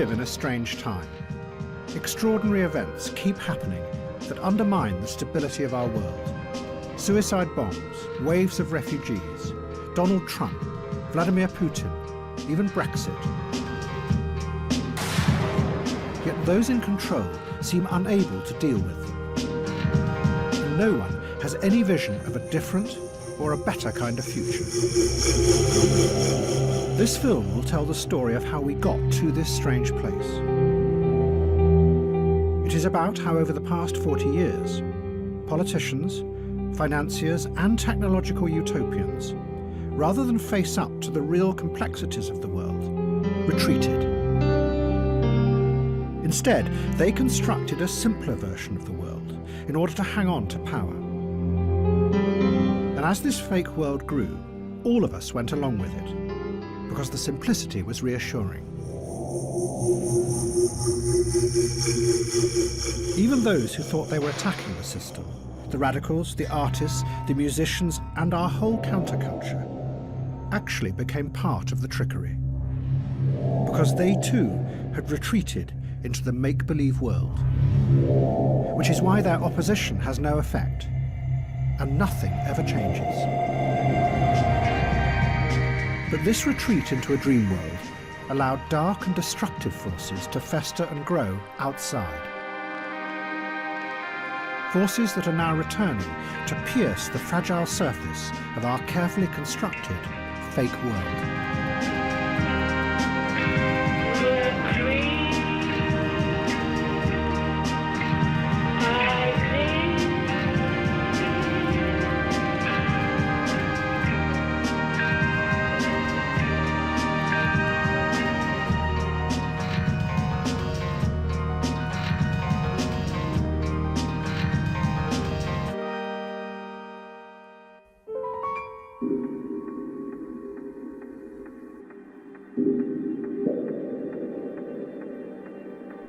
live in a strange time. Extraordinary events keep happening that undermine the stability of our world. Suicide bombs, waves of refugees, Donald Trump, Vladimir Putin, even Brexit. Yet those in control seem unable to deal with them. And no one has any vision of a different or a better kind of future. This film will tell the story of how we got to this strange place. It is about how over the past 40 years, politicians, financiers and technological utopians, rather than face up to the real complexities of the world, retreated. Instead, they constructed a simpler version of the world in order to hang on to power. And as this fake world grew, all of us went along with it, because the simplicity was reassuring. Even those who thought they were attacking the system, the radicals, the artists, the musicians, and our whole counterculture, actually became part of the trickery. Because they too had retreated into the make-believe world. Which is why their opposition has no effect, and nothing ever changes. But this retreat into a dream world allowed dark and destructive forces to fester and grow outside. Forces that are now returning to pierce the fragile surface of our carefully constructed fake world.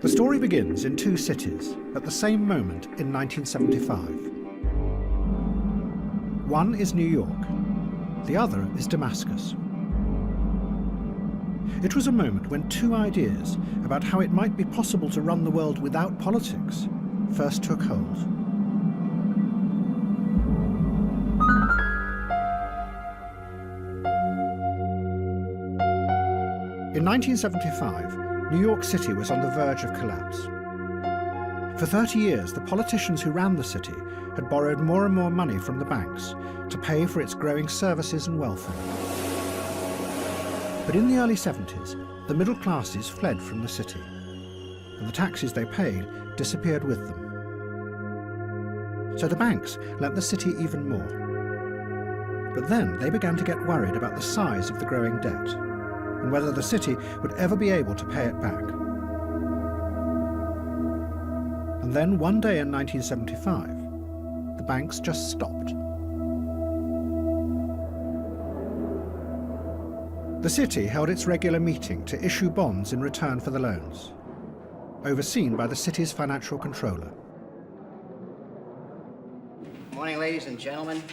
The story begins in two cities at the same moment in 1975. One is New York, the other is Damascus. It was a moment when two ideas about how it might be possible to run the world without politics first took hold. In 1975, New York City was on the verge of collapse. For 30 years, the politicians who ran the city had borrowed more and more money from the banks to pay for its growing services and welfare. But in the early 70s, the middle classes fled from the city, and the taxes they paid disappeared with them. So the banks lent the city even more. But then they began to get worried about the size of the growing debt, and whether the city would ever be able to pay it back. And then one day in 1975, the banks just stopped. The city held its regular meeting to issue bonds in return for the loans, overseen by the city's financial controller. Good morning, ladies and gentlemen.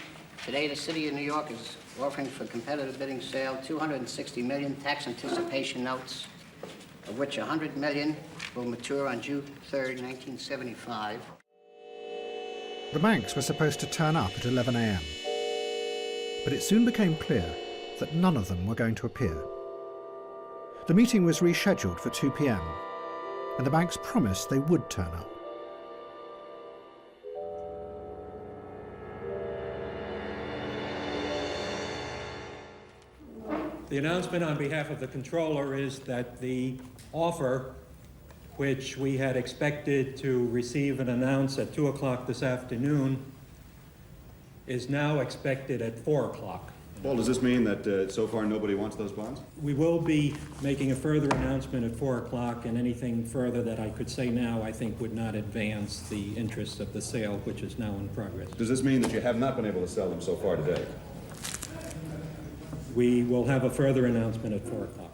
Today, the City of New York is offering for competitive bidding sale 260 million tax anticipation notes, of which 100 million will mature on June 3rd, 1975. The banks were supposed to turn up at 11 a.m. But it soon became clear that none of them were going to appear. The meeting was rescheduled for 2 p.m, and the banks promised they would turn up. The announcement on behalf of the controller is that the offer, which we had expected to receive and announce at 2 o'clock this afternoon, is now expected at 4 o'clock. Paul, does this mean that so far nobody wants those bonds? We will be making a further announcement at 4 o'clock, and anything further that I could say now I think would not advance the interest of the sale, which is now in progress. Does this mean that you have not been able to sell them so far today? We will have a further announcement at 4 o'clock.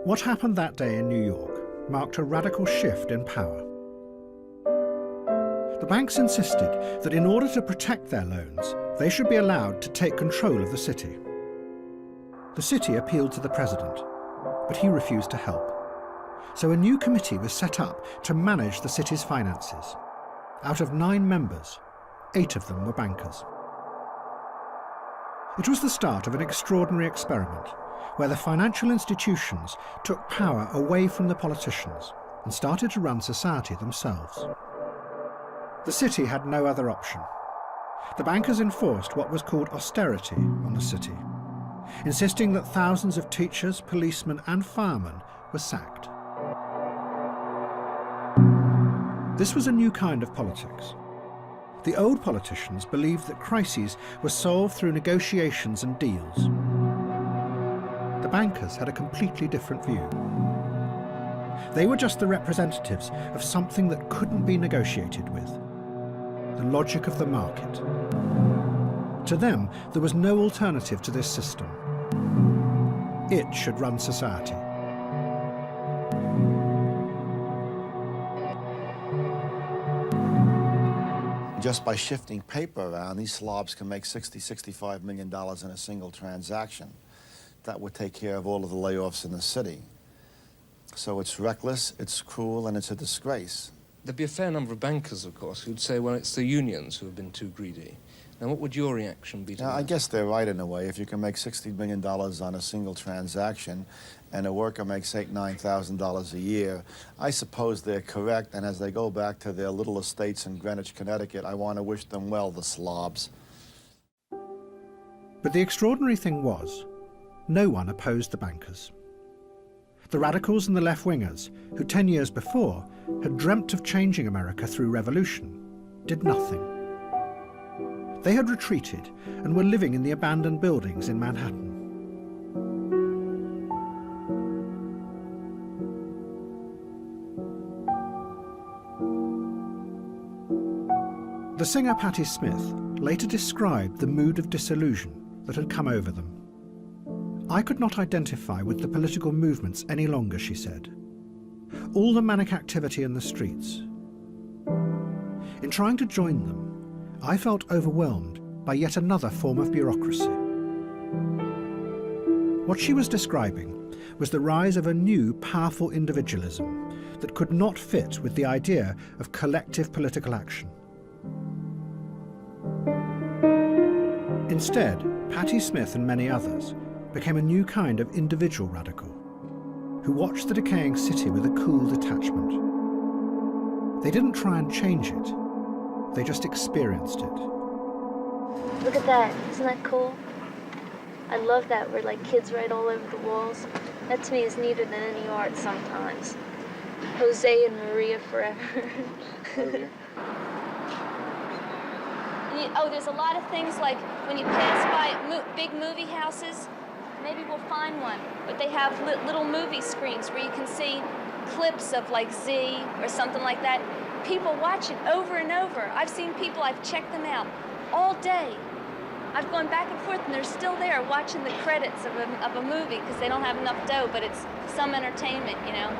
What happened that day in New York marked a radical shift in power. The banks insisted that in order to protect their loans, they should be allowed to take control of the city. The city appealed to the president, but he refused to help. So a new committee was set up to manage the city's finances. Out of 9 members, 8 of them were bankers. It was the start of an extraordinary experiment where the financial institutions took power away from the politicians and started to run society themselves. The city had no other option. The bankers enforced what was called austerity on the city, insisting that thousands of teachers, policemen and firemen were sacked. This was a new kind of politics. The old politicians believed that crises were solved through negotiations and deals. The bankers had a completely different view. They were just the representatives of something that couldn't be negotiated with, the logic of the market. To them, there was no alternative to this system. It should run society. Just by shifting paper around, these slobs can make $60–65 million in a single transaction. That would take care of all of the layoffs in the city. So it's reckless, it's cruel, and it's a disgrace. There'd be a fair number of bankers, of course, who'd say, well, it's the unions who have been too greedy. Now, what would your reaction be to that? I guess they're right in a way. If you can make $60 million on a single transaction and a worker makes $8–9,000 a year, I suppose they're correct, and as they go back to their little estates in Greenwich, Connecticut, I want to wish them well, the slobs. But the extraordinary thing was, no one opposed the bankers. The radicals and the left-wingers, who 10 years before had dreamt of changing America through revolution, did nothing. They had retreated and were living in the abandoned buildings in Manhattan. The singer Patti Smith later described the mood of disillusion that had come over them. I could not identify with the political movements any longer, she said. All the manic activity in the streets. In trying to join them, I felt overwhelmed by yet another form of bureaucracy. What she was describing was the rise of a new, powerful individualism that could not fit with the idea of collective political action. Instead, Patti Smith and many others became a new kind of individual radical who watched the decaying city with a cool detachment. They didn't try and change it. They just experienced it. Look at that. Isn't that cool? I love that where like kids write all over the walls. That to me is neater than any art sometimes. Jose and Maria forever. Oh, there's a lot of things like when you pass by big movie houses, maybe we'll find one, but they have little movie screens where you can see clips of like Z or something like that. People watch it over and over. I've seen people, I've checked them out all day. I've gone back and forth and they're still there watching the credits of a movie because they don't have enough dough, but it's some entertainment, you know.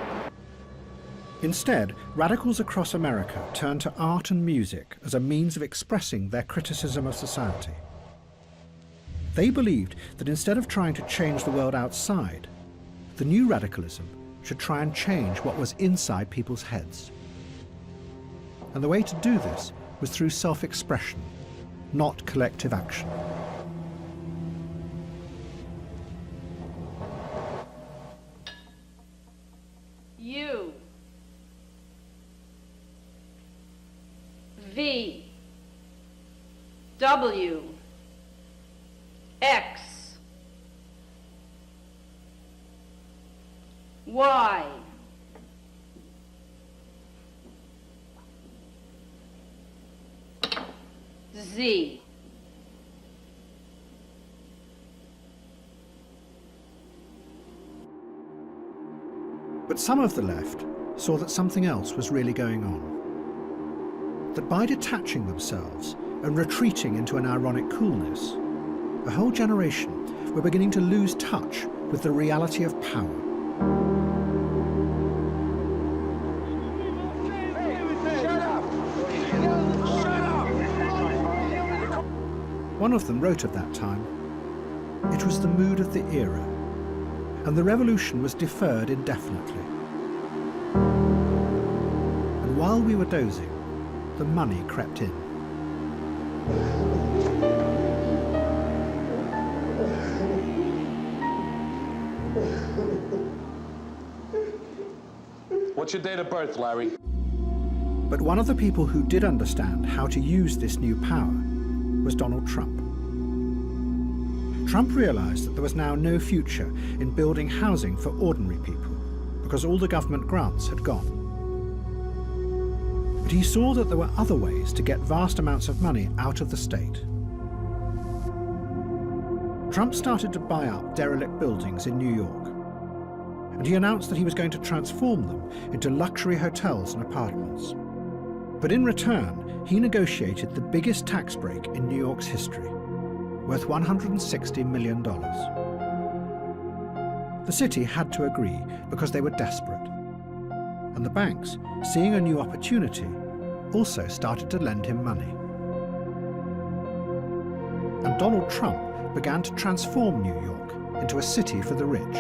Instead, radicals across America turned to art and music as a means of expressing their criticism of society. They believed that instead of trying to change the world outside, the new radicalism should try and change what was inside people's heads. And the way to do this was through self-expression, not collective action. U V W X Y Z. But some of the left saw that something else was really going on. That by detaching themselves and retreating into an ironic coolness, a whole generation were beginning to lose touch with the reality of power. One of them wrote of that time, "It was the mood of the era. and the revolution was deferred indefinitely. And while we were dozing, the money crept in. What's your date of birth, Larry? But one of the people who did understand how to use this new power was Donald Trump. Trump realized that there was now no future in building housing for ordinary people because all the government grants had gone. But he saw that there were other ways to get vast amounts of money out of the state. Trump started to buy up derelict buildings in New York, and he announced that he was going to transform them into luxury hotels and apartments. But in return, he negotiated the biggest tax break in New York's history, worth $160 million. The city had to agree because they were desperate. And the banks, seeing a new opportunity, also started to lend him money. And Donald Trump began to transform New York into a city for the rich,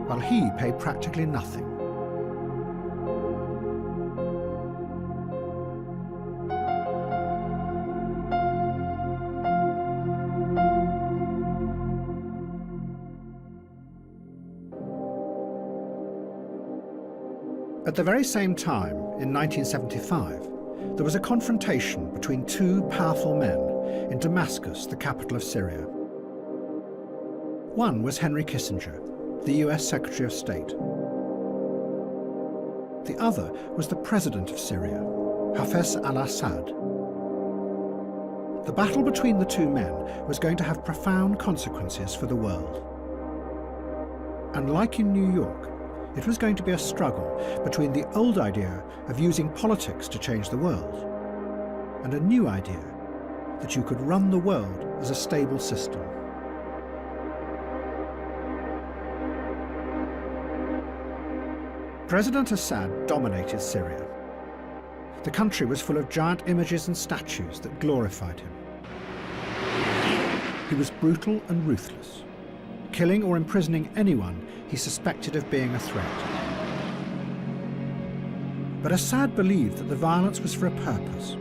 while he paid practically nothing. At the very same time, in 1975, there was a confrontation between two powerful men in Damascus, the capital of Syria. One was Henry Kissinger, the US Secretary of State. The other was the President of Syria, Hafez al-Assad. The battle between the two men was going to have profound consequences for the world. And like in New York, it was going to be a struggle between the old idea of using politics to change the world and a new idea that you could run the world as a stable system. President Assad dominated Syria. The country was full of giant images and statues that glorified him. He was brutal and ruthless, killing or imprisoning anyone he suspected of being a threat. But Assad believed that the violence was for a purpose.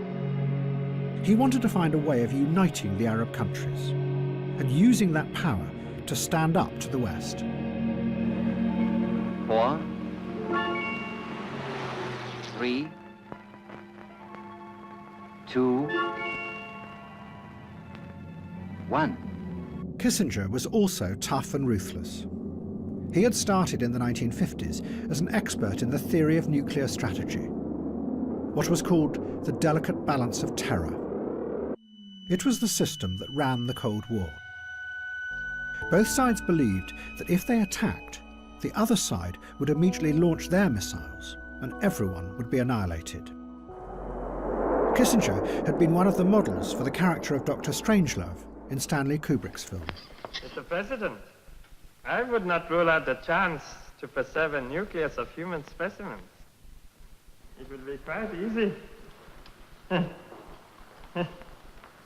He wanted to find a way of uniting the Arab countries and using that power to stand up to the West. 4, 3, 2, 1. Kissinger was also tough and ruthless. He had started in the 1950s as an expert in the theory of nuclear strategy, what was called the delicate balance of terror. It was the system that ran the Cold War. Both sides believed that if they attacked, the other side would immediately launch their missiles and everyone would be annihilated. Kissinger had been one of the models for the character of Dr. Strangelove in Stanley Kubrick's film. Mr. President, I would not rule out the chance to preserve a nucleus of human specimens. It would be quite easy.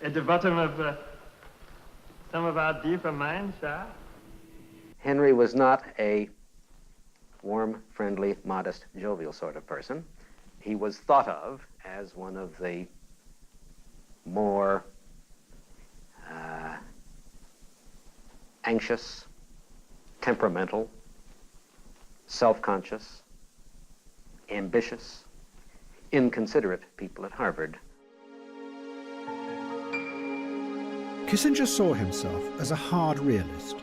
At the bottom of some of our deeper mine shafts. Henry was not a warm, friendly, modest, jovial sort of person. He was thought of as one of the more anxious, temperamental, self-conscious, ambitious, inconsiderate people at Harvard. Kissinger saw himself as a hard realist.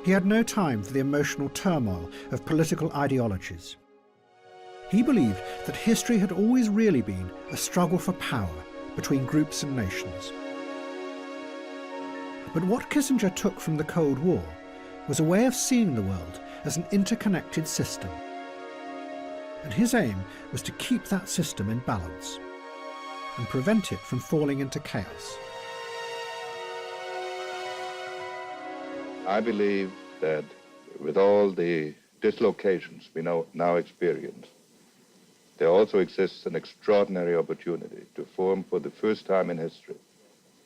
He had no time for the emotional turmoil of political ideologies. He believed that history had always really been a struggle for power between groups and nations. But what Kissinger took from the Cold War was a way of seeing the world as an interconnected system. And his aim was to keep that system in balance and prevent it from falling into chaos. I believe that with all the dislocations we now experience, there also exists an extraordinary opportunity to form for the first time in history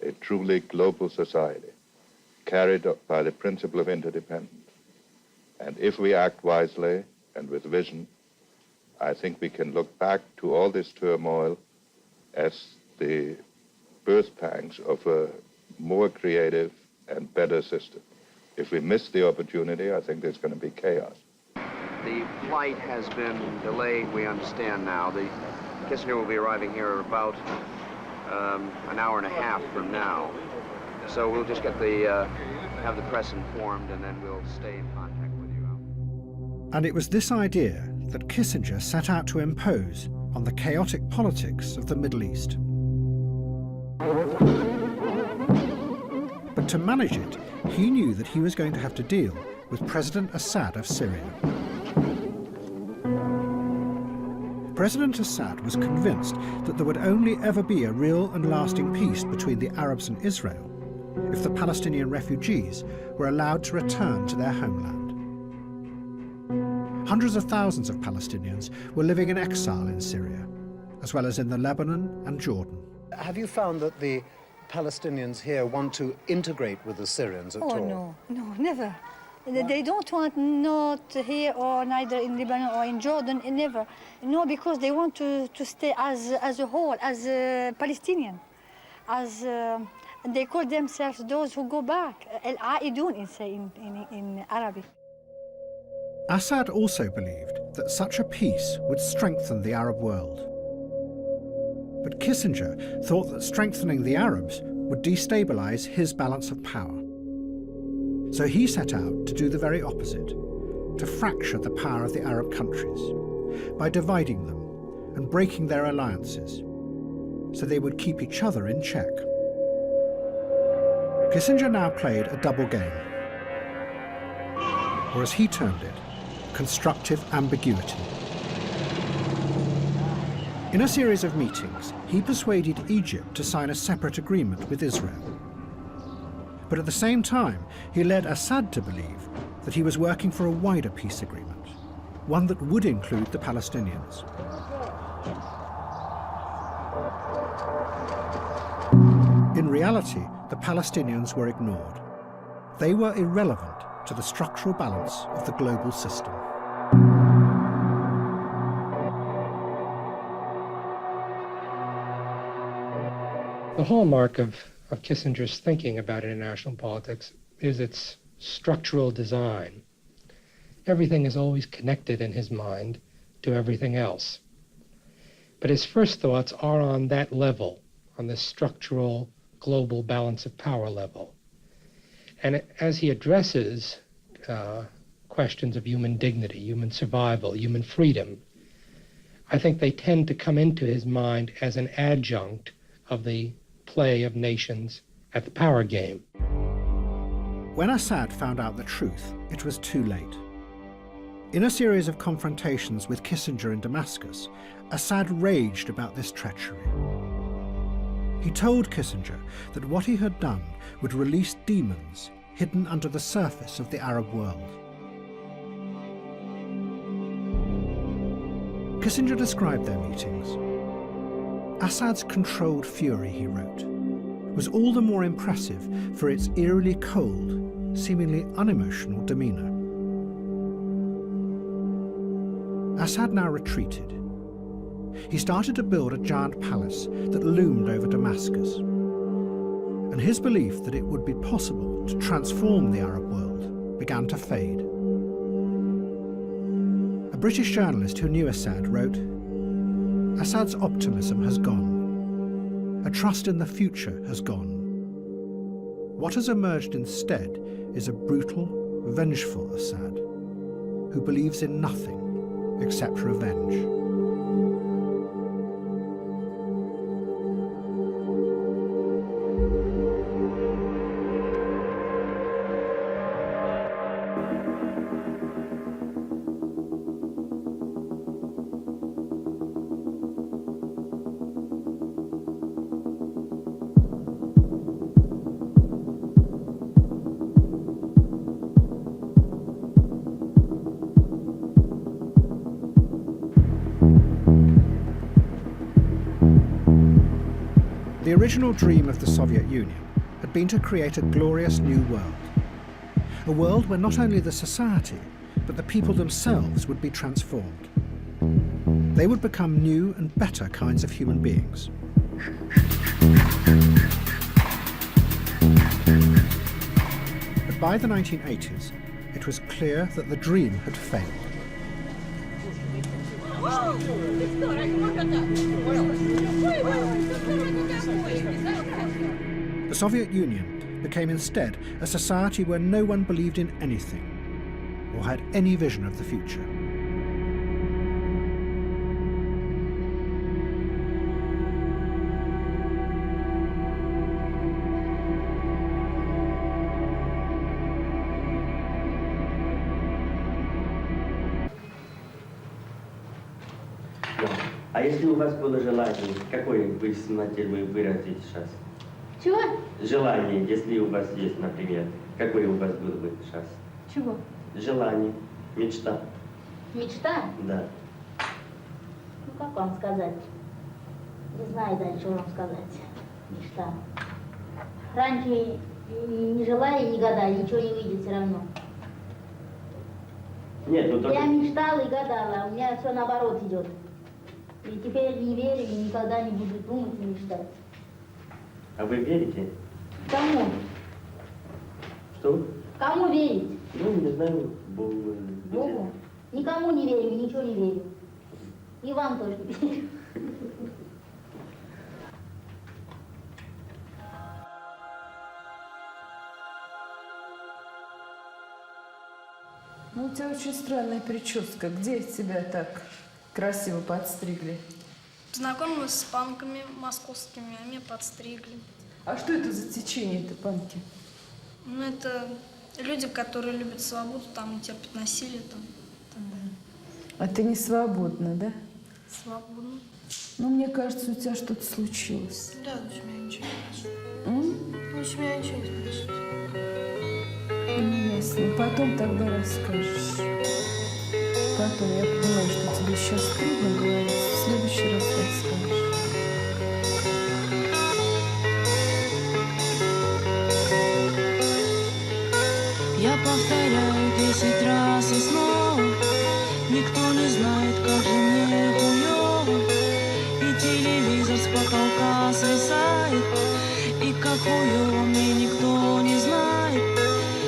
a truly global society, carried by the principle of interdependence, if we act wisely and with vision, I think we can look back to all this turmoil as the birth pangs of a more creative and better system. If we miss the opportunity, I think there's going to be chaos. The flight has been delayed, we understand now. The Kissinger will be arriving here about an hour and a half from now. So we'll just get have the press informed, and then we'll stay in contact with you. And it was this idea that Kissinger set out to impose on the chaotic politics of the Middle East. But to manage it, he knew that he was going to have to deal with President Assad of Syria. President Assad was convinced that there would only ever be a real and lasting peace between the Arabs and Israel if the Palestinian refugees were allowed to return to their homeland. Hundreds of thousands of Palestinians were living in exile in Syria, as well as in the Lebanon and Jordan. Have you found that the Palestinians here want to integrate with the Syrians at all? Oh, no, never. They don't want, not here or neither in Lebanon or in Jordan, never. No, because they want to stay as a whole, as a Palestinian. They call themselves those who go back, al-Aidun in Arabic. Assad also believed that such a peace would strengthen the Arab world. But Kissinger thought that strengthening the Arabs would destabilize his balance of power. So he set out to do the very opposite, to fracture the power of the Arab countries by dividing them and breaking their alliances, so they would keep each other in check. Kissinger now played a double game, or as he termed it, constructive ambiguity. In a series of meetings, he persuaded Egypt to sign a separate agreement with Israel. But at the same time, he led Assad to believe that he was working for a wider peace agreement, one that would include the Palestinians. In reality, the Palestinians were ignored. They were irrelevant to the structural balance of the global system. The hallmark of Kissinger's thinking about international politics is its structural design. Everything is always connected in his mind to everything else. But his first thoughts are on that level, on the structural global balance of power level. And as he addresses questions of human dignity, human survival, human freedom, I think they tend to come into his mind as an adjunct of the play of nations at the power game. When Assad found out the truth, it was too late. In a series of confrontations with Kissinger in Damascus, Assad raged about this treachery. He told Kissinger that what he had done would release demons hidden under the surface of the Arab world. Kissinger described their meetings. Assad's controlled fury, he wrote, was all the more impressive for its eerily cold, seemingly unemotional demeanor. Assad now retreated. He started to build a giant palace that loomed over Damascus, and his belief that it would be possible to transform the Arab world began to fade. A British journalist who knew Assad wrote, "Assad's optimism has gone. A trust in the future has gone. What has emerged instead is a brutal, vengeful Assad, who believes in nothing except revenge." The original dream of the Soviet Union had been to create a glorious new world. A world where not only the society, but the people themselves would be transformed. They would become new and better kinds of human beings. But by the 1980s, it was clear that the dream had failed. The Soviet Union became instead a society where no one believed in anything or had any vision of the future. А если у вас было желание, какое вы хотели бы выразить сейчас? Чего? Желание, если у вас есть, например, какое у вас было бы сейчас? Чего? Желание, мечта. Мечта? Да. Ну, как вам сказать? Не знаю дальше, что вам сказать. Мечта. Раньше не желая, не гадая, ничего не выйдет все равно. Нет, ну только... Я мечтала и гадала, у меня все наоборот идет. И теперь не верю и никогда не буду думать и мечтать. А вы верите? Кому? Что? Кому верить? Ну, не знаю, Богу. Богу? Никому не верю, ничего не верю. И вам тоже не верю. Ну, у тебя очень странная прическа. Где тебя так красиво подстригли? Знакомилась с панками московскими, а меня подстригли. А что это за течение-то, панки? Ну, это люди, которые любят свободу, там, и терпят насилие, там. А ты не свободна, да? Свободно. Ну, мне кажется, у тебя что-то случилось. Да, у меня ничего не происходит. Ну, у меня ничего не происходит. Ну, ясно. Потом тогда расскажешь. Потом, я понимаю, что тебе сейчас трудно говорить. В следующий раз расскажешь. Я повторяю 10 раз и снова. Никто не знает, как же мне хуёво. И телевизор с потолка свисает. И как хуёво мне никто не знает.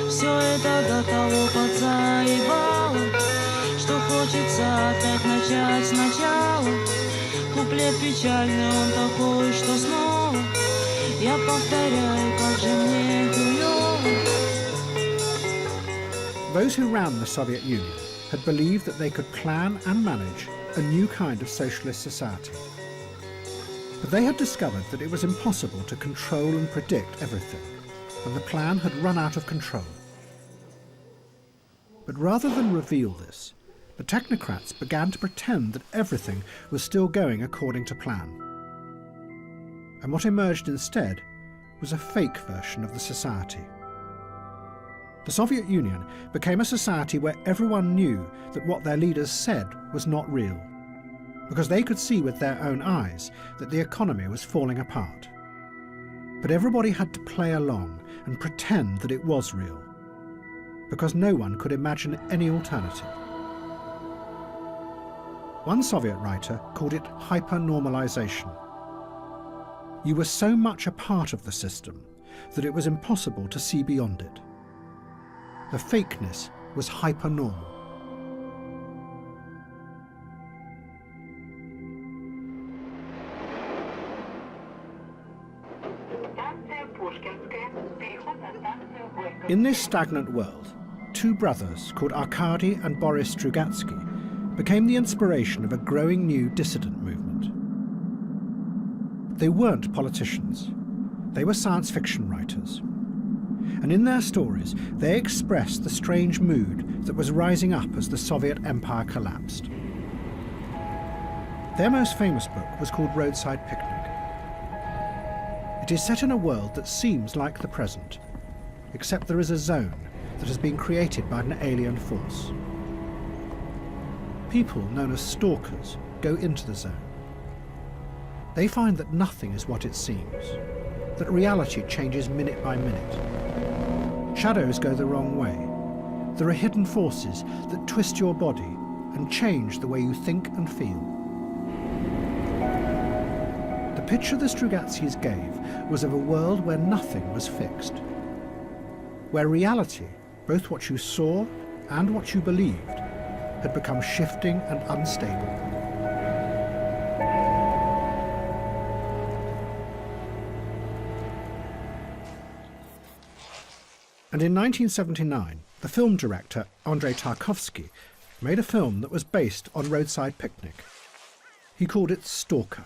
Все это до того подзаебало, что хочется опять начать сначала. Куплет печальный, он такой, что снова я повторяю, как же мне хуёво. Those who ran the Soviet Union had believed that they could plan and manage a new kind of socialist society. But they had discovered that it was impossible to control and predict everything, and the plan had run out of control. But rather than reveal this, the technocrats began to pretend that everything was still going according to plan. And what emerged instead was a fake version of the society. The Soviet Union became a society where everyone knew that what their leaders said was not real, because they could see with their own eyes that the economy was falling apart. But everybody had to play along and pretend that it was real, because no one could imagine any alternative. One Soviet writer called it ХиперНормализация. You were so much a part of the system that it was impossible to see beyond it. The fakeness was hypernormal. In this stagnant world, two brothers called Arkady and Boris Strugatsky became the inspiration of a growing new dissident movement. They weren't politicians. They were science fiction writers. And in their stories, they expressed the strange mood that was rising up as the Soviet Empire collapsed. Their most famous book was called Roadside Picnic. It is set in a world that seems like the present, except there is a zone that has been created by an alien force. People known as stalkers go into the zone. They find that nothing is what it seems, that reality changes minute by minute. Shadows go the wrong way, there are hidden forces that twist your body and change the way you think and feel. The picture the Strugazzis gave was of a world where nothing was fixed, where reality, both what you saw and what you believed, had become shifting and unstable. And in 1979, the film director Andrei Tarkovsky made a film that was based on Roadside Picnic. He called it Stalker.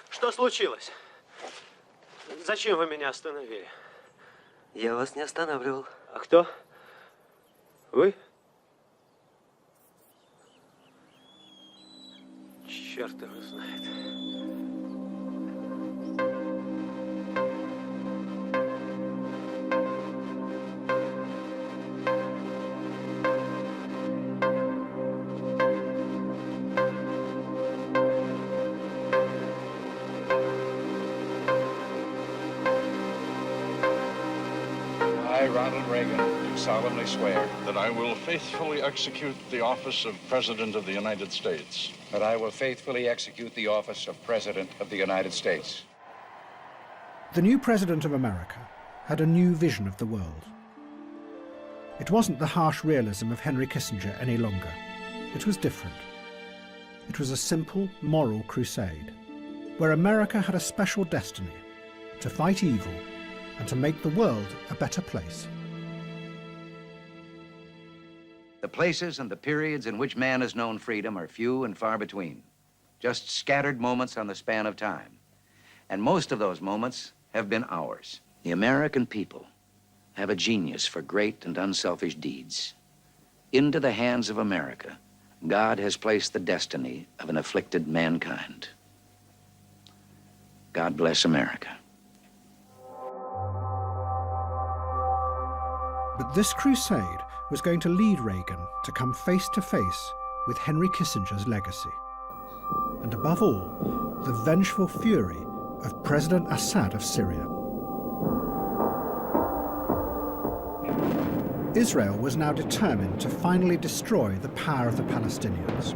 Что случилось? Зачем вы меня остановили? Я вас не останавливал. А кто? Вы? Черт его знает. Ronald Reagan, do solemnly swear that I will faithfully execute the office of President of the United States. That I will faithfully execute the office of President of the United States. The new President of America had a new vision of the world. It wasn't the harsh realism of Henry Kissinger any longer. It was different. It was a simple moral crusade, where America had a special destiny to fight evil and to make the world a better place. The places and the periods in which man has known freedom are few and far between, just scattered moments on the span of time. And most of those moments have been ours. The American people have a genius for great and unselfish deeds. Into the hands of America, God has placed the destiny of an afflicted mankind. God bless America. But this crusade was going to lead Reagan to come face to face with Henry Kissinger's legacy. And above all, the vengeful fury of President Assad of Syria. Israel was now determined to finally destroy the power of the Palestinians.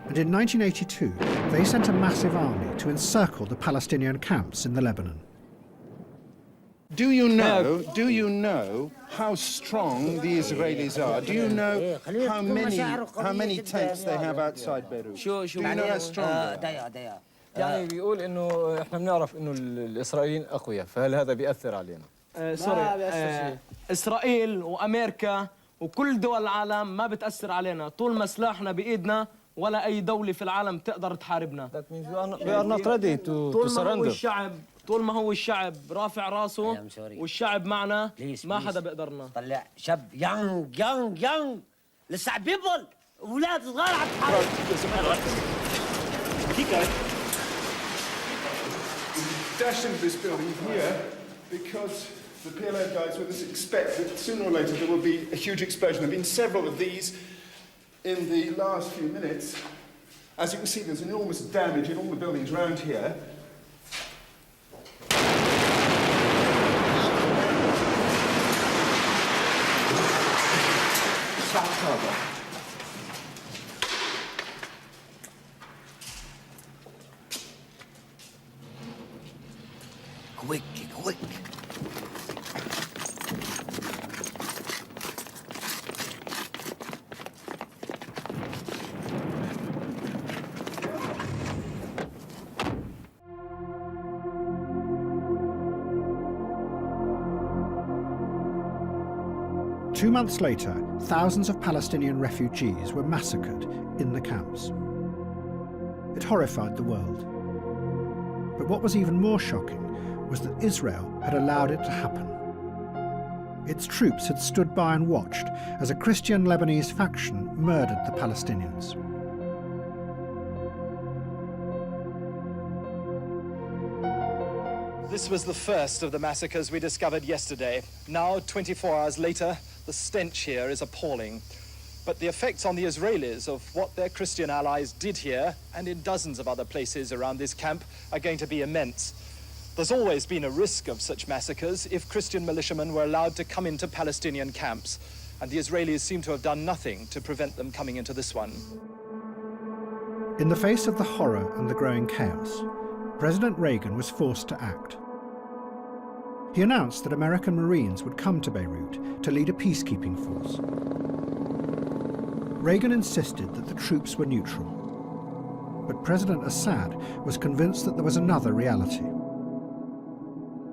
And in 1982, they sent a massive army to encircle the Palestinian camps in the Lebanon. Do you know how strong the Israelis are? Do you know how many tanks they have outside Beirut? Do you know how strong they are? يعني بيقول انه احنا بنعرف انه الاسرائيليين اقوياء، فهل هذا بيأثر علينا؟ اسرائيل وامريكا وكل دول العالم ما بتأثر علينا طول ما سلاحنا بايدنا، ولا اي دولة في العالم تقدر تحاربنا. That means we are not ready to surrender. طول ما هو الشعب رافع راسه والشعب معنا ما حدا بيقدرنا. طلع شاب يانج لسه بيبل اولاد صغار عم تحارب. Dash into this building here because the PLO guys with us expect that sooner or later there will be a huge explosion. There have been several of these in the last few minutes. As you can see, there's enormous damage in all the buildings around here. Quick. 2 months later, thousands of Palestinian refugees were massacred in the camps. It horrified the world. But what was even more shocking was that Israel had allowed it to happen. Its troops had stood by and watched as a Christian Lebanese faction murdered the Palestinians. This was the first of the massacres we discovered yesterday. Now, 24 hours later, the stench here is appalling. But the effects on the Israelis of what their Christian allies did here and in dozens of other places around this camp are going to be immense. There's always been a risk of such massacres if Christian militiamen were allowed to come into Palestinian camps, and the Israelis seem to have done nothing to prevent them coming into this one. In the face of the horror and the growing chaos, President Reagan was forced to act. He announced that American Marines would come to Beirut to lead a peacekeeping force. Reagan insisted that the troops were neutral, but President Assad was convinced that there was another reality.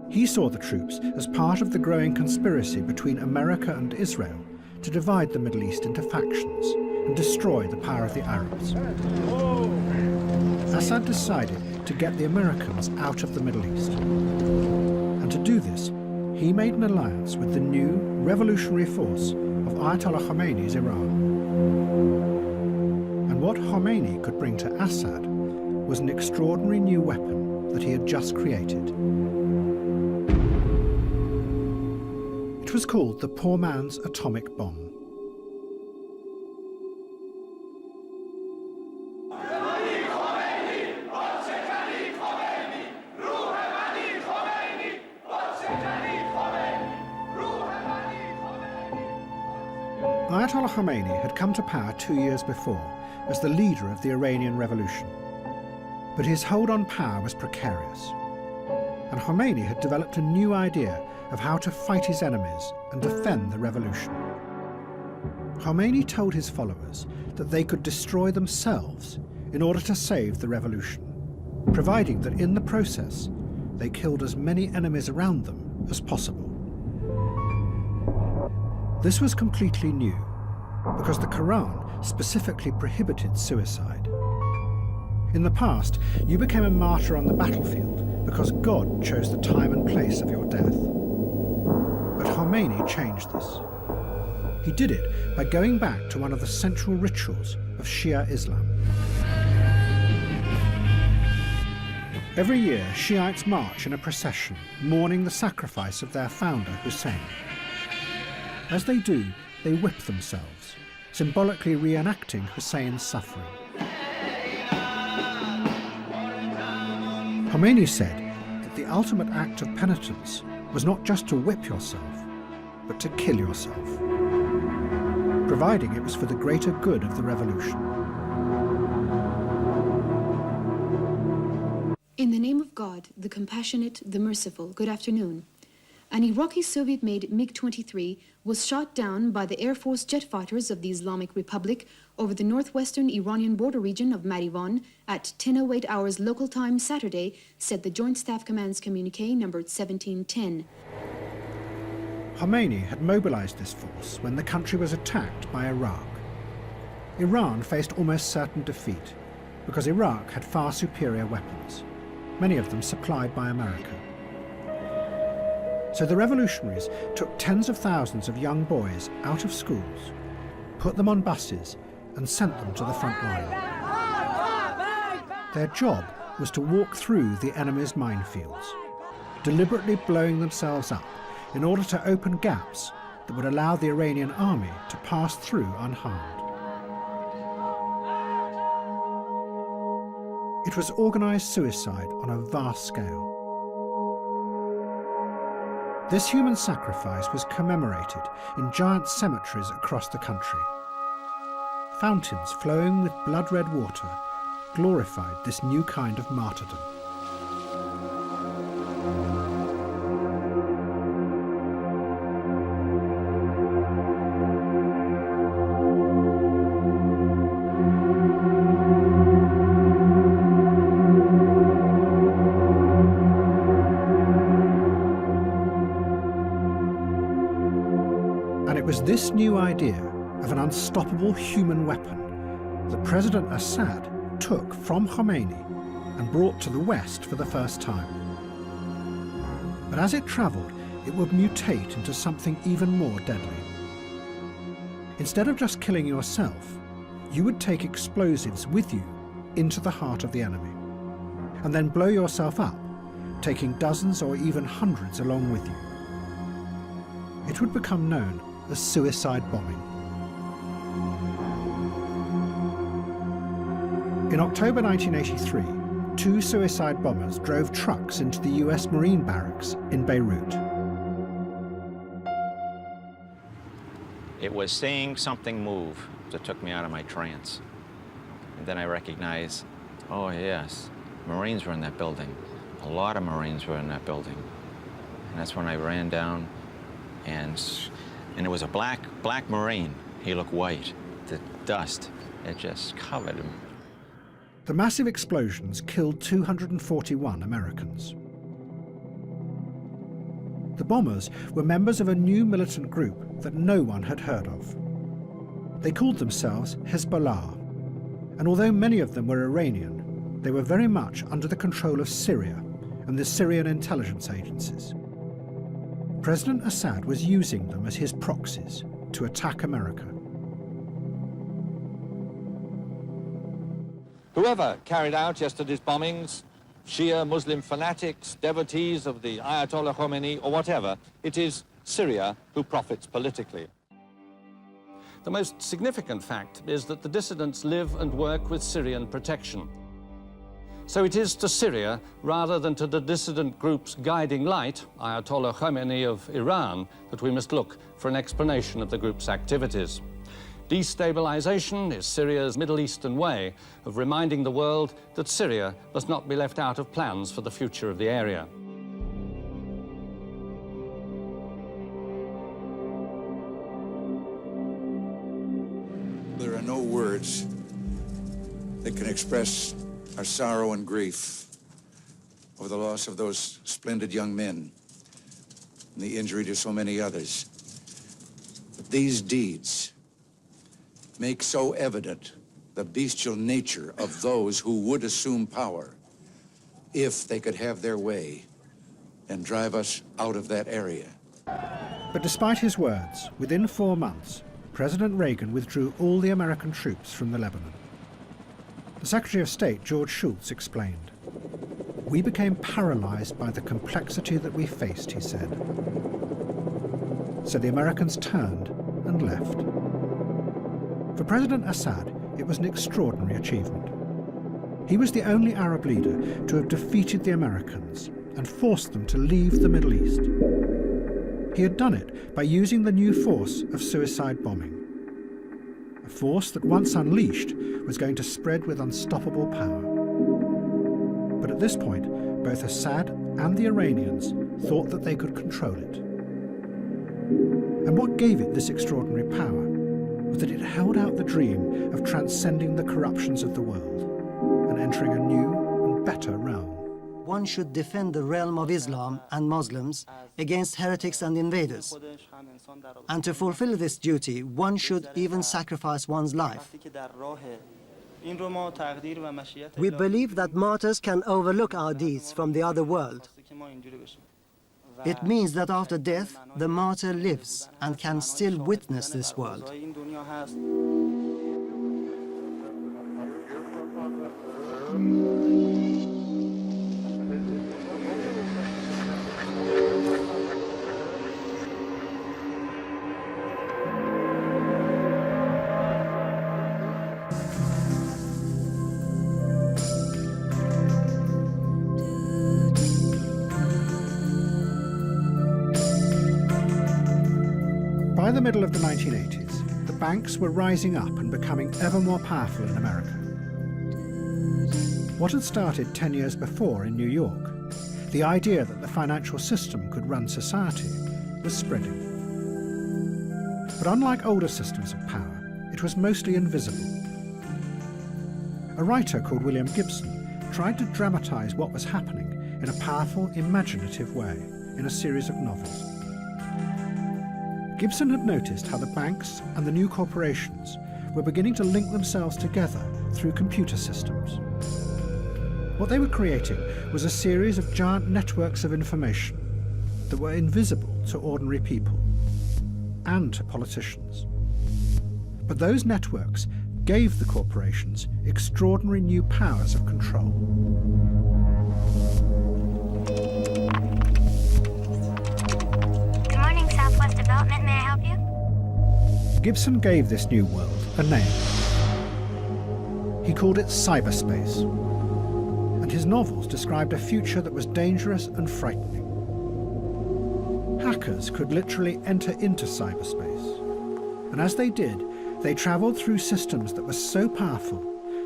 He saw the troops as part of the growing conspiracy between America and Israel to divide the Middle East into factions and destroy the power of the Arabs. Assad decided to get the Americans out of the Middle East. And to do this, he made an alliance with the new revolutionary force of Ayatollah Khomeini's Iran. And what Khomeini could bring to Assad was an extraordinary new weapon that he had just created. It was called the poor man's atomic bomb. Ayatollah Khomeini had come to power 2 years before as the leader of the Iranian Revolution. But his hold on power was precarious. And Khomeini had developed a new idea of how to fight his enemies and defend the revolution. Khomeini told his followers that they could destroy themselves in order to save the revolution, providing that in the process they killed as many enemies around them as possible. This was completely new, because the Quran specifically prohibited suicide. In the past, you became a martyr on the battlefield because God chose the time and place of your death. But Khomeini changed this. He did it by going back to one of the central rituals of Shia Islam. Every year, Shiites march in a procession, mourning the sacrifice of their founder, Hussein. As they do, they whip themselves, symbolically reenacting Hussein's suffering. Khomeini said that the ultimate act of penitence was not just to whip yourself, but to kill yourself, providing it was for the greater good of the revolution. In the name of God, the compassionate, the merciful, good afternoon. An Iraqi Soviet-made MiG-23 was shot down by the Air Force jet fighters of the Islamic Republic over the northwestern Iranian border region of Marivan at 10:08 hours local time Saturday, said the Joint Staff Command's communiqué numbered 1710. Khomeini had mobilized this force when the country was attacked by Iraq. Iran faced almost certain defeat because Iraq had far superior weapons, many of them supplied by America. So the revolutionaries took tens of thousands of young boys out of schools, put them on buses, and sent them to the front line. Their job was to walk through the enemy's minefields, deliberately blowing themselves up in order to open gaps that would allow the Iranian army to pass through unharmed. It was organized suicide on a vast scale. This human sacrifice was commemorated in giant cemeteries across the country. Fountains flowing with blood-red water glorified this new kind of martyrdom. It was this new idea of an unstoppable human weapon that President Assad took from Khomeini and brought to the West for the first time. But as it travelled, it would mutate into something even more deadly. Instead of just killing yourself, you would take explosives with you into the heart of the enemy, and then blow yourself up, taking dozens or even hundreds along with you. It would become known as suicide bombing. In October 1983, 2 suicide bombers drove trucks into the US Marine barracks in Beirut. It was seeing something move that took me out of my trance. And then I recognized, oh yes, Marines were in that building. A lot of Marines were in that building. And that's when I ran down, and it was a black Marine. He looked white. The dust, it just covered him. The massive explosions killed 241 Americans. The bombers were members of a new militant group that no one had heard of. They called themselves Hezbollah, and although many of them were Iranian, they were very much under the control of Syria and the Syrian intelligence agencies. President Assad was using them as his proxies to attack America. Whoever carried out yesterday's bombings, Shia Muslim fanatics, devotees of the Ayatollah Khomeini, or whatever, it is Syria who profits politically. The most significant fact is that the dissidents live and work with Syrian protection. So it is to Syria, rather than to the dissident group's guiding light, Ayatollah Khomeini of Iran, that we must look for an explanation of the group's activities. Destabilization is Syria's Middle Eastern way of reminding the world that Syria must not be left out of plans for the future of the area. There are no words that can express our sorrow and grief over the loss of those splendid young men and the injury to so many others. But these deeds make so evident the bestial nature of those who would assume power if they could have their way and drive us out of that area. But despite his words, within 4 months, President Reagan withdrew all the American troops from the Lebanon. The Secretary of State, George Shultz, explained, "We became paralyzed by the complexity that we faced," he said. So the Americans turned and left. For President Assad, it was an extraordinary achievement. He was the only Arab leader to have defeated the Americans and forced them to leave the Middle East. He had done it by using the new force of suicide bombing, a force that once unleashed was going to spread with unstoppable power. But at this point, both Assad and the Iranians thought that they could control it. And what gave it this extraordinary power was that it held out the dream of transcending the corruptions of the world and entering a new and better realm. One should defend the realm of Islam and Muslims against heretics and invaders. And to fulfill this duty, one should even sacrifice one's life. We believe that martyrs can overlook our deeds from the other world. It means that after death, the martyr lives and can still witness this world. By the middle of the 1980s, the banks were rising up and becoming ever more powerful in America. What had started 10 years before in New York, the idea that the financial system could run society, was spreading. But unlike older systems of power, it was mostly invisible. A writer called William Gibson tried to dramatize what was happening in a powerful, imaginative way in a series of novels. Gibson had noticed how the banks and the new corporations were beginning to link themselves together through computer systems. What they were creating was a series of giant networks of information, that were invisible to ordinary people and to politicians. But those networks gave the corporations extraordinary new powers of control. Good morning, Southwest Development. May I help you? Gibson gave this new world a name. He called it cyberspace, and his novels described a future that was dangerous and frightening. Hackers could literally enter into cyberspace, and as they did, they travelled through systems that were so powerful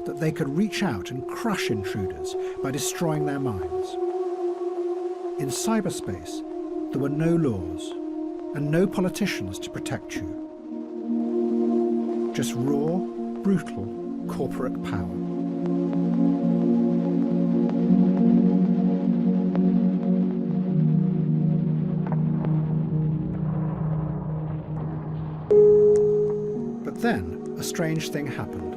that they could reach out and crush intruders by destroying their minds. In cyberspace, there were no laws and no politicians to protect you. Just raw, brutal, corporate power. But then, a strange thing happened.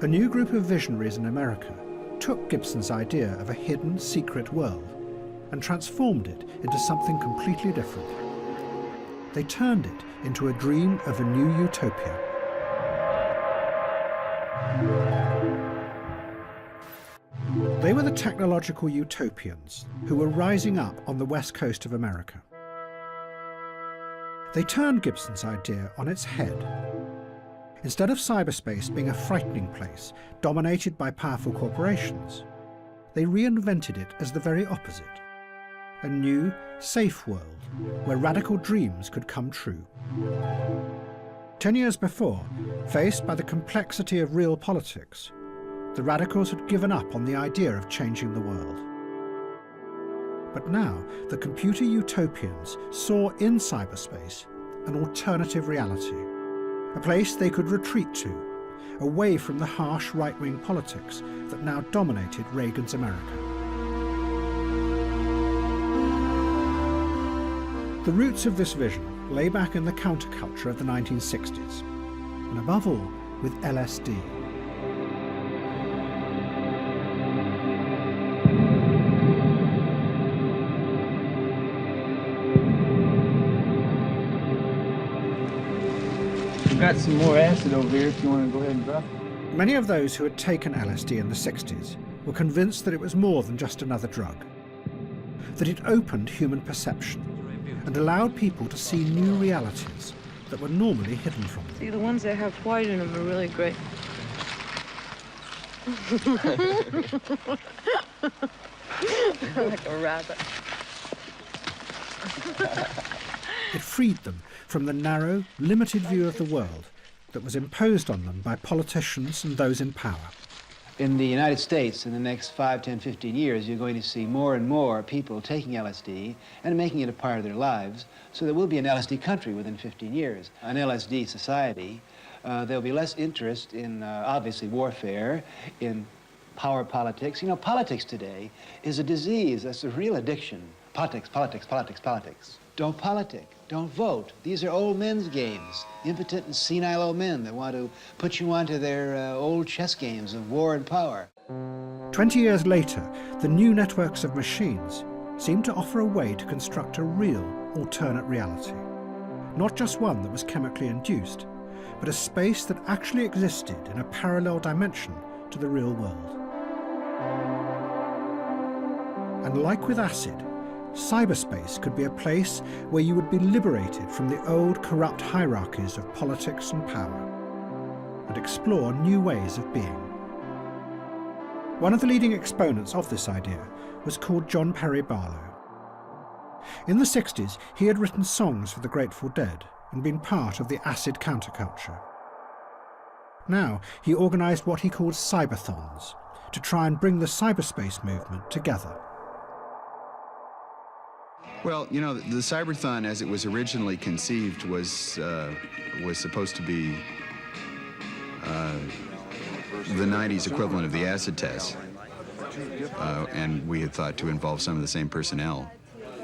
A new group of visionaries in America took Gibson's idea of a hidden, secret world and transformed it into something completely different. They turned it into a dream of a new utopia. They were the technological utopians who were rising up on the west coast of America. They turned Gibson's idea on its head. Instead of cyberspace being a frightening place dominated by powerful corporations, they reinvented it as the very opposite. A new, safe world where radical dreams could come true. 10 years before, faced by the complexity of real politics, the radicals had given up on the idea of changing the world. But now, the computer utopians saw in cyberspace an alternative reality, a place they could retreat to, away from the harsh right-wing politics that now dominated Reagan's America. The roots of this vision lay back in the counterculture of the 1960s, and above all, with LSD. We've got some more acid over here if you want to go ahead and drop it. Many of those who had taken LSD in the 60s were convinced that it was more than just another drug, that it opened human perception and allowed people to see new realities that were normally hidden from them. See, the ones that have white in them are really great. Like a rabbit. It freed them from the narrow, limited view of the world that was imposed on them by politicians and those in power. In the United States, in the next 5, 10, 15 years, you're going to see more and more people taking LSD and making it a part of their lives, so there will be an LSD country within 15 years, an LSD society. There'll be less interest in, obviously, warfare, in power politics. You know, politics today is a disease. That's a real addiction. Politics, politics, politics, politics. Don't politic. Don't vote. These are old men's games. Impotent and senile old men that want to put you onto their old chess games of war and power. 20 years later, the new networks of machines seemed to offer a way to construct a real alternate reality. Not just one that was chemically induced, but a space that actually existed in a parallel dimension to the real world. And like with acid, cyberspace could be a place where you would be liberated from the old corrupt hierarchies of politics and power and explore new ways of being. One of the leading exponents of this idea was called John Perry Barlow. In the 60s, he had written songs for the Grateful Dead and been part of the acid counterculture. Now, he organised what he called cyberthons to try and bring the cyberspace movement together. Well, you know, the Cyberthon, as it was originally conceived, was supposed to be the 90s equivalent of the acid test. And we had thought to involve some of the same personnel.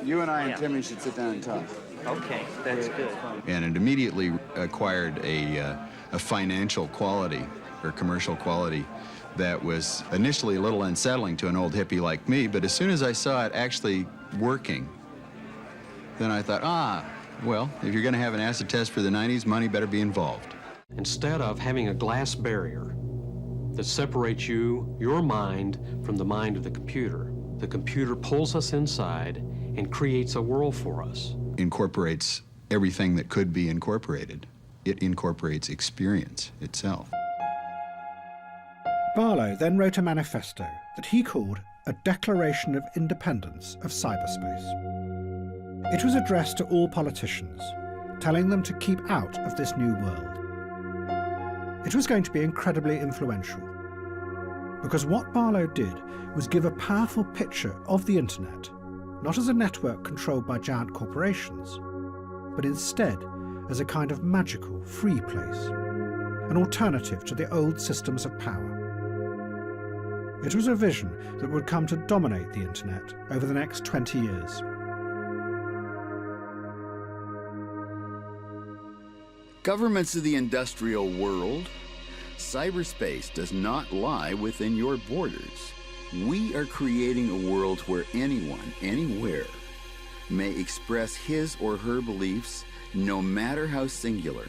You and I and Timmy should sit down and talk. Okay, that's good. And it immediately acquired a financial quality, or commercial quality, that was initially a little unsettling to an old hippie like me, but as soon as I saw it actually working, then I thought, well, if you're going to have an acid test for the 90s, money better be involved. Instead of having a glass barrier that separates your mind from the mind of the computer pulls us inside and creates a world for us. Incorporates everything that could be incorporated. It incorporates experience itself. Barlow then wrote a manifesto that he called a Declaration of Independence of Cyberspace. It was addressed to all politicians, telling them to keep out of this new world. It was going to be incredibly influential, because what Barlow did was give a powerful picture of the internet, not as a network controlled by giant corporations, but instead as a kind of magical, free place, an alternative to the old systems of power. It was a vision that would come to dominate the internet over the next 20 years. Governments of the industrial world, cyberspace does not lie within your borders. We are creating a world where anyone, anywhere, may express his or her beliefs, no matter how singular,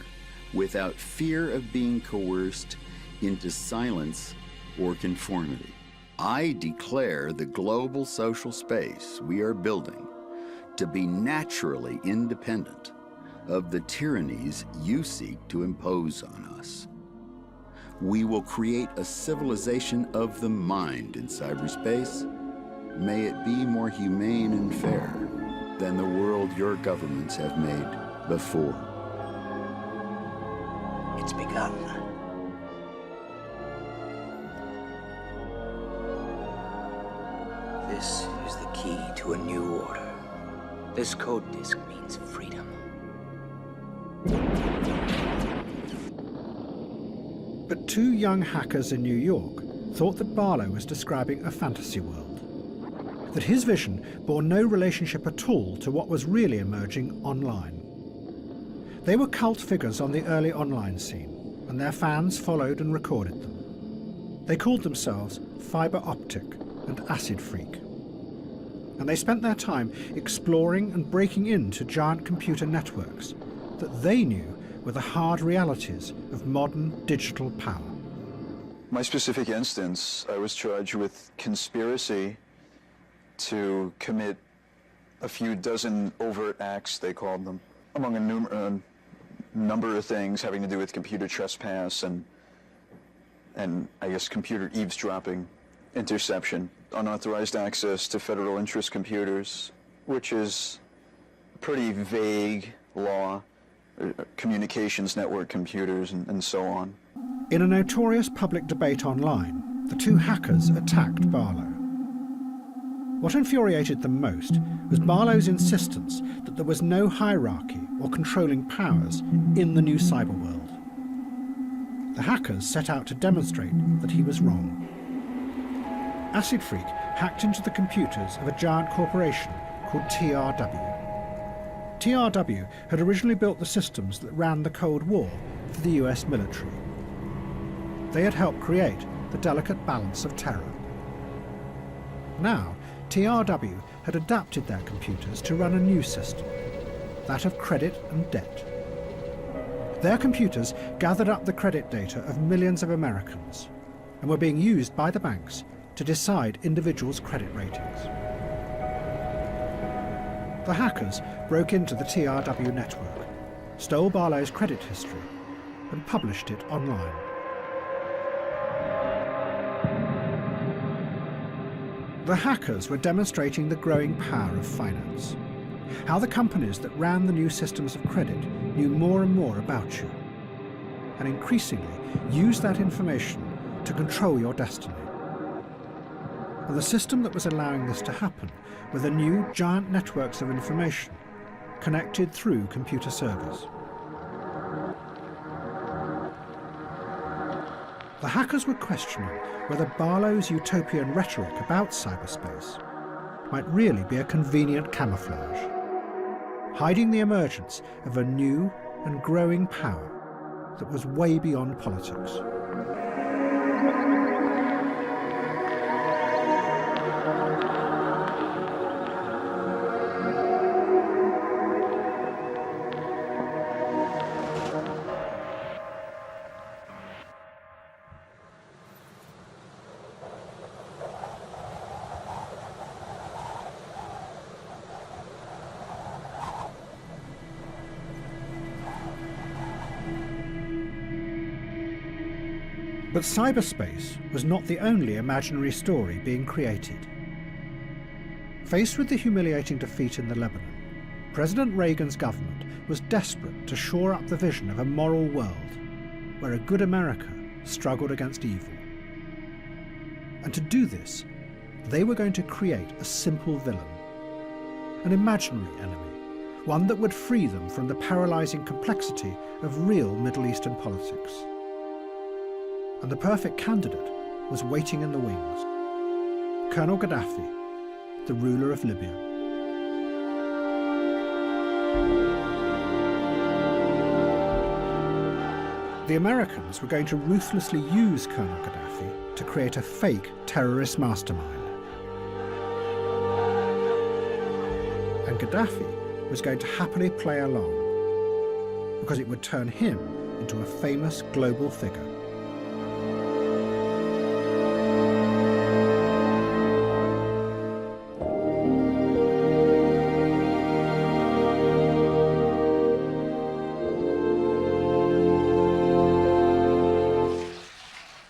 without fear of being coerced into silence or conformity. I declare the global social space we are building to be naturally independent of the tyrannies you seek to impose on us. We will create a civilization of the mind in cyberspace. May it be more humane and fair than the world your governments have made before. It's begun. This is the key to a new order. This code disk means freedom. But two young hackers in New York thought that Barlow was describing a fantasy world, that his vision bore no relationship at all to what was really emerging online. They were cult figures on the early online scene, and their fans followed and recorded them. They called themselves Fiber Optic and Acid Freak, and they spent their time exploring and breaking into giant computer networks that they knew were the hard realities of modern digital power. My specific instance, I was charged with conspiracy to commit a few dozen overt acts, they called them, among a number of things having to do with computer trespass and I guess computer eavesdropping, interception, unauthorized access to federal interest computers, which is a pretty vague law, communications network computers and so on. In a notorious public debate online, the two hackers attacked Barlow. What infuriated them most was Barlow's insistence that there was no hierarchy or controlling powers in the new cyber world. The hackers set out to demonstrate that he was wrong. Acid Freak hacked into the computers of a giant corporation called TRW. TRW had originally built the systems that ran the Cold War for the US military. They had helped create the delicate balance of terror. Now, TRW had adapted their computers to run a new system, that of credit and debt. Their computers gathered up the credit data of millions of Americans and were being used by the banks to decide individuals' credit ratings. The hackers broke into the TRW network, stole Barlow's credit history, and published it online. The hackers were demonstrating the growing power of finance, how the companies that ran the new systems of credit knew more and more about you, and increasingly used that information to control your destiny. And the system that was allowing this to happen were the new giant networks of information connected through computer servers. The hackers were questioning whether Barlow's utopian rhetoric about cyberspace might really be a convenient camouflage, hiding the emergence of a new and growing power that was way beyond politics. But cyberspace was not the only imaginary story being created. Faced with the humiliating defeat in the Lebanon, President Reagan's government was desperate to shore up the vision of a moral world where a good America struggled against evil. And to do this, they were going to create a simple villain, an imaginary enemy, one that would free them from the paralyzing complexity of real Middle Eastern politics. And the perfect candidate was waiting in the wings. Colonel Gaddafi, the ruler of Libya. The Americans were going to ruthlessly use Colonel Gaddafi to create a fake terrorist mastermind. And Gaddafi was going to happily play along, because it would turn him into a famous global figure.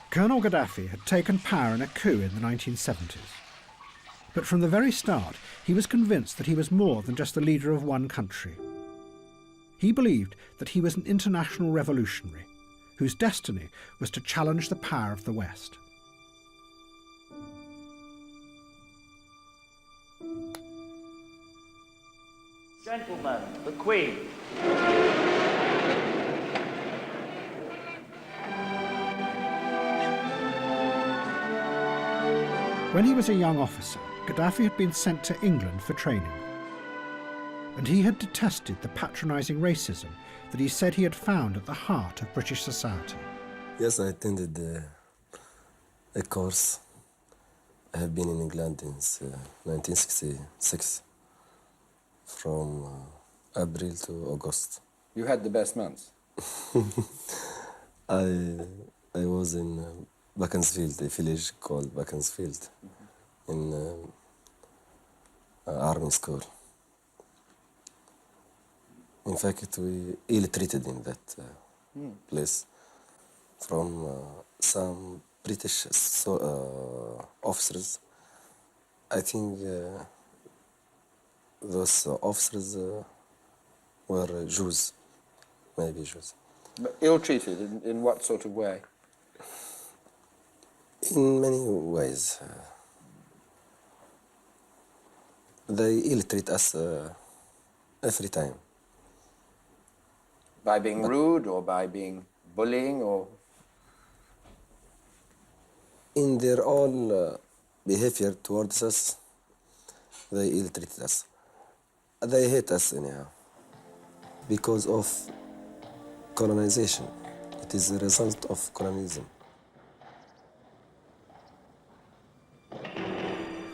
Colonel Gaddafi had taken power in a coup in the 1970s. But from the very start, he was convinced that he was more than just the leader of one country. He believed that he was an international revolutionary whose destiny was to challenge the power of the West. Gentlemen, the Queen. When he was a young officer, Gaddafi had been sent to England for training. And he had detested the patronising racism that he said he had found at the heart of British society. Yes, I attended a course. I have been in England since 1966, from April to August. You had the best months? I was in Beaconsfield, a village called Beaconsfield, in Army School. In fact, we ill-treated in that place from some British officers. I think those officers were Jews, maybe Jews. But ill-treated in what sort of way? In many ways. They ill-treat us every time. By being rude or by being bullying or? In their all behavior towards us, they ill-treat us. They hate us anyhow because of colonization. It is a result of colonialism.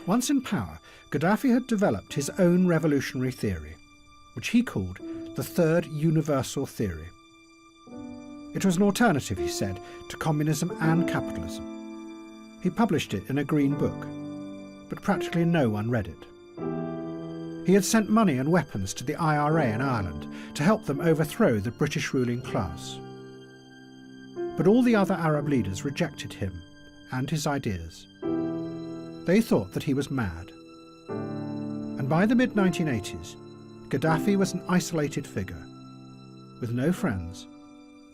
Once in power, Gaddafi had developed his own revolutionary theory, which he called the Third Universal Theory. It was an alternative, he said, to communism and capitalism. He published it in a green book, but practically no one read it. He had sent money and weapons to the IRA in Ireland to help them overthrow the British ruling class. But all the other Arab leaders rejected him and his ideas. They thought that he was mad. And by the mid-1980s, Gaddafi was an isolated figure, with no friends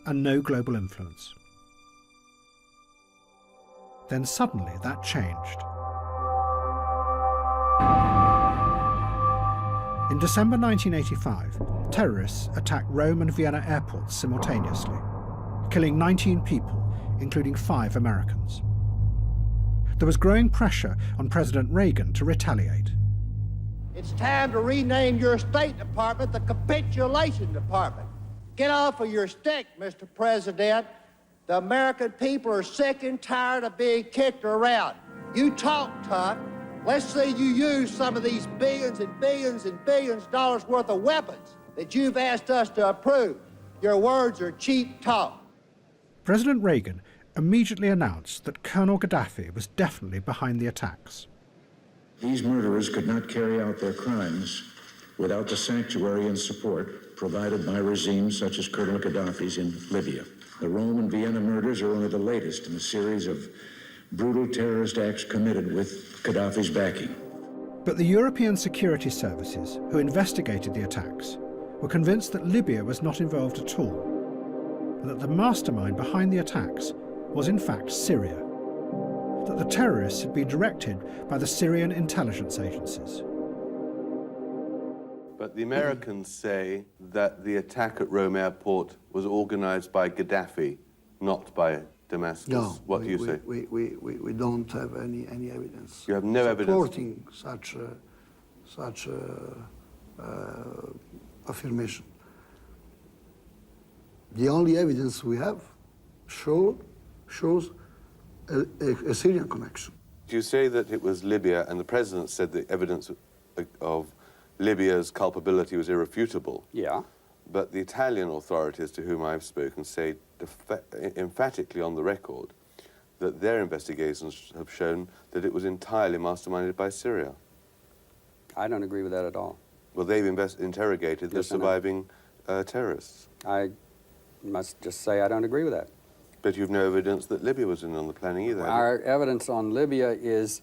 and no global influence. Then suddenly that changed. In December 1985, terrorists attacked Rome and Vienna airports simultaneously, killing 19 people, including 5 Americans. There was growing pressure on President Reagan to retaliate. It's time to rename your State Department the Capitulation Department. Get off of your stick, Mr. President. The American people are sick and tired of being kicked around. You talk tough. Let's see you use some of these billions and billions and billions of dollars worth of weapons that you've asked us to approve. Your words are cheap talk. President Reagan immediately announced that Colonel Gaddafi was definitely behind the attacks. These murderers could not carry out their crimes without the sanctuary and support provided by regimes such as Colonel Gaddafi's in Libya. The Rome and Vienna murders are only the latest in a series of brutal terrorist acts committed with Gaddafi's backing. But the European security services who investigated the attacks were convinced that Libya was not involved at all, and that the mastermind behind the attacks was in fact Syria, that the terrorists had been directed by the Syrian intelligence agencies. But the Americans say that the attack at Rome airport was organized by Gaddafi, not by Damascus. No, what do you say? We don't have any evidence. You have no evidence supporting such affirmation. The only evidence we have shows a Syrian connection. You say that it was Libya, and the president said the evidence of Libya's culpability was irrefutable. Yeah. But the Italian authorities to whom I've spoken say emphatically on the record that their investigations have shown that it was entirely masterminded by Syria. I don't agree with that at all. Well, they've interrogated the surviving terrorists. I must just say I don't agree with that. But you've no evidence that Libya was in on the planning either. Our evidence on Libya is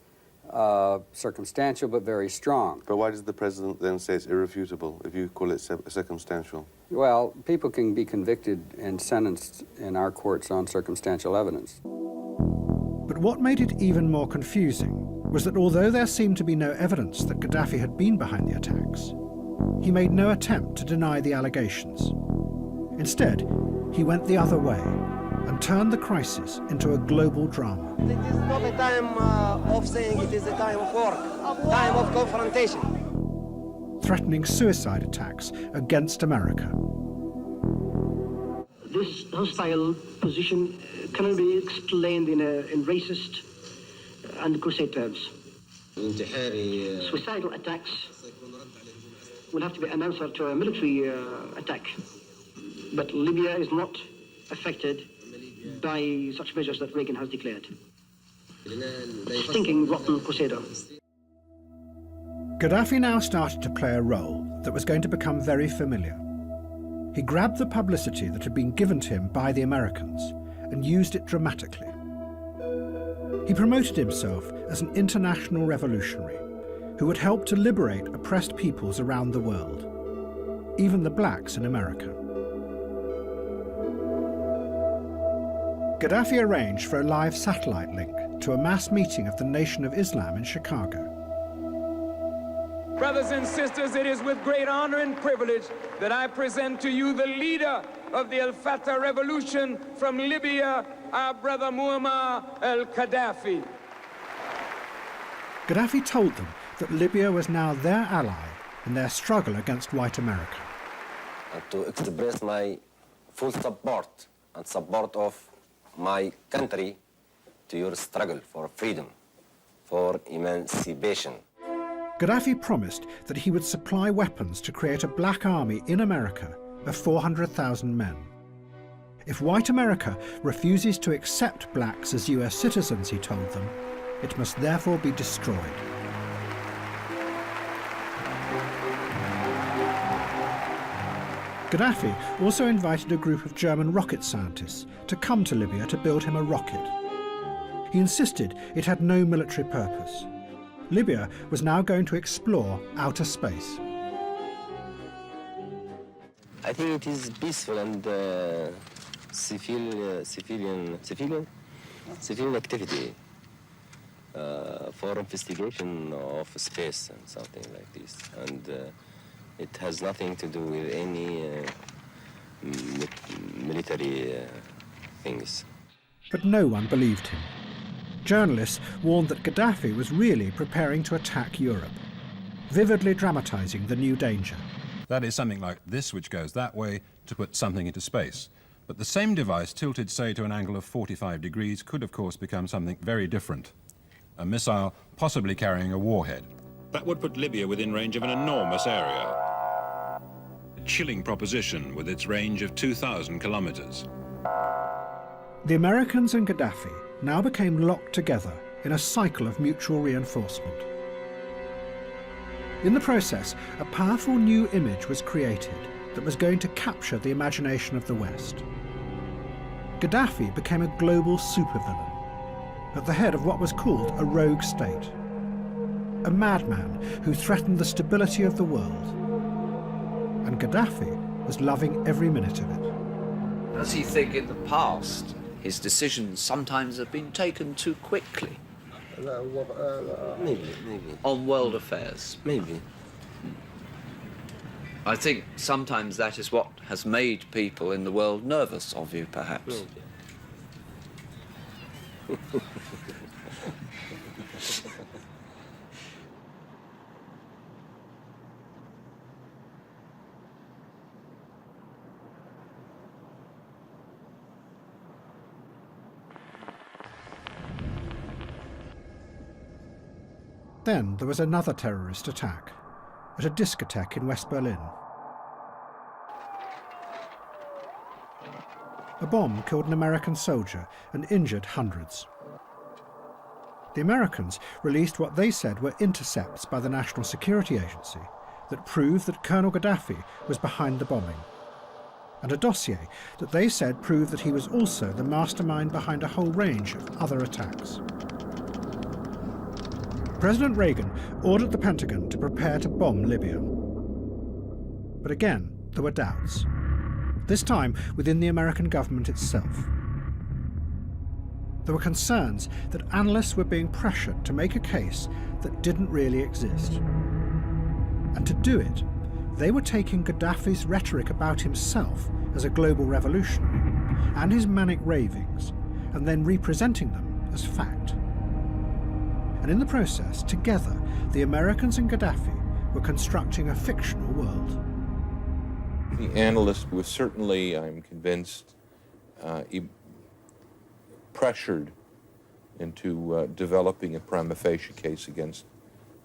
circumstantial but very strong. But why does the president then say it's irrefutable if you call it circumstantial? Well, people can be convicted and sentenced in our courts on circumstantial evidence. But what made it even more confusing was that although there seemed to be no evidence that Gaddafi had been behind the attacks, he made no attempt to deny the allegations. Instead, he went the other way and turned the crisis into a global drama. It is not a time of saying, it is a time of work, time of confrontation. Threatening suicide attacks against America. This hostile position cannot be explained in racist and crusade terms. Suicidal attacks will have to be an answer to a military attack. But Libya is not affected by such measures that Reagan has declared. Stinking, rotten crusader. Gaddafi now started to play a role that was going to become very familiar. He grabbed the publicity that had been given to him by the Americans and used it dramatically. He promoted himself as an international revolutionary who would help to liberate oppressed peoples around the world, even the blacks in America. Gaddafi arranged for a live satellite link to a mass meeting of the Nation of Islam in Chicago. Brothers and sisters, it is with great honor and privilege that I present to you the leader of the Al-Fatah revolution from Libya, our brother Muammar al-Gaddafi. Gaddafi told them that Libya was now their ally in their struggle against white America. And to express my full support and support of my country to your struggle for freedom, for emancipation. Gaddafi promised that he would supply weapons to create a black army in America of 400,000 men. If white America refuses to accept blacks as US citizens, he told them, it must therefore be destroyed. Gaddafi also invited a group of German rocket scientists to come to Libya to build him a rocket. He insisted it had no military purpose. Libya was now going to explore outer space. I think it is peaceful and civilian activity for investigation of space and something like this. And it has nothing to do with any military things. But no one believed him. Journalists warned that Gaddafi was really preparing to attack Europe, vividly dramatizing the new danger. That is something like this, which goes that way to put something into space. But the same device, tilted, say, to an angle of 45 degrees, could, of course, become something very different. A missile possibly carrying a warhead. That would put Libya within range of an enormous area. A chilling proposition with its range of 2,000 kilometers. The Americans and Gaddafi now became locked together in a cycle of mutual reinforcement. In the process, a powerful new image was created that was going to capture the imagination of the West. Gaddafi became a global supervillain, at the head of what was called a rogue state. A madman who threatened the stability of the world. And Gaddafi was loving every minute of it. Does he think in the past his decisions sometimes have been taken too quickly? Maybe. On world affairs? Maybe. I think sometimes that is what has made people in the world nervous of you, perhaps. Maybe. Then there was another terrorist attack at a discotheque in West Berlin. A bomb killed an American soldier and injured hundreds. The Americans released what they said were intercepts by the National Security Agency that proved that Colonel Gaddafi was behind the bombing, and a dossier that they said proved that he was also the mastermind behind a whole range of other attacks. President Reagan ordered the Pentagon to prepare to bomb Libya. But again, there were doubts, this time within the American government itself. There were concerns that analysts were being pressured to make a case that didn't really exist. And to do it, they were taking Gaddafi's rhetoric about himself as a global revolutionary and his manic ravings, and then representing them as fact. And in the process, together, the Americans and Gaddafi were constructing a fictional world. The analyst was certainly, I'm convinced, pressured into developing a prima facie case against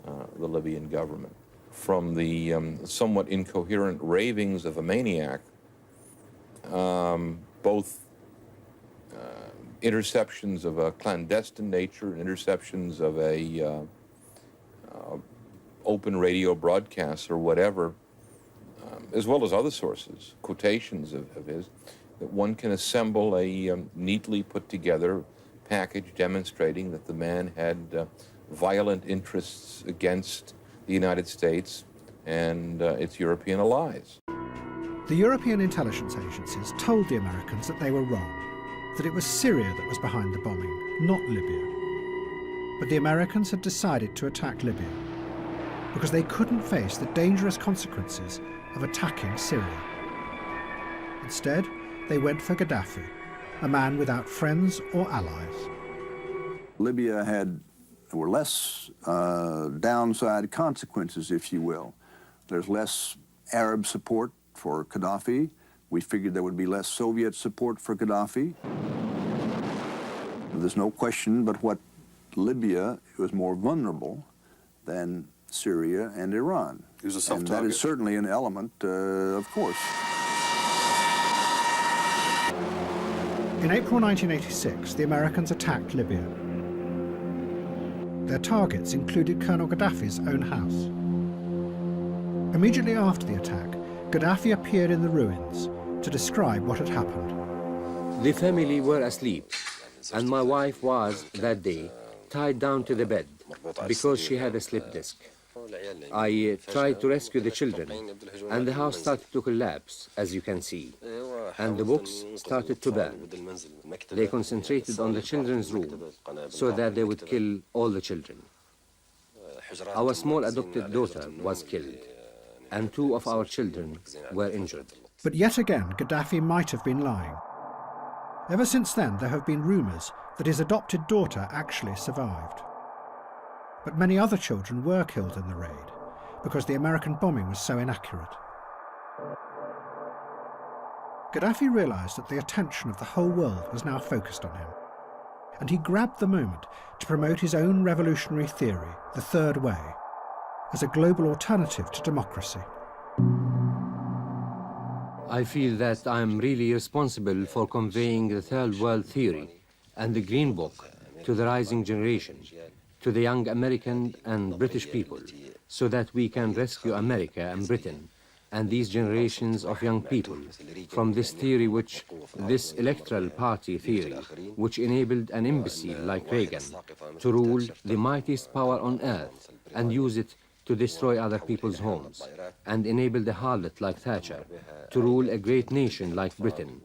the Libyan government. From the somewhat incoherent ravings of a maniac, both interceptions of a clandestine nature, interceptions of a open radio broadcasts or whatever, as well as other sources, quotations of his, that one can assemble a neatly put together package demonstrating that the man had violent interests against the United States and its European allies. The European intelligence agencies told the Americans that they were wrong, that it was Syria that was behind the bombing, not Libya. But the Americans had decided to attack Libya because they couldn't face the dangerous consequences of attacking Syria. Instead, they went for Gaddafi, a man without friends or allies. Libya were less downside consequences, if you will. There's less Arab support for Gaddafi. We figured there would be less Soviet support for Gaddafi. There's no question but what Libya was more vulnerable than Syria and Iran. It was a soft and target. that is certainly an element, of course. In April 1986, the Americans attacked Libya. Their targets included Colonel Gaddafi's own house. Immediately after the attack, Gaddafi appeared in the ruins to describe what had happened. The family were asleep, and my wife was, that day, tied down to the bed because she had a slip disc. I tried to rescue the children, and the house started to collapse, as you can see, and the books started to burn. They concentrated on the children's room so that they would kill all the children. Our small adopted daughter was killed, and 2 of our children were injured. But yet again, Gaddafi might have been lying. Ever since then, there have been rumours that his adopted daughter actually survived. But many other children were killed in the raid because the American bombing was so inaccurate. Gaddafi realised that the attention of the whole world was now focused on him, and he grabbed the moment to promote his own revolutionary theory, the Third Way, as a global alternative to democracy. I feel that I am really responsible for conveying the Third World Theory and the Green Book to the rising generation, to the young American and British people, so that we can rescue America and Britain and these generations of young people from this theory, this electoral party theory, which enabled an imbecile like Reagan to rule the mightiest power on earth and use it to destroy other people's homes, and enabled a harlot like Thatcher to rule a great nation like Britain.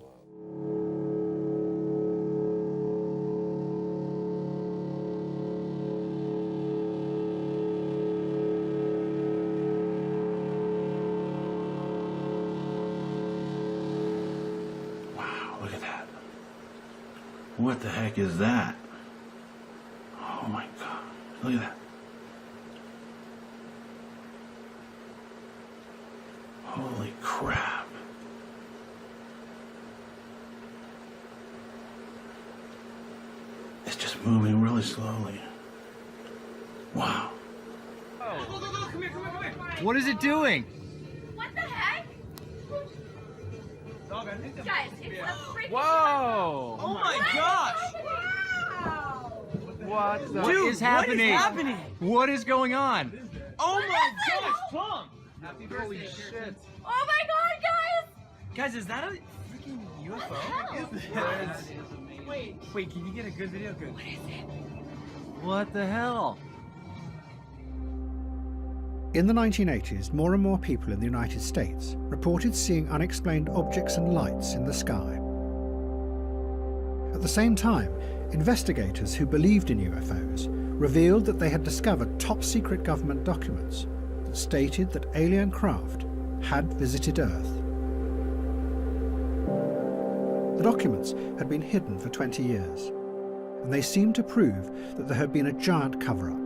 Look at that. What the heck is that? Oh my God. Look at that. Holy crap. It's just moving really slowly. Wow. What is it doing? What the heck? Guys, it's a freaking Whoa! Oh my gosh! Wow! What is happening? What is happening? What is going on? Oh my gosh, Tom! Holy shit. Oh my god, guys! Guys, is that a freaking UFO? Wait, can you get a good video? Good. What is it? What the hell? In the 1980s, more and more people in the United States reported seeing unexplained objects and lights in the sky. At the same time, investigators who believed in UFOs revealed that they had discovered top-secret government documents that stated that alien craft had visited Earth. The documents had been hidden for 20 years, and they seemed to prove that there had been a giant cover-up.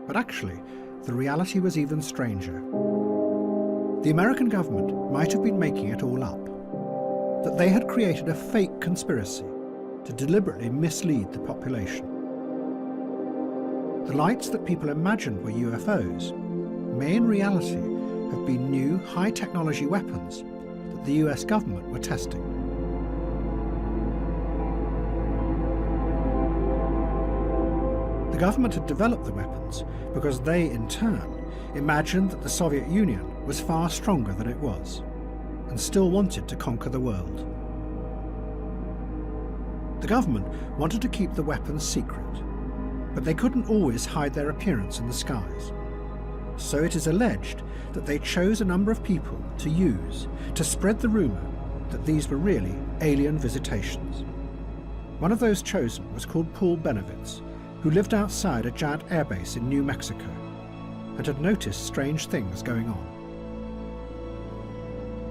But actually, the reality was even stranger. The American government might have been making it all up, that they had created a fake conspiracy to deliberately mislead the population. The lights that people imagined were UFOs may in reality have been new high-technology weapons that the US government were testing. The government had developed the weapons because they, in turn, imagined that the Soviet Union was far stronger than it was, and still wanted to conquer the world. The government wanted to keep the weapons secret, but they couldn't always hide their appearance in the skies. So it is alleged that they chose a number of people to use to spread the rumour that these were really alien visitations. One of those chosen was called Paul Benovitz, who lived outside a giant airbase in New Mexico and had noticed strange things going on.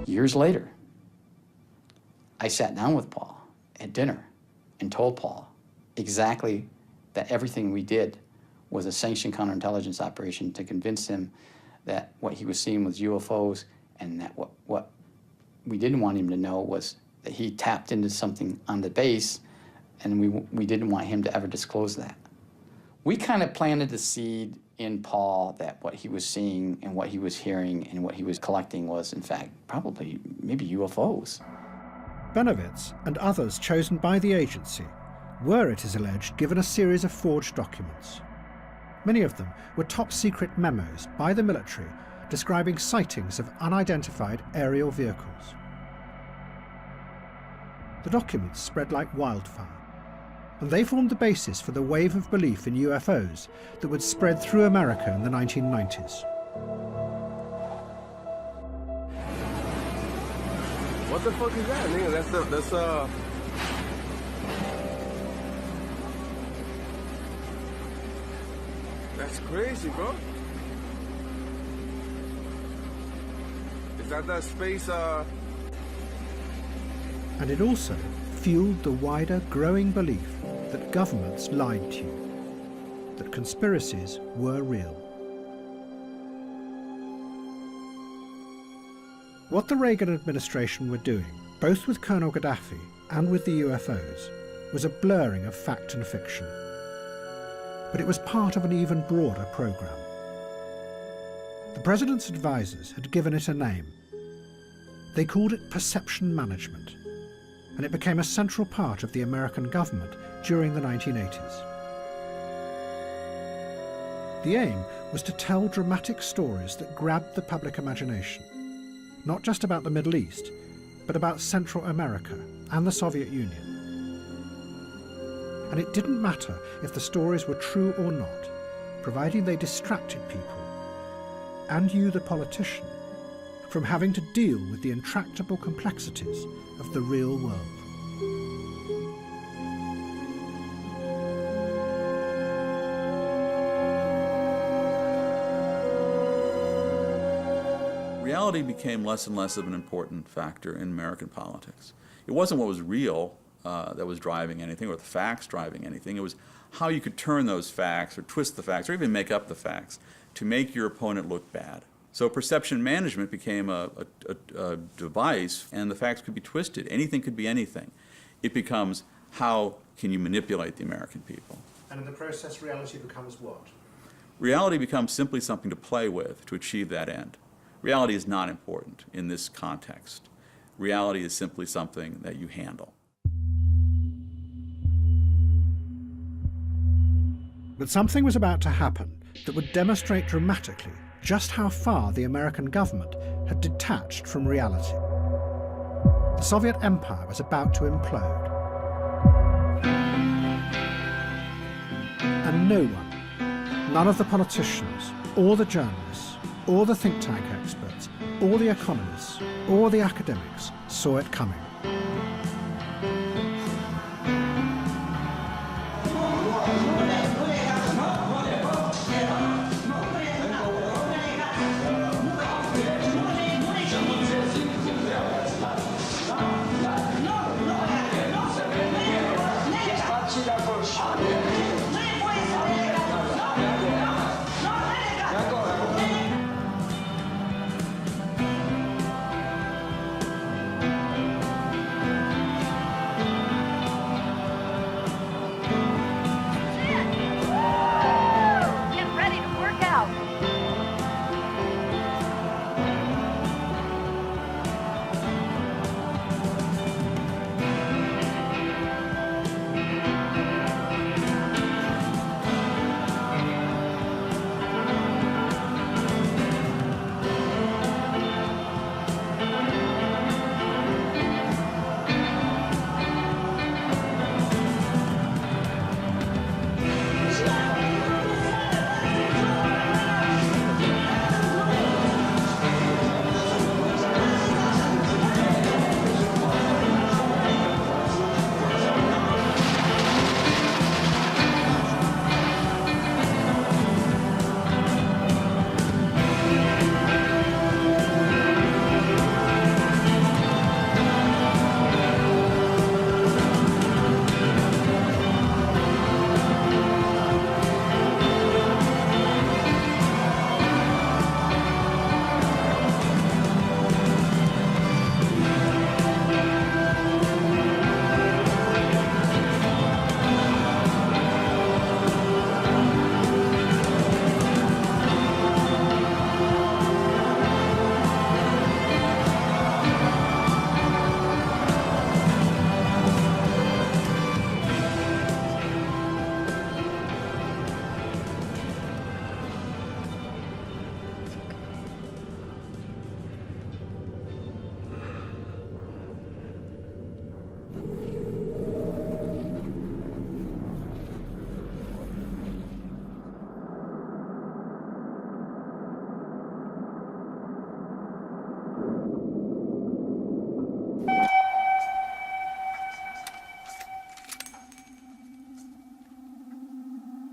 Years later, I sat down with Paul at dinner and told Paul exactly that everything we did was a sanctioned counterintelligence operation to convince him that what he was seeing was UFOs, and that what we didn't want him to know was that he tapped into something on the base, and we didn't want him to ever disclose that. We kind of planted the seed in Paul that what he was seeing and what he was hearing and what he was collecting was, in fact, probably maybe UFOs. Benovitz and others chosen by the agency were, it is alleged, given a series of forged documents. Many of them were top-secret memos by the military describing sightings of unidentified aerial vehicles. The documents spread like wildfire, and they formed the basis for the wave of belief in UFOs that would spread through America in the 1990s. What the fuck is that, nigga? That's crazy, bro. Is that space, And it also fueled the wider, growing belief that governments lied to you, that conspiracies were real. What the Reagan administration were doing, both with Colonel Gaddafi and with the UFOs, was a blurring of fact and fiction. But it was part of an even broader program. The president's advisors had given it a name. They called it perception management, and it became a central part of the American government during the 1980s. The aim was to tell dramatic stories that grabbed the public imagination, not just about the Middle East, but about Central America and the Soviet Union. And it didn't matter if the stories were true or not, providing they distracted people, and you, the politician, from having to deal with the intractable complexities of the real world. Reality became less and less of an important factor in American politics. It wasn't what was real that was driving anything, or the facts driving anything. It was how you could turn those facts, or twist the facts, or even make up the facts to make your opponent look bad. So perception management became a device, and the facts could be twisted. Anything could be anything. It becomes, how can you manipulate the American people? And in the process, reality becomes what? Reality becomes simply something to play with to achieve that end. Reality is not important in this context. Reality is simply something that you handle. But something was about to happen that would demonstrate dramatically just how far the American government had detached from reality. The Soviet Empire was about to implode. And no one, none of the politicians, or the journalists, or the think tank experts, or the economists, or the academics saw it coming.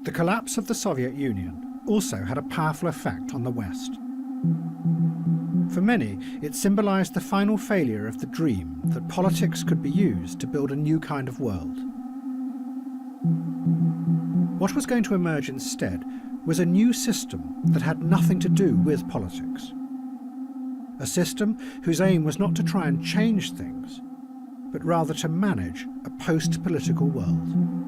The collapse of the Soviet Union also had a powerful effect on the West. For many, it symbolized the final failure of the dream that politics could be used to build a new kind of world. What was going to emerge instead was a new system that had nothing to do with politics. A system whose aim was not to try and change things, but rather to manage a post-political world.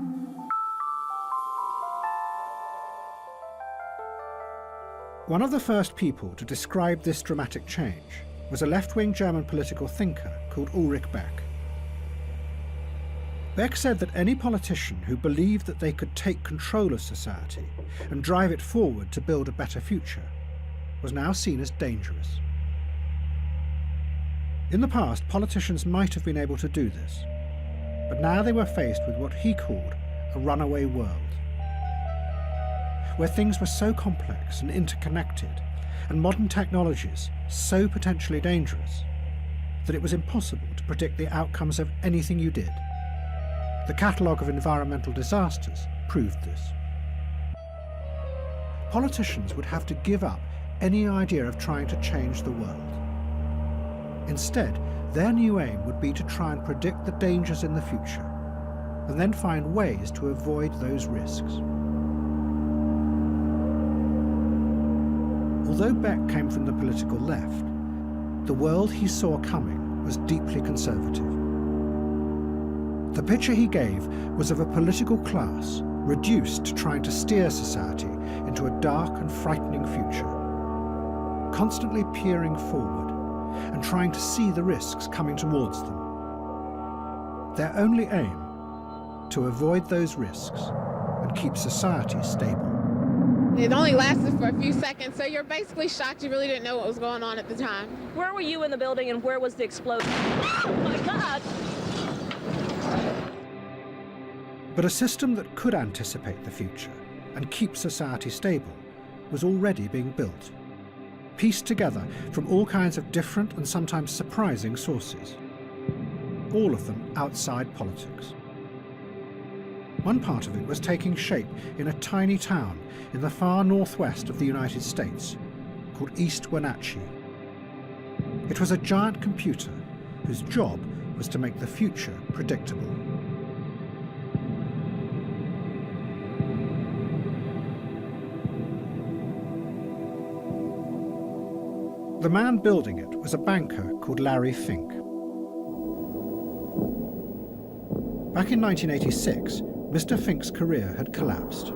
One of the first people to describe this dramatic change was a left-wing German political thinker called Ulrich Beck. Beck said that any politician who believed that they could take control of society and drive it forward to build a better future was now seen as dangerous. In the past, politicians might have been able to do this, but now they were faced with what he called a runaway world, where things were so complex and interconnected, and modern technologies so potentially dangerous, that it was impossible to predict the outcomes of anything you did. The catalogue of environmental disasters proved this. Politicians would have to give up any idea of trying to change the world. Instead, their new aim would be to try and predict the dangers in the future, and then find ways to avoid those risks. Although Beck came from the political left, the world he saw coming was deeply conservative. The picture he gave was of a political class reduced to trying to steer society into a dark and frightening future, constantly peering forward and trying to see the risks coming towards them. Their only aim, to avoid those risks and keep society stable. It only lasted for a few seconds, so you're basically shocked you really didn't know what was going on at the time. Where were you in the building and where was the explosion? Oh my God! But a system that could anticipate the future and keep society stable was already being built, pieced together from all kinds of different and sometimes surprising sources, all of them outside politics. One part of it was taking shape in a tiny town in the far northwest of the United States called East Wenatchee. It was a giant computer whose job was to make the future predictable. The man building it was a banker called Larry Fink. Back in 1986, Mr. Fink's career had collapsed.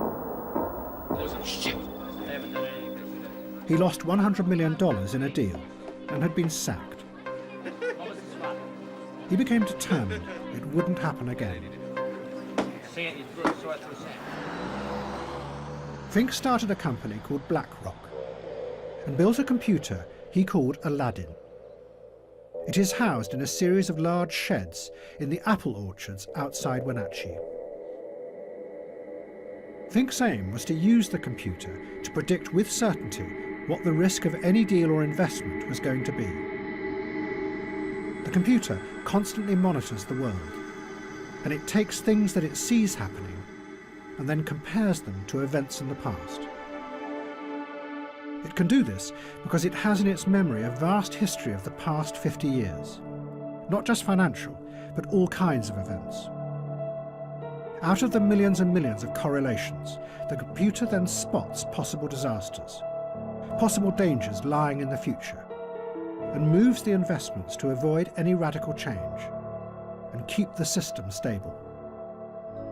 He lost $100 million in a deal and had been sacked. He became determined it wouldn't happen again. Fink started a company called BlackRock and built a computer he called Aladdin. It is housed in a series of large sheds in the apple orchards outside Wenatchee. Fink's aim was to use the computer to predict with certainty what the risk of any deal or investment was going to be. The computer constantly monitors the world, and it takes things that it sees happening and then compares them to events in the past. It can do this because it has in its memory a vast history of the past 50 years, not just financial, but all kinds of events. Out of the millions and millions of correlations, the computer then spots possible disasters, possible dangers lying in the future, and moves the investments to avoid any radical change and keep the system stable.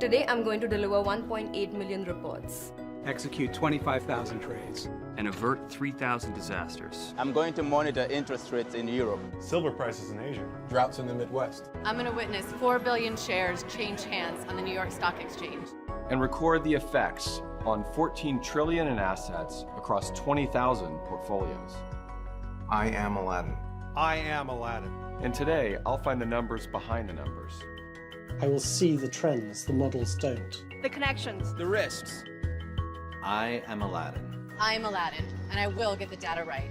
Today I'm going to deliver 1.8 million reports. Execute 25,000 trades. And avert 3,000 disasters. I'm going to monitor interest rates in Europe. Silver prices in Asia. Droughts in the Midwest. I'm going to witness 4 billion shares change hands on the New York Stock Exchange. And record the effects on 14 trillion in assets across 20,000 portfolios. I am Aladdin. I am Aladdin. And today, I'll find the numbers behind the numbers. I will see the trends the models don't. The connections. The risks. I am Aladdin. I am Aladdin, and I will get the data right.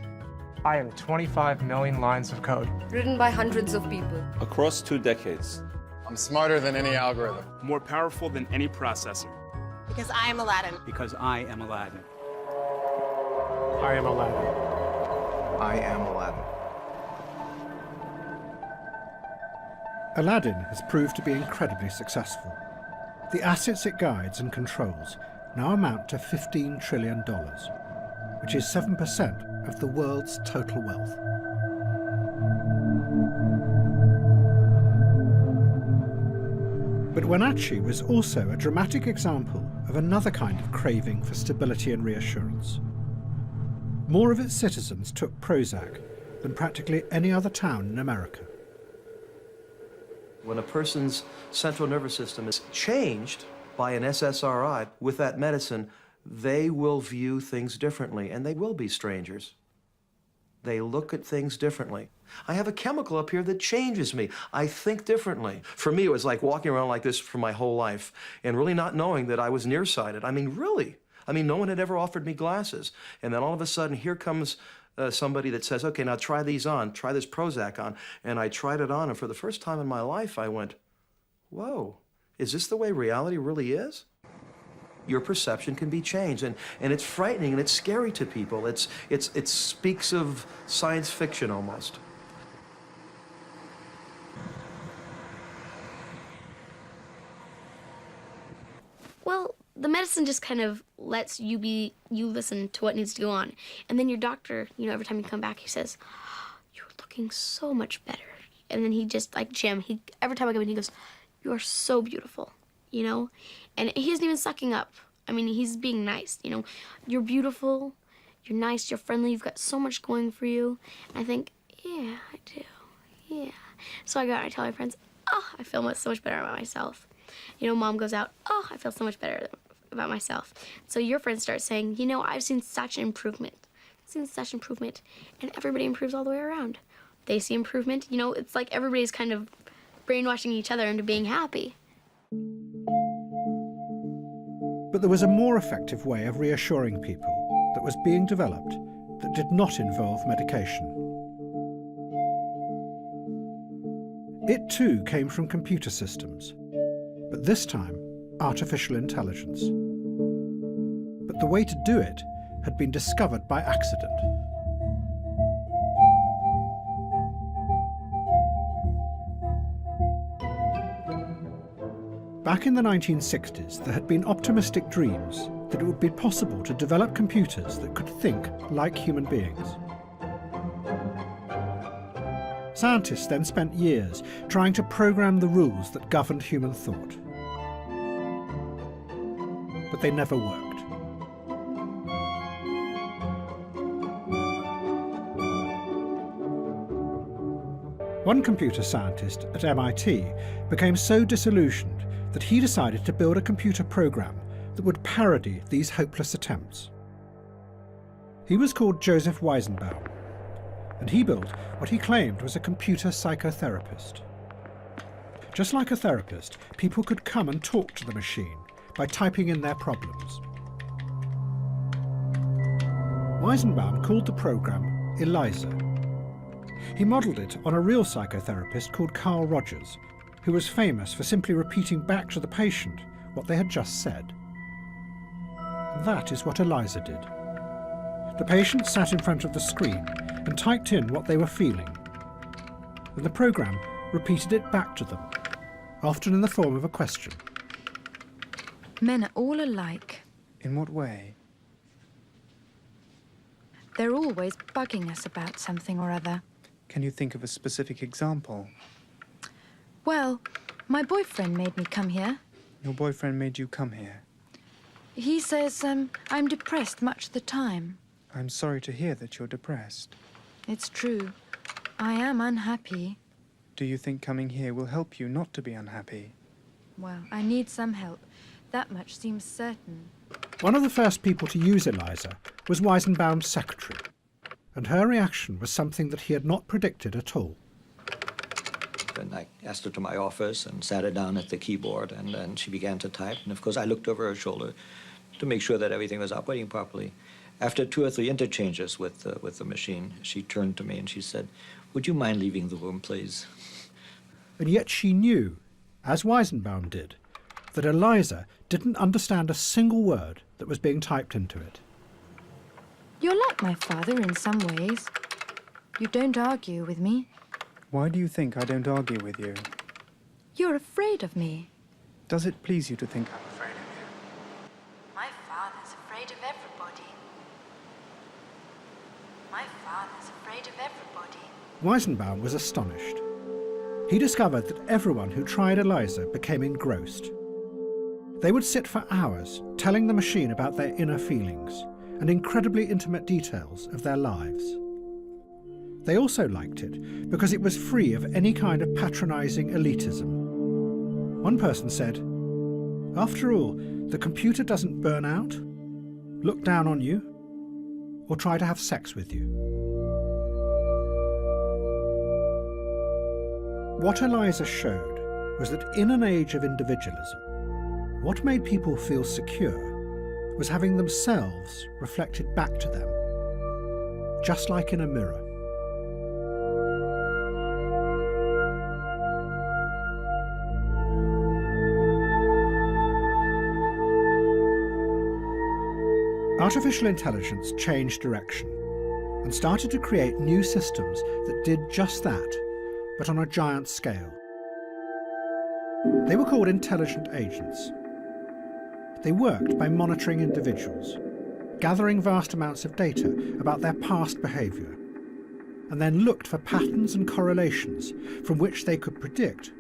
I am 25 million lines of code. Written by hundreds of people. Across 2 decades. I'm smarter than any algorithm. More powerful than any processor. Because I am Aladdin. Because I am Aladdin. I am Aladdin. I am Aladdin. Aladdin has proved to be incredibly successful. The assets it guides and controls now amount to $15 trillion, which is 7% of the world's total wealth. But Wenatchee was also a dramatic example of another kind of craving for stability and reassurance. More of its citizens took Prozac than practically any other town in America. When a person's central nervous system is changed by an SSRI with that medicine, they will view things differently, and they will be strangers. They look at things differently. I have a chemical up here that changes me. I think differently. For me, it was like walking around like this for my whole life and really not knowing that I was nearsighted. I mean, really. I mean, no one had ever offered me glasses. And then all of a sudden, here comes somebody that says, okay, now try these on, try this Prozac on. And I tried it on, and for the first time in my life, I went, whoa, is this the way reality really is? Your perception can be changed, and it's frightening and it's scary to people. It speaks of science fiction almost. Well, the medicine just kind of lets you listen to what needs to go on. And then your doctor, every time you come back, he says, you're looking so much better. And then he just, like Jim, every time I come in, he goes, you are so beautiful, And he isn't even sucking up. I mean, he's being nice, You're beautiful, you're nice, you're friendly, you've got so much going for you. And I think, yeah, I do, yeah. So I go out and I tell my friends, oh, I feel so much better about myself. Mom goes out, oh, I feel so much better about myself. So your friends start saying, I've seen such an improvement. And everybody improves all the way around. They see improvement, it's like everybody's kind of brainwashing each other into being happy. But there was a more effective way of reassuring people that was being developed that did not involve medication. It too came from computer systems, but this time artificial intelligence. But the way to do it had been discovered by accident. Back in the 1960s, there had been optimistic dreams that it would be possible to develop computers that could think like human beings. Scientists then spent years trying to program the rules that governed human thought. But they never worked. One computer scientist at MIT became so disillusioned that he decided to build a computer program that would parody these hopeless attempts. He was called Joseph Weizenbaum, and he built what he claimed was a computer psychotherapist. Just like a therapist, people could come and talk to the machine by typing in their problems. Weizenbaum called the program ELIZA. He modelled it on a real psychotherapist called Carl Rogers, who was famous for simply repeating back to the patient what they had just said. And that is what ELIZA did. The patient sat in front of the screen and typed in what they were feeling, and the program repeated it back to them, often in the form of a question. Men are all alike. In what way? They're always bugging us about something or other. Can you think of a specific example? Well, my boyfriend made me come here. Your boyfriend made you come here? He says I'm depressed much of the time. I'm sorry to hear that you're depressed. It's true. I am unhappy. Do you think coming here will help you not to be unhappy? Well, I need some help. That much seems certain. One of the first people to use ELIZA was Weizenbaum's secretary, and her reaction was something that he had not predicted at all. And I asked her to my office and sat her down at the keyboard, and then she began to type. And of course, I looked over her shoulder to make sure that everything was operating properly. After 2 or 3 interchanges with the machine, she turned to me and she said, "Would you mind leaving the room, please?" And yet she knew, as Weizenbaum did, that ELIZA didn't understand a single word that was being typed into it. You're like my father in some ways. You don't argue with me. Why do you think I don't argue with you? You're afraid of me. Does it please you to think I'm afraid of you? My father's afraid of everybody. My father's afraid of everybody. Weizenbaum was astonished. He discovered that everyone who tried ELIZA became engrossed. They would sit for hours telling the machine about their inner feelings and incredibly intimate details of their lives. They also liked it because it was free of any kind of patronising elitism. One person said, "After all, the computer doesn't burn out, look down on you, or try to have sex with you." What Eliza showed was that in an age of individualism, what made people feel secure was having themselves reflected back to them, just like in a mirror. Artificial intelligence changed direction and started to create new systems that did just that, but on a giant scale. They were called intelligent agents. They worked by monitoring individuals, gathering vast amounts of data about their past behaviour, and then looked for patterns and correlations from which they could predict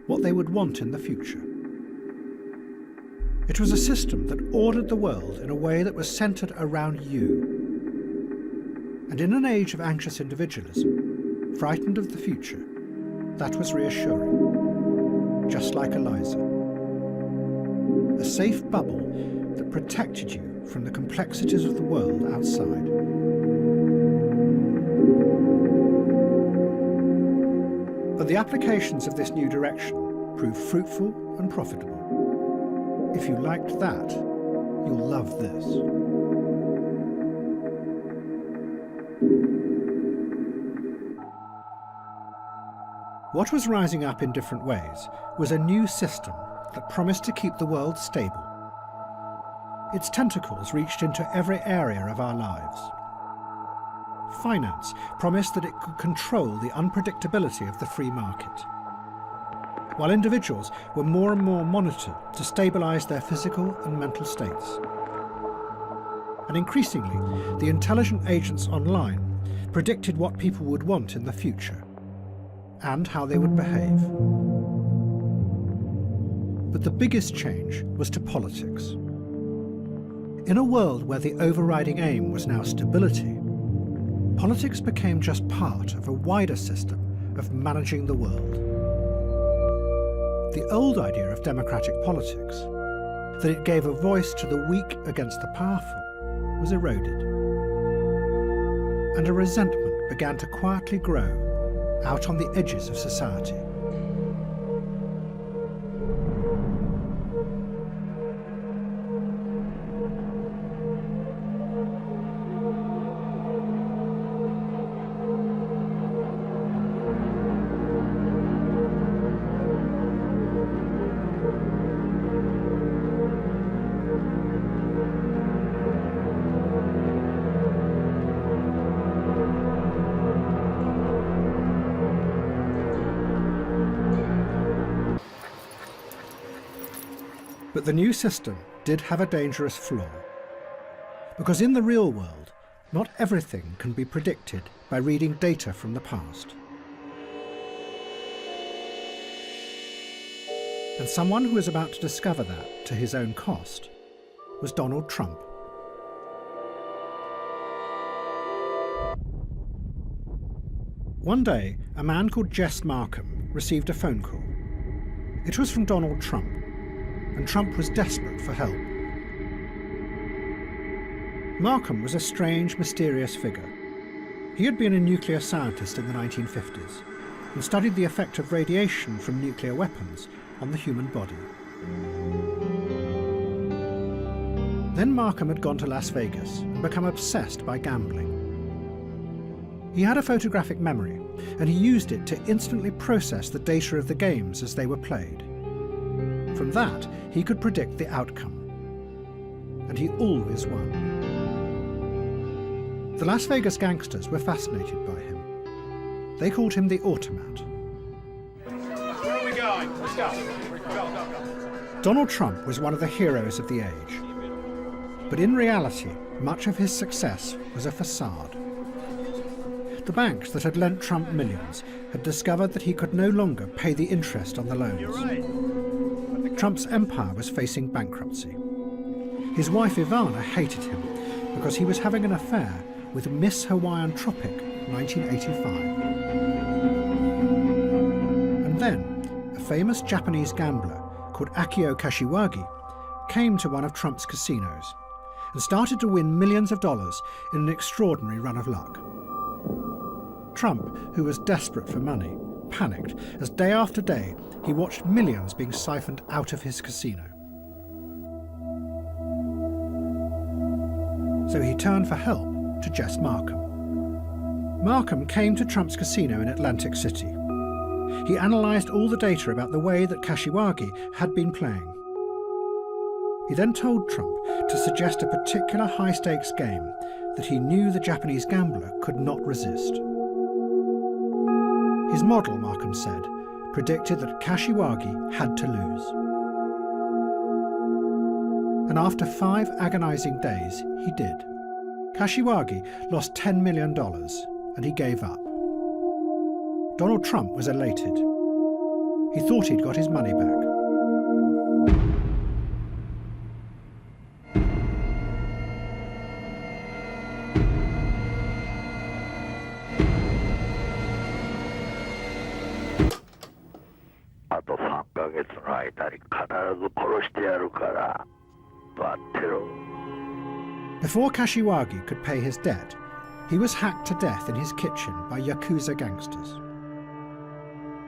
what they would want in the future. It was a system that ordered the world in a way that was centred around you. And in an age of anxious individualism, frightened of the future, that was reassuring, just like Eliza. A safe bubble that protected you from the complexities of the world outside. But the applications of this new direction proved fruitful and profitable. If you liked that, you'll love this. What was rising up in different ways was a new system that promised to keep the world stable. Its tentacles reached into every area of our lives. Finance promised that it could control the unpredictability of the free market, while individuals were more and more monitored to stabilise their physical and mental states. And increasingly, the intelligent agents online predicted what people would want in the future and how they would behave. But the biggest change was to politics. In a world where the overriding aim was now stability, politics became just part of a wider system of managing the world. The old idea of democratic politics, that it gave a voice to the weak against the powerful, was eroded. And a resentment began to quietly grow out on the edges of society. But the new system did have a dangerous flaw. Because in the real world, not everything can be predicted by reading data from the past. And someone who was about to discover that to his own cost was Donald Trump. One day, a man called Jess Markham received a phone call. It was from Donald Trump, and Trump was desperate for help. Markham was a strange, mysterious figure. He had been a nuclear scientist in the 1950s and studied the effect of radiation from nuclear weapons on the human body. Then Markham had gone to Las Vegas and become obsessed by gambling. He had a photographic memory, and he used it to instantly process the data of the games as they were played. From that, he could predict the outcome. And he always won. The Las Vegas gangsters were fascinated by him. They called him the Automat. Where are we going? Let's go. Go. Donald Trump was one of the heroes of the age. But in reality, much of his success was a facade. The banks that had lent Trump millions had discovered that he could no longer pay the interest on the loans. Trump's empire was facing bankruptcy. His wife Ivana hated him because he was having an affair with Miss Hawaiian Tropic 1985. And then, a famous Japanese gambler called Akio Kashiwagi came to one of Trump's casinos and started to win millions of dollars in an extraordinary run of luck. Trump, who was desperate for money, panicked as day after day he watched millions being siphoned out of his casino. So he turned for help to Jess Markham. Markham came to Trump's casino in Atlantic City. He analysed all the data about the way that Kashiwagi had been playing. He then told Trump to suggest a particular high-stakes game that he knew the Japanese gambler could not resist. His model, Markham said, predicted that Kashiwagi had to lose. And after 5 agonising days, he did. Kashiwagi lost $10 million, and he gave up. Donald Trump was elated. He thought he'd got his money back. Before Kashiwagi could pay his debt, he was hacked to death in his kitchen by Yakuza gangsters.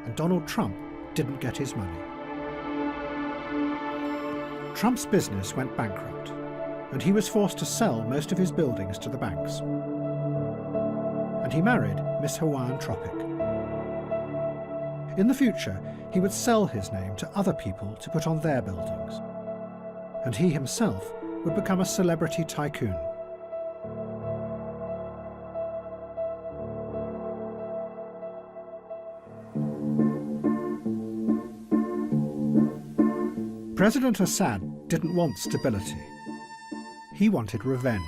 And Donald Trump didn't get his money. Trump's business went bankrupt, and he was forced to sell most of his buildings to the banks. And he married Miss Hawaiian Tropic. In the future, he would sell his name to other people to put on their buildings. And he himself would become a celebrity tycoon. President Assad didn't want stability. He wanted revenge.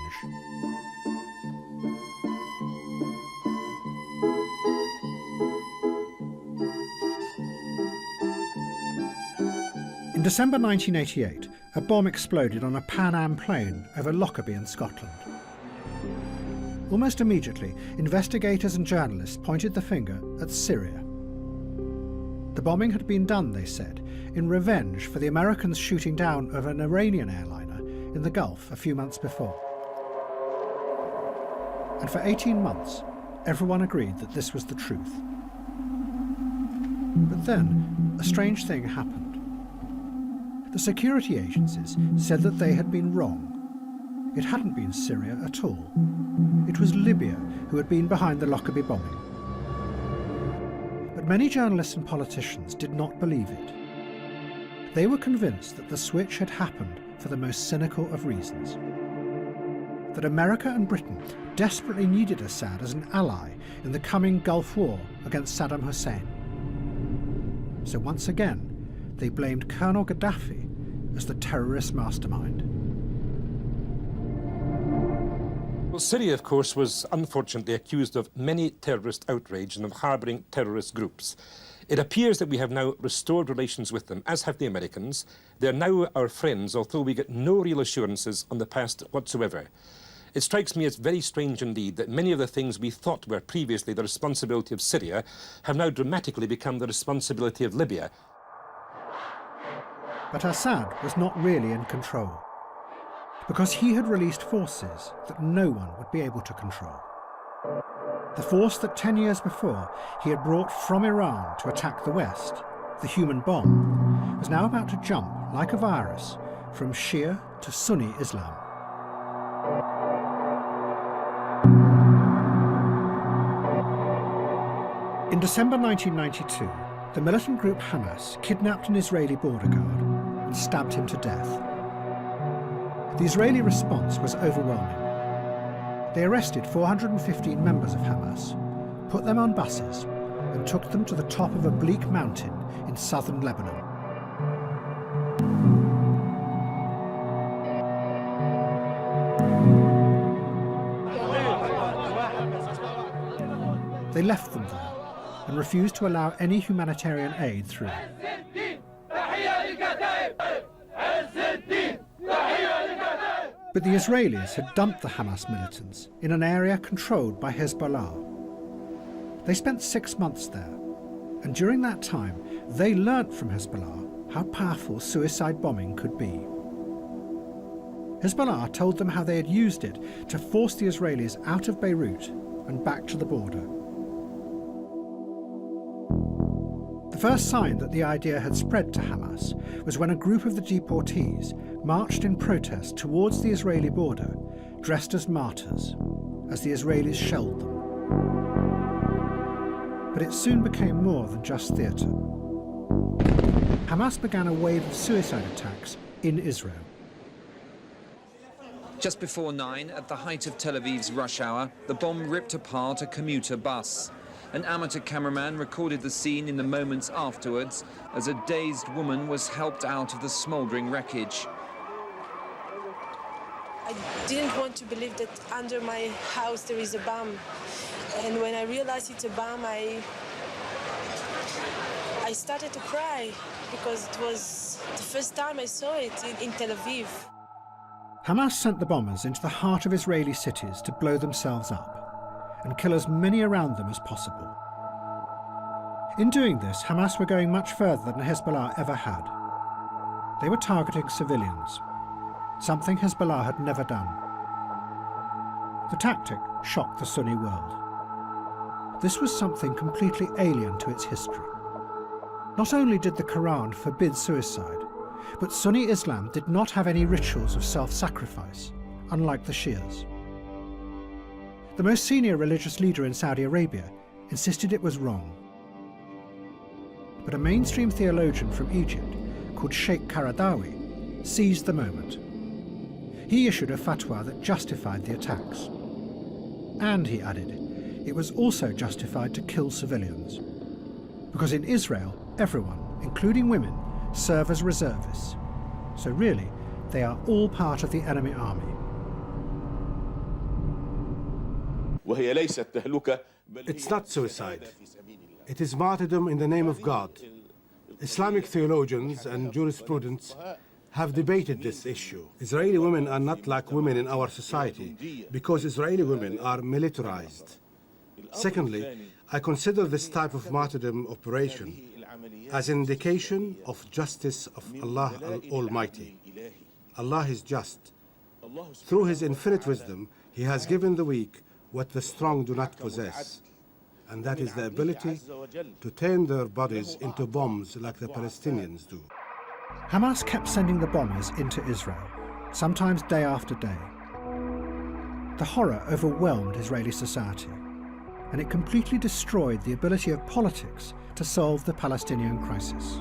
In December 1988, a bomb exploded on a Pan Am plane over Lockerbie in Scotland. Almost immediately, investigators and journalists pointed the finger at Syria. The bombing had been done, they said, in revenge for the Americans shooting down of an Iranian airliner in the Gulf a few months before. And for 18 months, everyone agreed that this was the truth. But then, a strange thing happened. The security agencies said that they had been wrong. It hadn't been Syria at all. It was Libya who had been behind the Lockerbie bombing. But many journalists and politicians did not believe it. They were convinced that the switch had happened for the most cynical of reasons. That America and Britain desperately needed Assad as an ally in the coming Gulf War against Saddam Hussein. So once again, they blamed Colonel Gaddafi as the terrorist mastermind. Well, Syria, of course, was unfortunately accused of many terrorist outrage and of harbouring terrorist groups. It appears that we have now restored relations with them, as have the Americans. They're now our friends, although we get no real assurances on the past whatsoever. It strikes me as very strange indeed that many of the things we thought were previously the responsibility of Syria have now dramatically become the responsibility of Libya. But Assad was not really in control, because he had released forces that no one would be able to control. The force that 10 years before he had brought from Iran to attack the West, the human bomb, was now about to jump, like a virus, from Shia to Sunni Islam. In December 1992, the militant group Hamas kidnapped an Israeli border guard and stabbed him to death. The Israeli response was overwhelming. They arrested 415 members of Hamas, put them on buses, and took them to the top of a bleak mountain in southern Lebanon. They left them there and refused to allow any humanitarian aid through. But the Israelis had dumped the Hamas militants in an area controlled by Hezbollah, They spent 6 months there, and during that time, they learnt from Hezbollah how powerful suicide bombing could be. Hezbollah told them how they had used it to force the Israelis out of Beirut and back to the border. The first sign that the idea had spread to Hamas was when a group of the deportees marched in protest towards the Israeli border, dressed as martyrs, as the Israelis shelled them. But it soon became more than just theatre. Hamas began a wave of suicide attacks in Israel. Just before 9, at the height of Tel Aviv's rush hour, the bomb ripped apart a commuter bus. An amateur cameraman recorded the scene in the moments afterwards as a dazed woman was helped out of the smouldering wreckage. I didn't want to believe that under my house there is a bomb. And when I realized it's a bomb, I started to cry because it was the first time I saw it in Tel Aviv. Hamas sent the bombers into the heart of Israeli cities to blow themselves up and kill as many around them as possible. In doing this, Hamas were going much further than Hezbollah ever had. They were targeting civilians, something Hezbollah had never done. The tactic shocked the Sunni world. This was something completely alien to its history. Not only did the Quran forbid suicide, but Sunni Islam did not have any rituals of self-sacrifice, unlike the Shias. The most senior religious leader in Saudi Arabia insisted it was wrong. But a mainstream theologian from Egypt, called Sheikh Qaradawi, seized the moment. He issued a fatwa that justified the attacks. And, he added, it was also justified to kill civilians. Because in Israel, everyone, including women, serve as reservists. So really, they are all part of the enemy army. It's not suicide. It is martyrdom in the name of God. Islamic theologians and jurisprudents have debated this issue. Israeli women are not like women in our society because Israeli women are militarized. Secondly, I consider this type of martyrdom operation as an indication of justice of Allah Almighty. Allah is just. Through His infinite wisdom, He has given the weak what the strong do not possess, and that is the ability to turn their bodies into bombs like the Palestinians do. Hamas kept sending the bombers into Israel, sometimes day after day. The horror overwhelmed Israeli society, and it completely destroyed the ability of politics to solve the Palestinian crisis.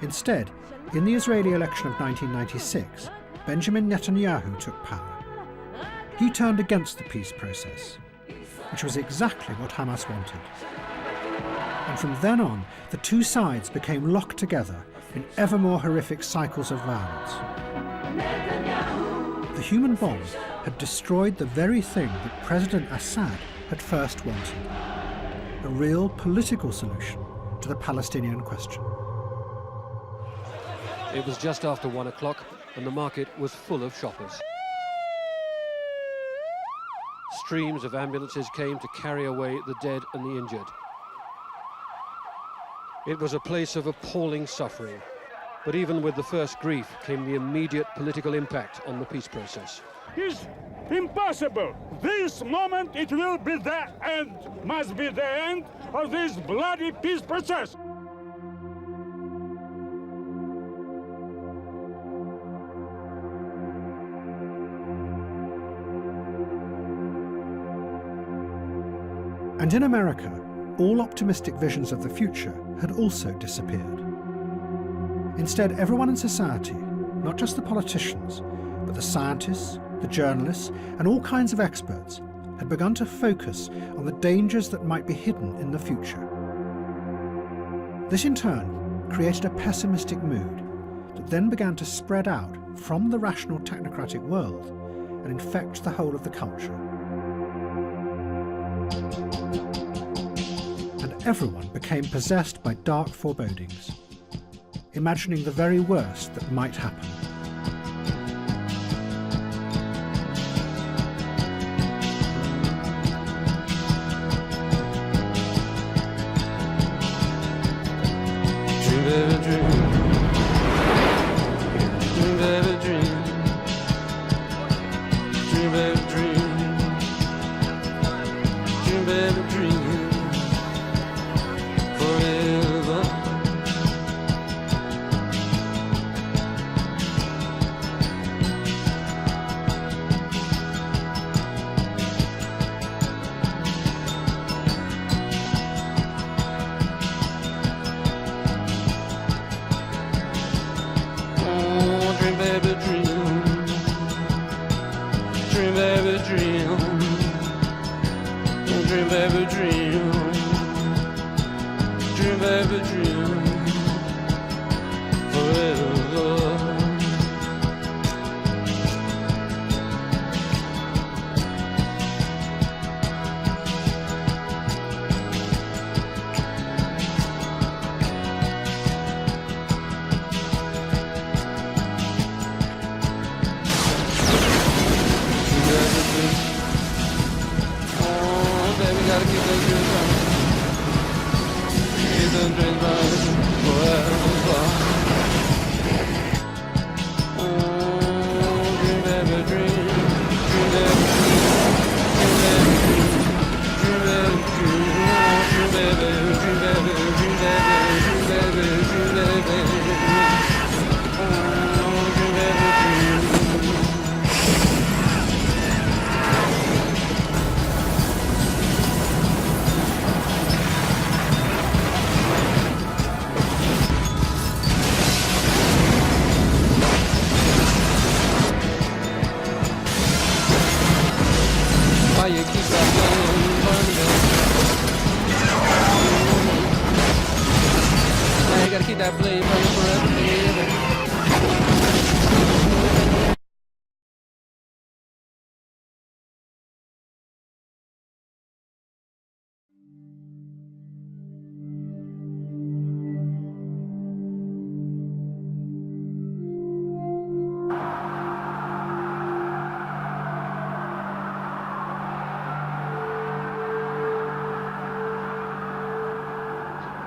Instead, in the Israeli election of 1996, Benjamin Netanyahu took power. He turned against the peace process, which was exactly what Hamas wanted. And from then on, the two sides became locked together in ever more horrific cycles of violence. The human bomb had destroyed the very thing that President Assad had first wanted, a real political solution to the Palestinian question. It was just after 1 o'clock and the market was full of shoppers. Streams of ambulances came to carry away the dead and the injured. It was a place of appalling suffering, but even with the first grief came the immediate political impact on the peace process. It's impossible. This moment it will be the end, must be the end of this bloody peace process. And in America, all optimistic visions of the future had also disappeared. Instead, everyone in society, not just the politicians, but the scientists, the journalists, and all kinds of experts, had begun to focus on the dangers that might be hidden in the future. This in turn created a pessimistic mood that then began to spread out from the rational technocratic world and infect the whole of the culture. And everyone became possessed by dark forebodings, imagining the very worst that might happen.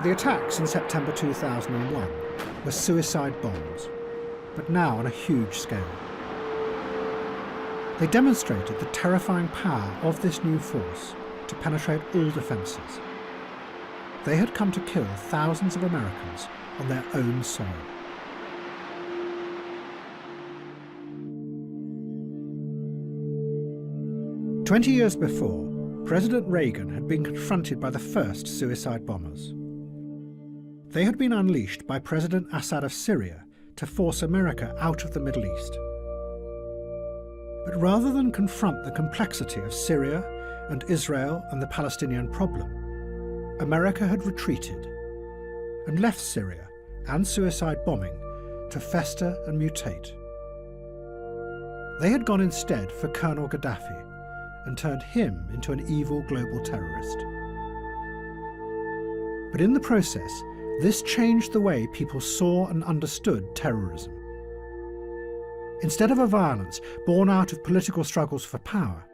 The attacks in September 2001 were suicide bombs, but now on a huge scale. They demonstrated the terrifying power of this new force to penetrate all defences. They had come to kill thousands of Americans on their own soil. "20 years before, President Reagan had been confronted by the first suicide bombers. They had been unleashed by President Assad of Syria to force America out of the Middle East. But rather than confront the complexity of Syria and Israel and the Palestinian problem, America had retreated and left Syria and suicide bombing to fester and mutate. They had gone instead for Colonel Gaddafi and turned him into an evil global terrorist. But in the process, this changed the way people saw and understood terrorism. Instead of a violence born out of political struggles for power,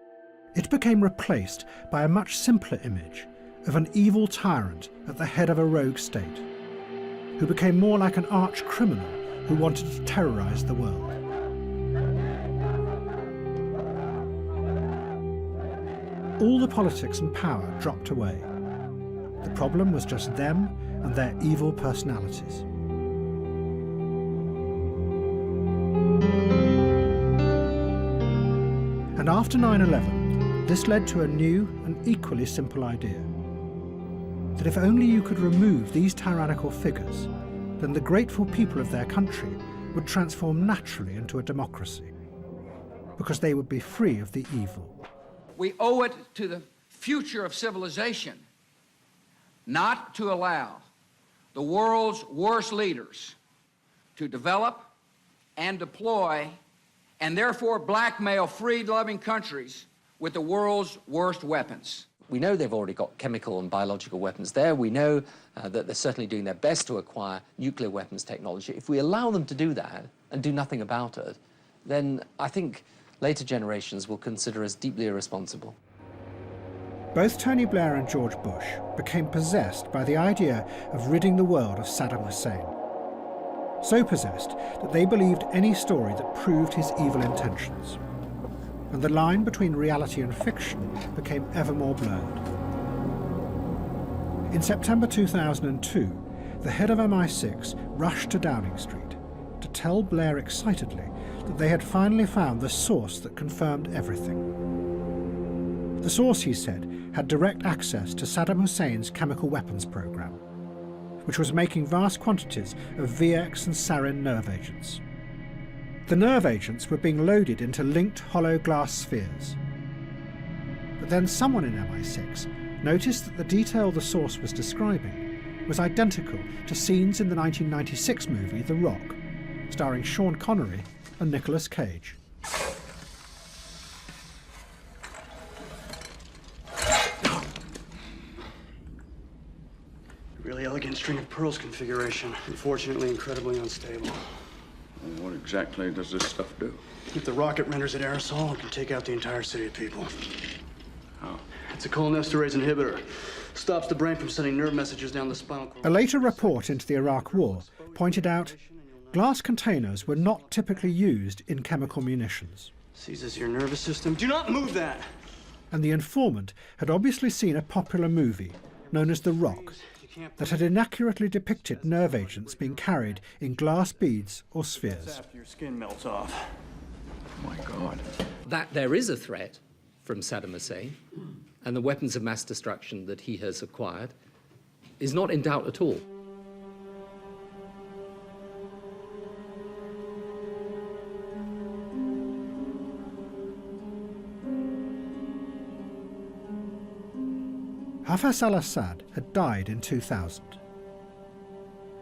it became replaced by a much simpler image of an evil tyrant at the head of a rogue state, who became more like an arch criminal who wanted to terrorize the world. All the politics and power dropped away. The problem was just them and their evil personalities. And after 9/11, this led to a new and equally simple idea: that if only you could remove these tyrannical figures, then the grateful people of their country would transform naturally into a democracy, because they would be free of the evil. We owe it to the future of civilization not to allow the world's worst leaders to develop and deploy and therefore blackmail freed-loving countries with the world's worst weapons. We know they've already got chemical and biological weapons there. We know that they're certainly doing their best to acquire nuclear weapons technology. If we allow them to do that and do nothing about it, then I think later generations will consider us deeply irresponsible. Both Tony Blair and George Bush became possessed by the idea of ridding the world of Saddam Hussein. so possessed that they believed any story that proved his evil intentions. And the line between reality and fiction became ever more blurred. In September 2002, the head of MI6 rushed to Downing Street to tell Blair excitedly that they had finally found the source that confirmed everything. The source, he said, had direct access to Saddam Hussein's chemical weapons program, which was making vast quantities of VX and sarin nerve agents. The nerve agents were being loaded into linked hollow glass spheres. But then someone in MI6 noticed that the detail the source was describing was identical to scenes in the 1996 movie The Rock, starring Sean Connery and Nicolas Cage. Really elegant string of pearls configuration. Unfortunately, incredibly unstable. Well, what exactly does this stuff do? If the rocket renders it aerosol, it can take out the entire city of people. How? It's a cholinesterase inhibitor. Stops the brain from sending nerve messages down the spinal cord. A later report into the Iraq War pointed out glass containers were not typically used in chemical munitions. Seizes your nervous system. Do not move that! And the informant had obviously seen a popular movie known as The Rock that had inaccurately depicted nerve agents being carried in glass beads or spheres. After your skin melts off. Oh my God. That there is a threat from Saddam Hussein, and the weapons of mass destruction that he has acquired is not in doubt at all. Hafez al-Assad had died in 2000.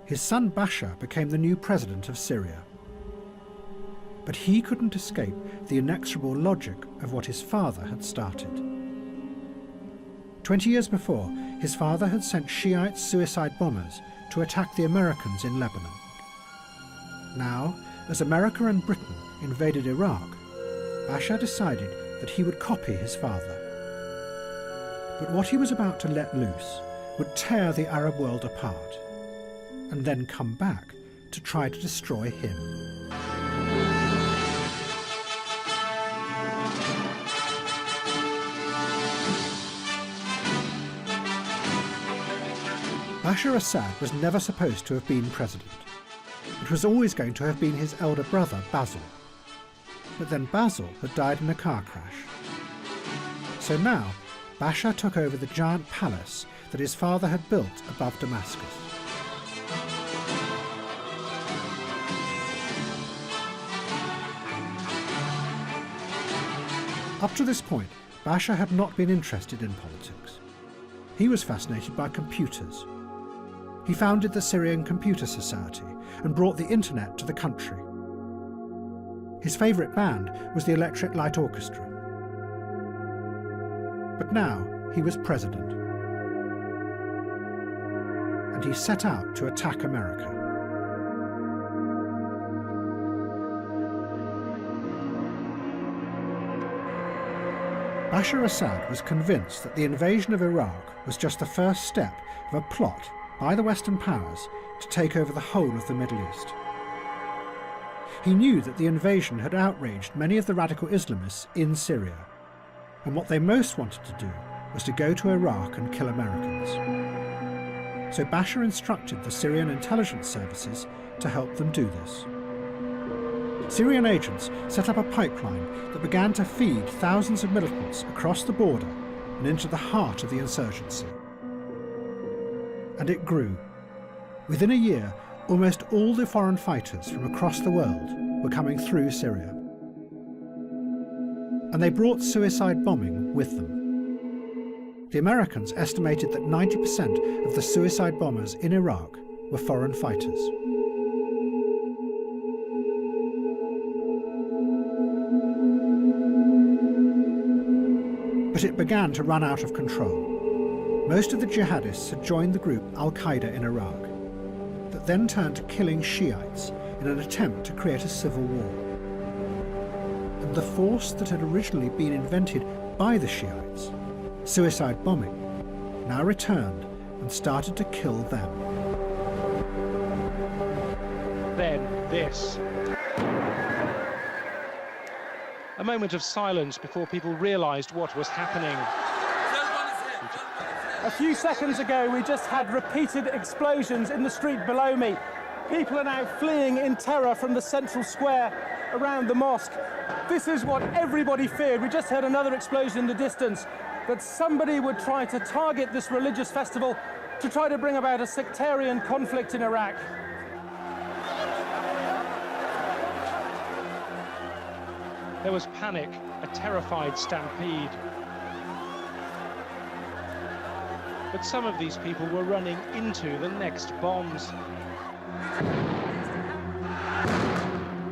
His son Bashar became the new president of Syria. But he couldn't escape the inexorable logic of what his father had started. 20 years before, his father had sent Shiite suicide bombers to attack the Americans in Lebanon. Now, as America and Britain invaded Iraq, Bashar decided that he would copy his father. But what he was about to let loose would tear the Arab world apart, and then come back to try to destroy him. Bashar Assad was never supposed to have been president. It was always going to have been his elder brother, Basil. But then Basil had died in a car crash. So now, Bashar took over the giant palace that his father had built above Damascus. Up to this point, Bashar had not been interested in politics. He was fascinated by computers. He founded the Syrian Computer Society and brought the internet to the country. His favourite band was the Electric Light Orchestra. But now he was president. And he set out to attack America. Bashar Assad was convinced that the invasion of Iraq was just the first step of a plot by the Western powers to take over the whole of the Middle East. He knew that the invasion had outraged many of the radical Islamists in Syria, and what they most wanted to do was to go to Iraq and kill Americans. So Bashar instructed the Syrian intelligence services to help them do this. Syrian agents set up a pipeline that began to feed thousands of militants across the border and into the heart of the insurgency. And it grew. Within a year, almost all the foreign fighters from across the world were coming through Syria. And they brought suicide bombing with them. The Americans estimated that 90% of the suicide bombers in Iraq were foreign fighters. But it began to run out of control. Most of the jihadists had joined the group Al-Qaeda in Iraq, that then turned to killing Shiites in an attempt to create a civil war. And the force that had originally been invented by the Shiites, suicide bombing, now returned and started to kill them. then this. A moment of silence before people realised what was happening. A few seconds ago, we just had repeated explosions in the street below me. People are now fleeing in terror from the central square around the mosque. This is what everybody feared. We just heard another explosion in the distance, that somebody would try to target this religious festival to try to bring about a sectarian conflict in Iraq. There was panic, a terrified stampede. But some of these people were running into the next bombs.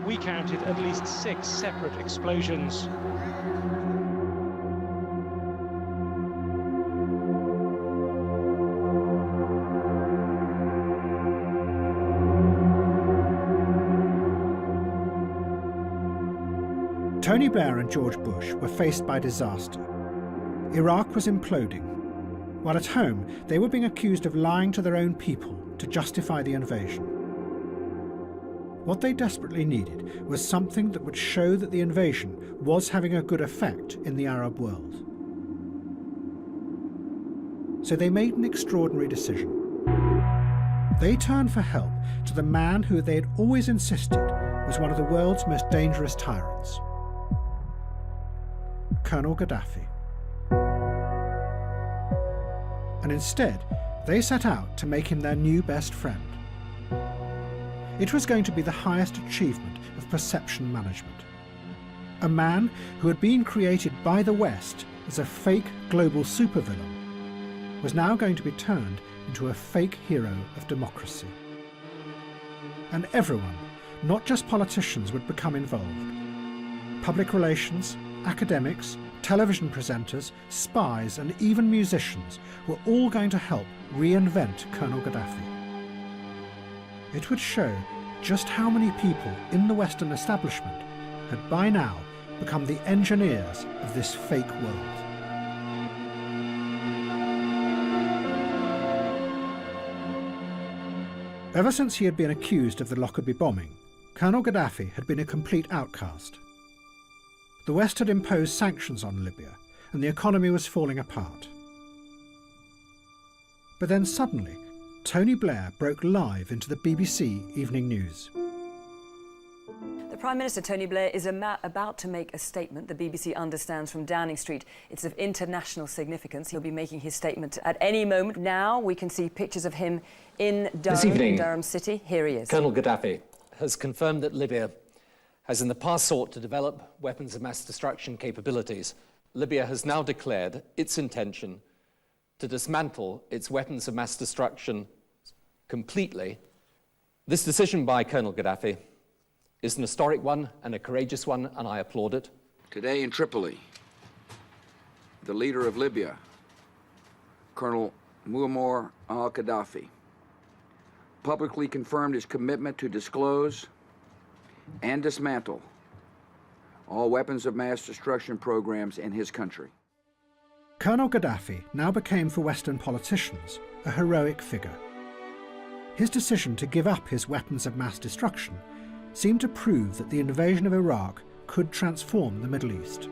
We counted at least 6 separate explosions. Tony Blair and George Bush were faced by disaster. Iraq was imploding, while at home they were being accused of lying to their own people to justify the invasion. What they desperately needed was something that would show that the invasion was having a good effect in the Arab world. So they made an extraordinary decision. They turned for help to the man who they had always insisted was one of the world's most dangerous tyrants, Colonel Gaddafi. And instead, they set out to make him their new best friend. It was going to be the highest achievement of perception management. A man who had been created by the West as a fake global supervillain was now going to be turned into a fake hero of democracy. And everyone, not just politicians, would become involved. Public relations, academics, television presenters, spies, and even musicians were all going to help reinvent Colonel Gaddafi. It would show just how many people in the Western establishment had by now become the engineers of this fake world. Ever since he had been accused of the Lockerbie bombing, Colonel Gaddafi had been a complete outcast. The West had imposed sanctions on Libya, and the economy was falling apart. But then suddenly, Tony Blair broke live into the BBC Evening News. The Prime Minister, Tony Blair, is about to make a statement the BBC understands from Downing Street. It's of international significance. He'll be making his statement at any moment. Now we can see pictures of him in Durham City. Here he is. Colonel Gaddafi has confirmed that Libya has in the past sought to develop weapons of mass destruction capabilities. Libya has now declared its intention to dismantle its weapons of mass destruction completely. This decision by Colonel Gaddafi is an historic one and a courageous one, and I applaud it. Today in Tripoli, the leader of Libya, Colonel Muammar al-Gaddafi, publicly confirmed his commitment to disclose and dismantle all weapons of mass destruction programs in his country. Colonel Gaddafi now became for Western politicians a heroic figure. His decision to give up his weapons of mass destruction seemed to prove that the invasion of Iraq could transform the Middle East.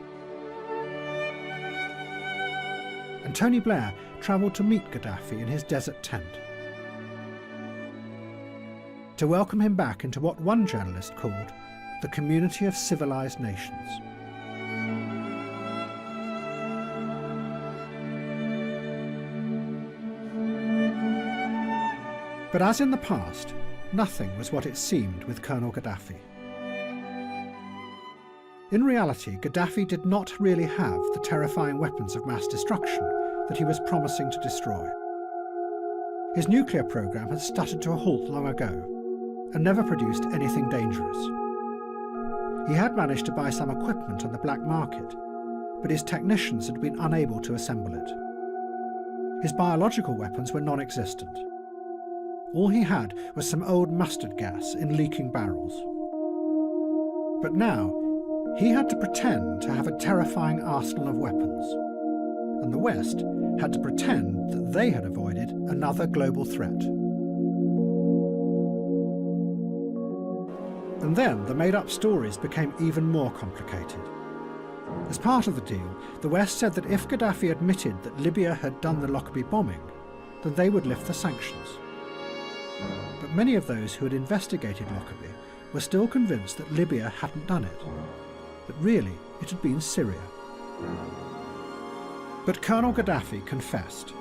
And Tony Blair travelled to meet Gaddafi in his desert tent, to welcome him back into what one journalist called the community of civilized nations. But as in the past, nothing was what it seemed with Colonel Gaddafi. In reality, Gaddafi did not really have the terrifying weapons of mass destruction that he was promising to destroy. His nuclear program had stuttered to a halt long ago and never produced anything dangerous. He had managed to buy some equipment on the black market, but his technicians had been unable to assemble it. His biological weapons were non-existent. All he had was some old mustard gas in leaking barrels. But now, he had to pretend to have a terrifying arsenal of weapons, and the West had to pretend that they had avoided another global threat. And then the made-up stories became even more complicated. As part of the deal, the West said that if Gaddafi admitted that Libya had done the Lockerbie bombing, then they would lift the sanctions. But many of those who had investigated Lockerbie were still convinced that Libya hadn't done it, that really it had been Syria. But Colonel Gaddafi confessed.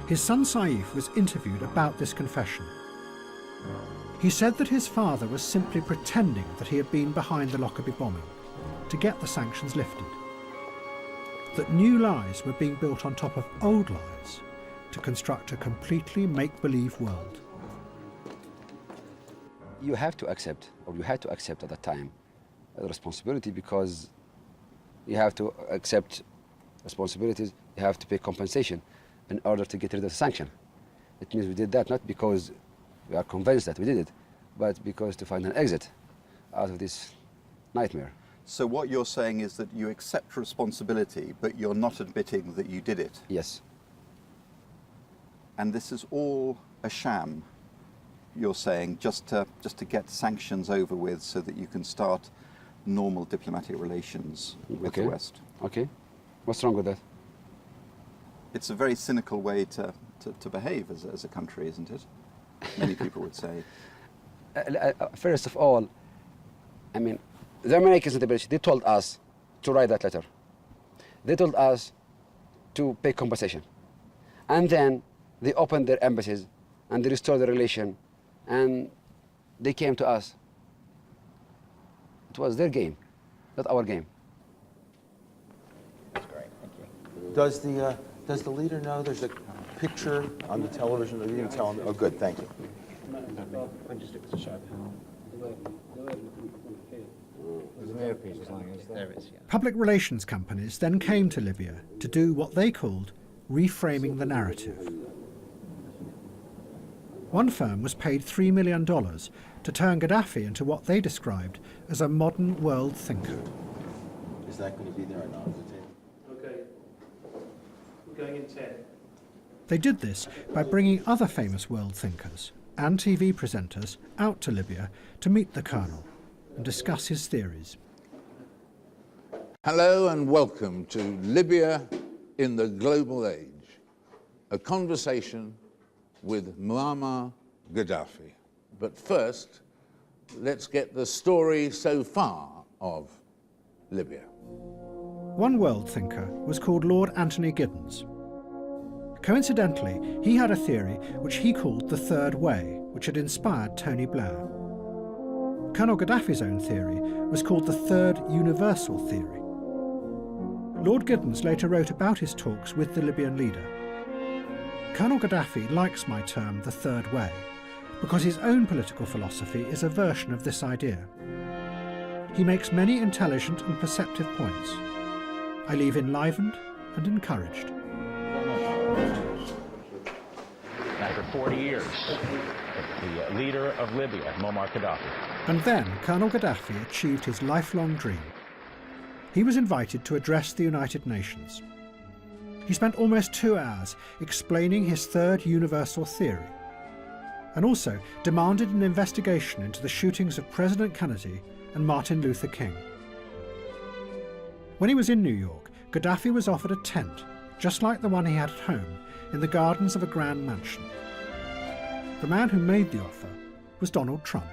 His son Saif was interviewed about this confession. He said that his father was simply pretending that he had been behind the Lockerbie bombing to get the sanctions lifted, that new lies were being built on top of old lies to construct a completely make-believe world. You have to accept, or you had to accept at that time, the responsibility, because you have to accept responsibilities, you have to pay compensation in order to get rid of the sanction. It means we did that not because we are convinced that we did it, but because to find an exit out of this nightmare. So what you're saying is that you accept responsibility, but you're not admitting that you did it? Yes. And this is all a sham, you're saying, just to get sanctions over with so that you can start normal diplomatic relations with the West? Okay. What's wrong with that? It's a very cynical way to behave as a country, isn't it? Many people would say. First of all, I mean, the Americans in the British, they told us to write that letter. They told us to pay compensation. And then they opened their embassies and they restored the relation and they came to us. It was their game, not our game. That's great, thank you. Does the leader know there's a picture on the television? Are you going to tell him? Oh, good, thank you. Public relations companies then came to Libya to do what they called reframing the narrative. One firm was paid $3 million to turn Gaddafi into what they described as a modern world thinker. Is that going to be there or not? Okay. We're going in 10. They did this by bringing other famous world thinkers and TV presenters out to Libya to meet the colonel and discuss his theories. Hello and welcome to Libya in the Global Age, a conversation with Muammar Gaddafi. But first, let's get the story so far of Libya. One world thinker was called Lord Anthony Giddens. Coincidentally, he had a theory which he called the Third Way, which had inspired Tony Blair. Colonel Gaddafi's own theory was called the Third Universal Theory. Lord Giddens later wrote about his talks with the Libyan leader. Colonel Gaddafi likes my term the Third Way because his own political philosophy is a version of this idea. He makes many intelligent and perceptive points. I leave enlivened and encouraged. After 40 years, the leader of Libya, Muammar Gaddafi. And then Colonel Gaddafi achieved his lifelong dream. He was invited to address the United Nations. He spent almost 2 hours explaining his Third Universal Theory, and also demanded an investigation into the shootings of President Kennedy and Martin Luther King. When he was in New York, Gaddafi was offered a tent, just like the one he had at home, in the gardens of a grand mansion. The man who made the offer was Donald Trump.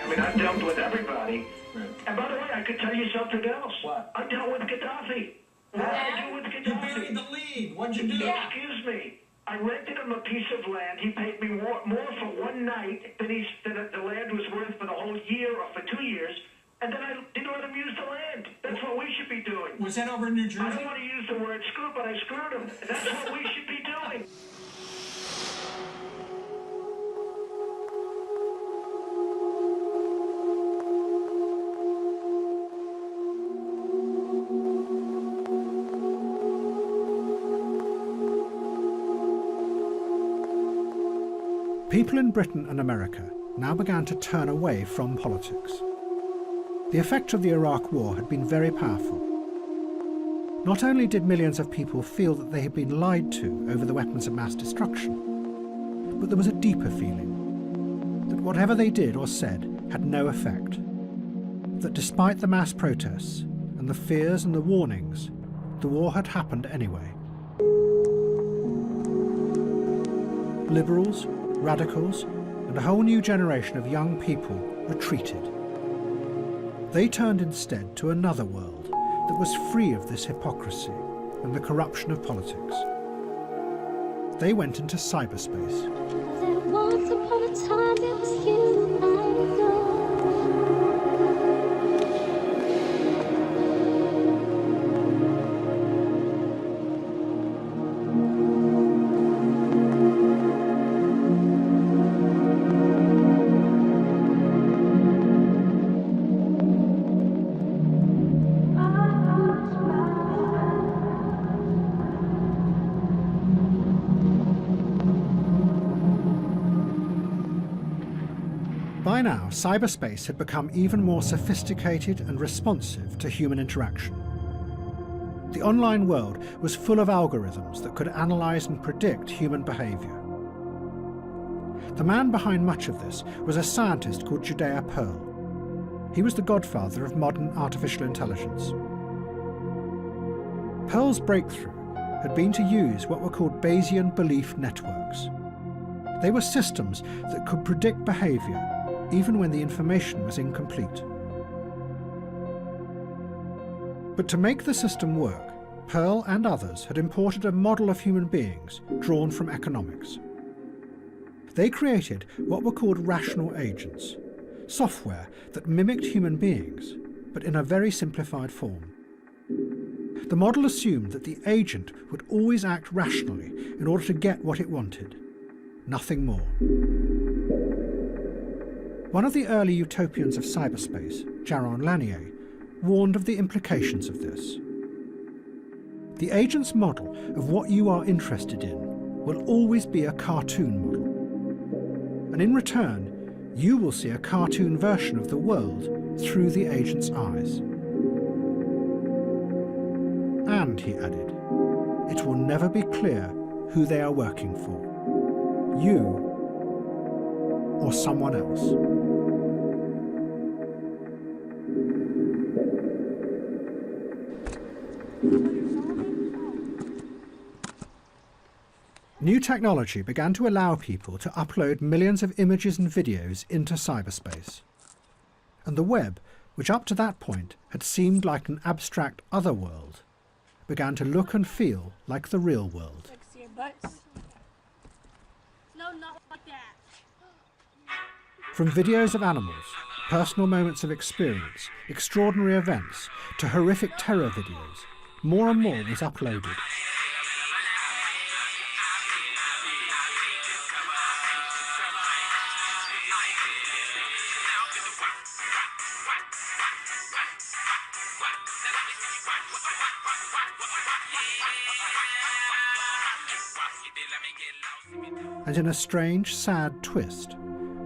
I mean, I've dealt with everybody. Right. And by the way, I could tell you something else. What? I dealt with Gaddafi. What did I do with Gaddafi? You buried the lead. What'd you do? Yeah. Excuse me. I rented him a piece of land. He paid me more for one night than the land was worth for the whole year or for 2 years. And then I didn't let him use the land. That's what we should be doing. Was that over in New Jersey? I don't want to use the word screw, but I screwed him. That's what we should be doing. People in Britain and America now began to turn away from politics. The effect of the Iraq War had been very powerful. Not only did millions of people feel that they had been lied to over the weapons of mass destruction, but there was a deeper feeling that whatever they did or said had no effect. That despite the mass protests and the fears and the warnings, the war had happened anyway. Liberals, radicals, and a whole new generation of young people retreated. They turned instead to another world that was free of this hypocrisy and the corruption of politics. They went into cyberspace. Once upon a time there was you and By now, cyberspace had become even more sophisticated and responsive to human interaction. The online world was full of algorithms that could analyse and predict human behaviour. The man behind much of this was a scientist called Judea Pearl. He was the godfather of modern artificial intelligence. Pearl's breakthrough had been to use what were called Bayesian belief networks. They were systems that could predict behaviour even when the information was incomplete. But to make the system work, Pearl and others had imported a model of human beings drawn from economics. They created what were called rational agents, software that mimicked human beings, but in a very simplified form. The model assumed that the agent would always act rationally in order to get what it wanted, nothing more. One of the early utopians of cyberspace, Jaron Lanier, warned of the implications of this. The agent's model of what you are interested in will always be a cartoon model. And in return, you will see a cartoon version of the world through the agent's eyes. And, he added, it will never be clear who they are working for, you or someone else. New technology began to allow people to upload millions of images and videos into cyberspace. And the web, which up to that point had seemed like an abstract other world, began to look and feel like the real world. No, not like that. From videos of animals, personal moments of experience, extraordinary events, to horrific terror videos, more and more was uploaded. And in a strange, sad twist,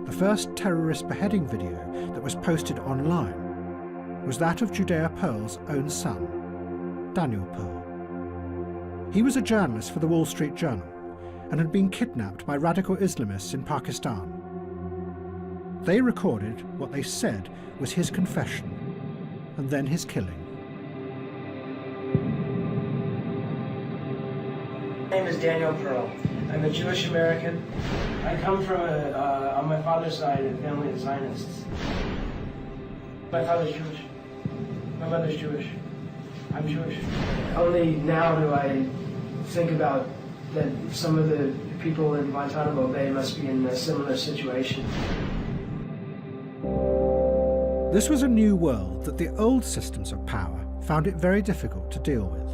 the first terrorist beheading video that was posted online was that of Judea Pearl's own son, Daniel Pearl. He was a journalist for the Wall Street Journal and had been kidnapped by radical Islamists in Pakistan. They recorded what they said was his confession and then his killing. My name is Daniel Pearl. I'm a Jewish American. I come from, on my father's side, a family of Zionists. My father's Jewish. My mother's Jewish. I'm Jewish. Only now do I think about that some of the people in Guantanamo Bay must be in a similar situation. This was a new world that the old systems of power found it very difficult to deal with.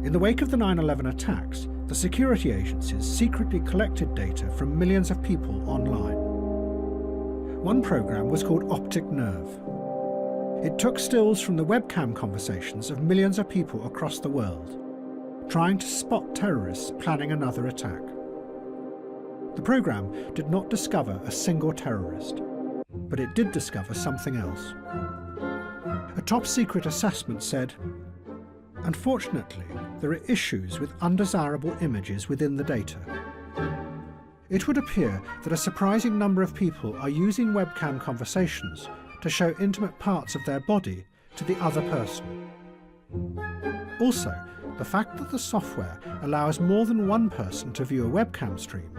In the wake of the 9/11 attacks, the security agencies secretly collected data from millions of people online. One program was called Optic Nerve. It took stills from the webcam conversations of millions of people across the world, trying to spot terrorists planning another attack. The program did not discover a single terrorist, but it did discover something else. A top-secret assessment said, unfortunately, there are issues with undesirable images within the data. It would appear that a surprising number of people are using webcam conversations to show intimate parts of their body to the other person. Also, the fact that the software allows more than one person to view a webcam stream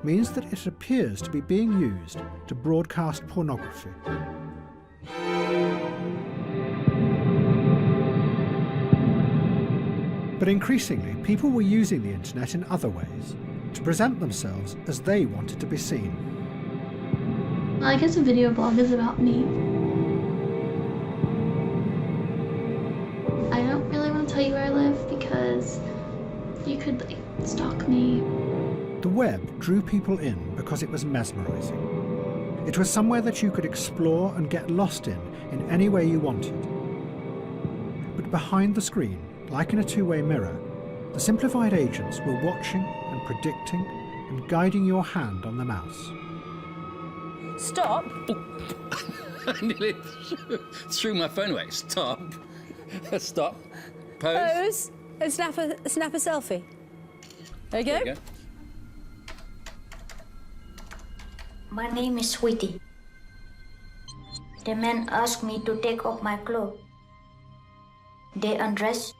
means that it appears to be being used to broadcast pornography. But increasingly, people were using the internet in other ways, to present themselves as they wanted to be seen. I guess a video blog is about me. I don't really want to tell you where I live because you could, stalk me. The web drew people in because it was mesmerizing. It was somewhere that you could explore and get lost in any way you wanted. But behind the screen, like in a two-way mirror, the simplified agents were watching and predicting and guiding your hand on the mouse. Stop. I nearly threw my phone away. Stop. Stop. Pose. Pose. And snap a selfie. There you go. There you go. My name is Sweetie. The men asked me to take off my clothes. They undress.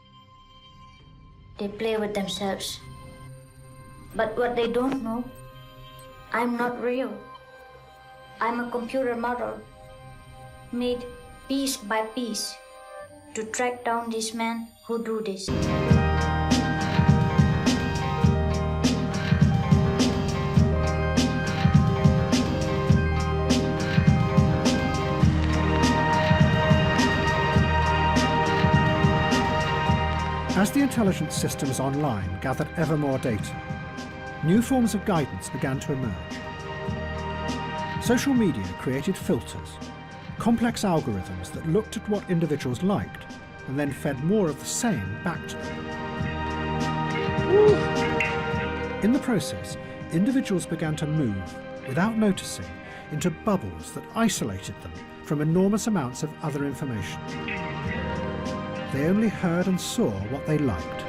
They play with themselves. But what they don't know, I'm not real. I'm a computer model, made piece by piece to track down these men who do this. As the intelligence systems online gathered ever more data, new forms of guidance began to emerge. Social media created filters, complex algorithms that looked at what individuals liked and then fed more of the same back to them. In the process, individuals began to move, without noticing, into bubbles that isolated them from enormous amounts of other information. They only heard and saw what they liked.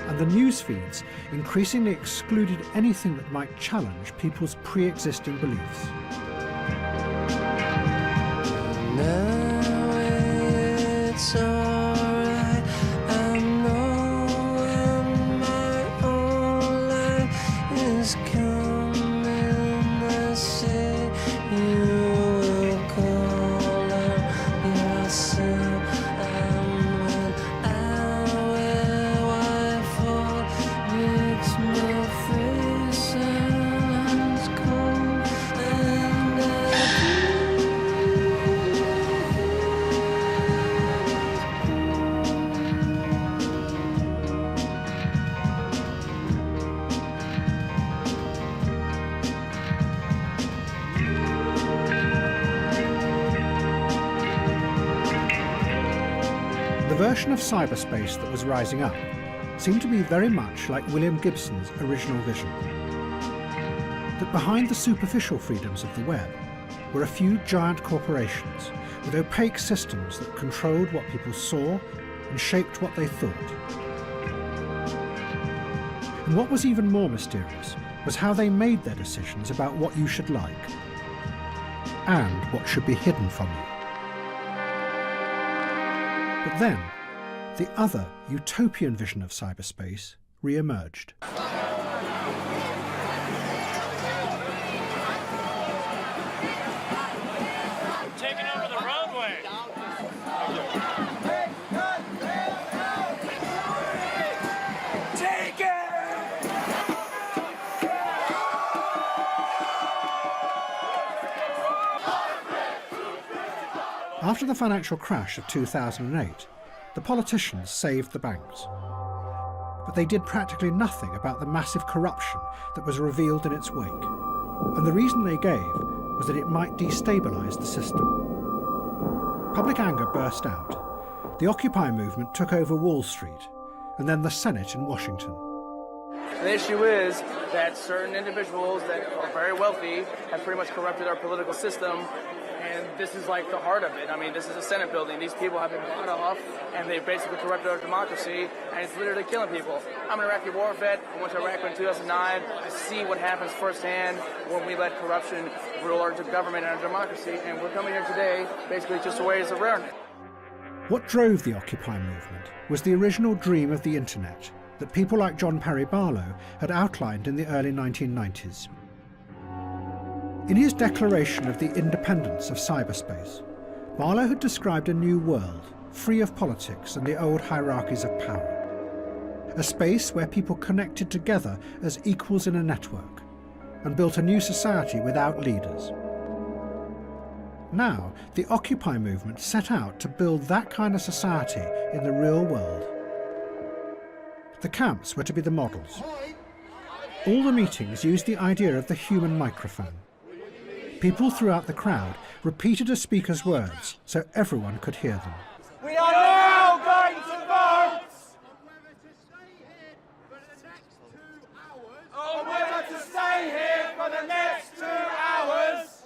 And the news feeds increasingly excluded anything that might challenge people's pre-existing beliefs. Now it's alright, I know when my own life is coming, I say you will call on yourself. The version of cyberspace that was rising up seemed to be very much like William Gibson's original vision. That behind the superficial freedoms of the web were a few giant corporations with opaque systems that controlled what people saw and shaped what they thought. And what was even more mysterious was how they made their decisions about what you should like and what should be hidden from you. But then, the other utopian vision of cyberspace re-emerged. Taking over the roadway. Take it! After the financial crash of 2008, the politicians saved the banks. But they did practically nothing about the massive corruption that was revealed in its wake. And the reason they gave was that it might destabilise the system. Public anger burst out. The Occupy movement took over Wall Street, and then the Senate in Washington. The issue is that certain individuals that are very wealthy have pretty much corrupted our political system, and this is like the heart of it. I mean, this is a Senate building. These people have been bought off, and they basically corrupted our democracy, and it's literally killing people. I'm an Iraqi war vet. I went to Iraq in 2009. I see what happens firsthand when we let corruption rule our government and our democracy, and we're coming here today basically just to raise awareness. What drove the Occupy movement was the original dream of the internet that people like John Perry Barlow had outlined in the early 1990s. In his declaration of the independence of cyberspace, Barlow had described a new world, free of politics and the old hierarchies of power. A space where people connected together as equals in a network, and built a new society without leaders. Now, the Occupy movement set out to build that kind of society in the real world. The camps were to be the models. All the meetings used the idea of the human microphone. People throughout the crowd repeated a speaker's words so everyone could hear them. We are now going to vote on whether to stay here for the next 2 hours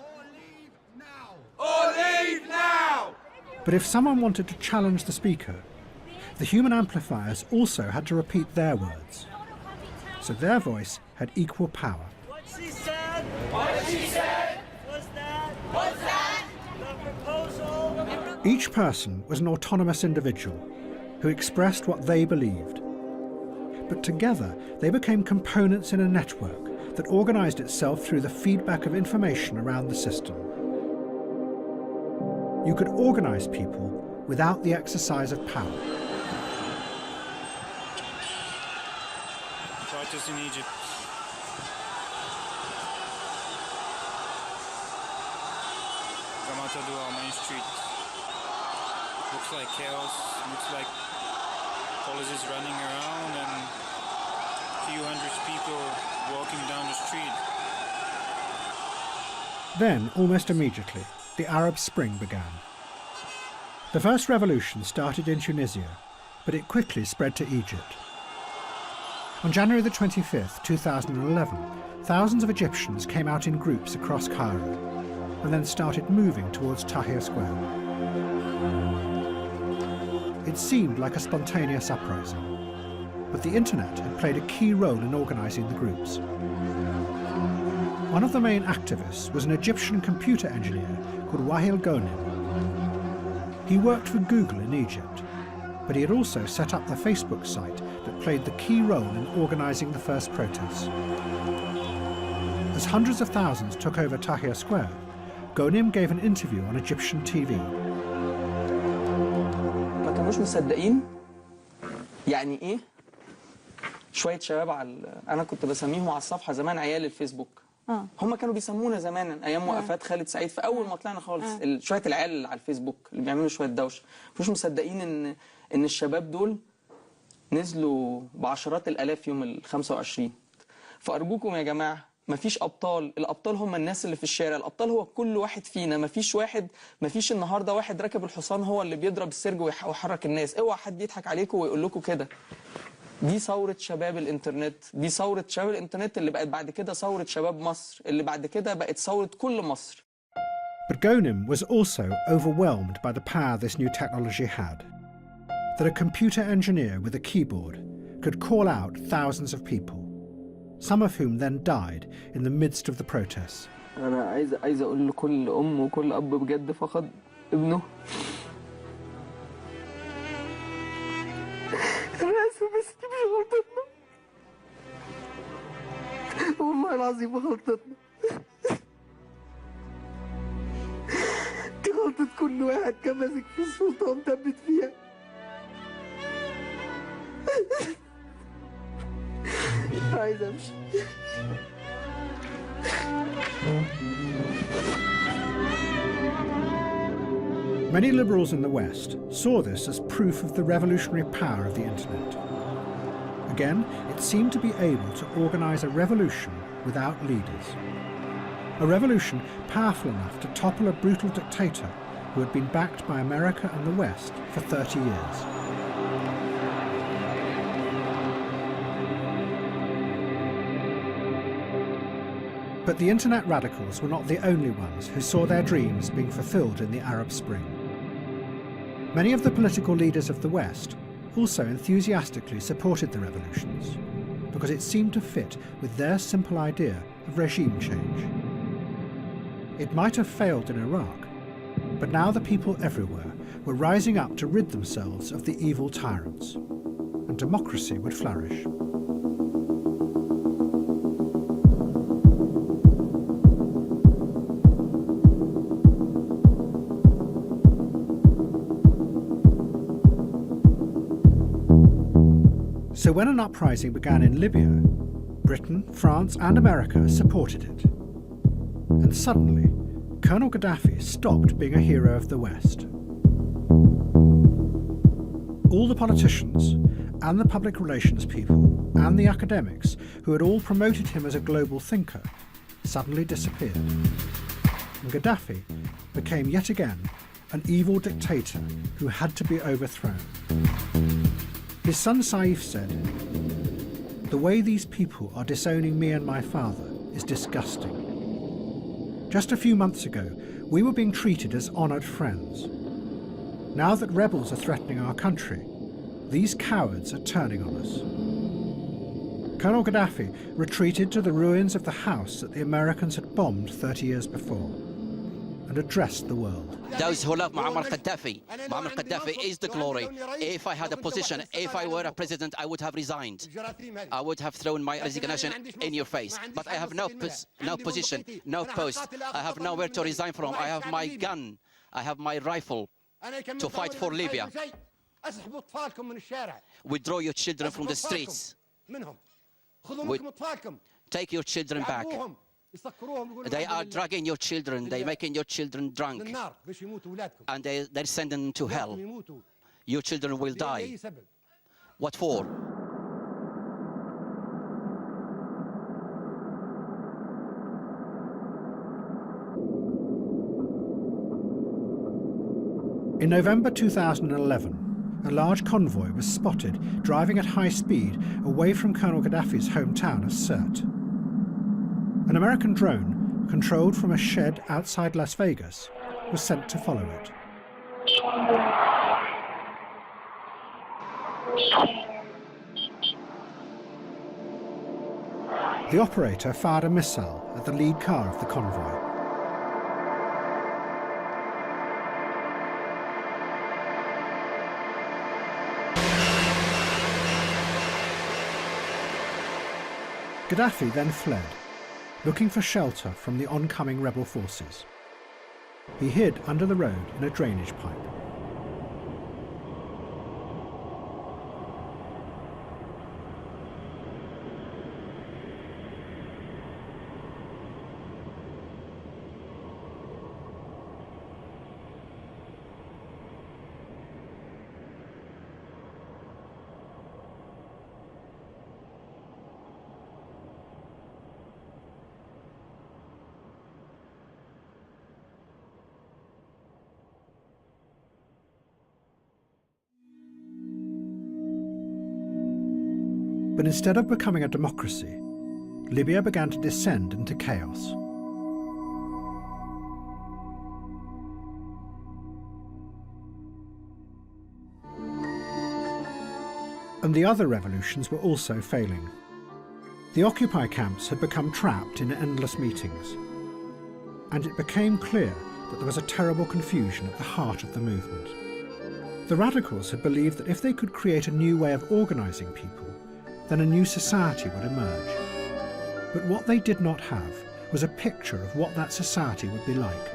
or leave now. But if someone wanted to challenge the speaker, the human amplifiers also had to repeat their words. So their voice had equal power. What she said, what she said, what's that, the proposal. Each person was an autonomous individual who expressed what they believed. But together they became components in a network that organised itself through the feedback of information around the system. You could organise people without the exercise of power. Protests in Egypt. Gamatadua, Main Street. Looks like chaos, looks like police running around and a few hundred people walking down the street. Then, almost immediately, the Arab Spring began. The first revolution started in Tunisia, but it quickly spread to Egypt. On January the 25th, 2011, thousands of Egyptians came out in groups across Cairo and then started moving towards Tahrir Square. It seemed like a spontaneous uprising, but the internet had played a key role in organising the groups. One of the main activists was an Egyptian computer engineer called Wael Ghonim. He worked for Google in Egypt, but he had also set up the Facebook site that played the key role in organising the first protests. As hundreds of thousands took over Tahrir Square, Ghonim gave an interview on Egyptian TV. ما كانوش مصدقين يعني ايه شويه شباب على انا كنت بسميهم على الصفحه زمان عيال الفيسبوك. هم كانوا بيسمونا زمان ايام وقفات خالد سعيد في اول ما طلعنا خالص شويه العيال اللي على الفيسبوك اللي بيعملوا شويه دوشه مش مصدقين ان الشباب دول نزلوا بعشرات الالاف يوم ال 25. فارجوكم يا جماعه مفيش ابطال، الابطال هم الناس اللي في الشارع، الابطال هو كل واحد فينا، مفيش النهارده واحد راكب الحصان هو اللي بيضرب السرج ويحرك الناس، اوعى حد يضحك عليكم ويقول لكم كده. دي ثورة شباب الانترنت، دي ثورة شباب الانترنت اللي بقت بعد كده ثورة شباب مصر، اللي بعد كده بقت ثورة كل مصر. But Ghonim was also overwhelmed by the power this new technology had. That a computer engineer with a keyboard could call out thousands of people, some of whom then died in the midst of the protests. أنا عايز أقول لكل أم وكل أب بجد فقد ابنه. أنا آسف بس دي مش غلطتنا. والله العظيم غلطتنا. دي غلطة كل واحد كان ماسك في السلطة ومثبت فيها. عايز أمشي. Many liberals in the West saw this as proof of the revolutionary power of the internet. Again, it seemed to be able to organise a revolution without leaders. A revolution powerful enough to topple a brutal dictator who had been backed by America and the West for 30 years. But the internet radicals were not the only ones who saw their dreams being fulfilled in the Arab Spring. Many of the political leaders of the West also enthusiastically supported the revolutions because it seemed to fit with their simple idea of regime change. It might have failed in Iraq, but now the people everywhere were rising up to rid themselves of the evil tyrants, and democracy would flourish. So when an uprising began in Libya, Britain, France and America supported it. And suddenly, Colonel Gaddafi stopped being a hero of the West. All the politicians and the public relations people and the academics who had all promoted him as a global thinker suddenly disappeared. And Gaddafi became yet again an evil dictator who had to be overthrown. His son Saif said, "The way these people are disowning me and my father is disgusting. Just a few months ago, we were being treated as honoured friends. Now that rebels are threatening our country, these cowards are turning on us." Colonel Gaddafi retreated to the ruins of the house that the Americans had bombed 30 years before and addressed the world. Those who love Muammar Gaddafi is the glory. If I had a position, if I were a president, I would have resigned. I would have thrown my resignation in your face. But I have no position, no post. I have nowhere to resign from. I have my gun. I have my rifle to fight for Libya. Withdraw your children from the streets. Take your children back. They are dragging your children, they're making your children drunk, and they're sending them to hell. Your children will die. What for? In November 2011, a large convoy was spotted driving at high speed away from Colonel Gaddafi's hometown of Sirte. An American drone, controlled from a shed outside Las Vegas, was sent to follow it. The operator fired a missile at the lead car of the convoy. Gaddafi then fled, looking for shelter from the oncoming rebel forces. He hid under the road in a drainage pipe. But instead of becoming a democracy, Libya began to descend into chaos. And the other revolutions were also failing. The Occupy camps had become trapped in endless meetings, and it became clear that there was a terrible confusion at the heart of the movement. The radicals had believed that if they could create a new way of organising people, then a new society would emerge. But what they did not have was a picture of what that society would be like,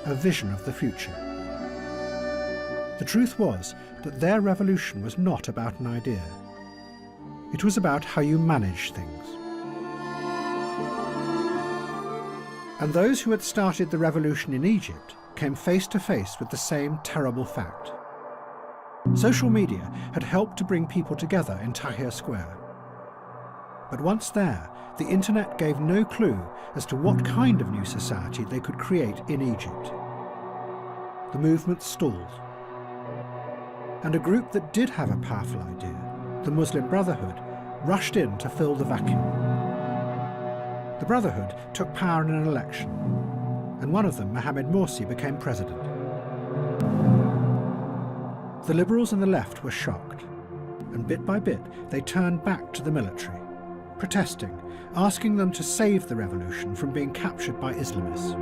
a vision of the future. The truth was that their revolution was not about an idea. It was about how you manage things. And those who had started the revolution in Egypt came face to face with the same terrible fact. Social media had helped to bring people together in Tahrir Square. But once there, the internet gave no clue as to what kind of new society they could create in Egypt. The movement stalled. And a group that did have a powerful idea, the Muslim Brotherhood, rushed in to fill the vacuum. The Brotherhood took power in an election, and one of them, Mohamed Morsi, became president. The liberals and the left were shocked, and bit by bit they turned back to the military, protesting, asking them to save the revolution from being captured by Islamists.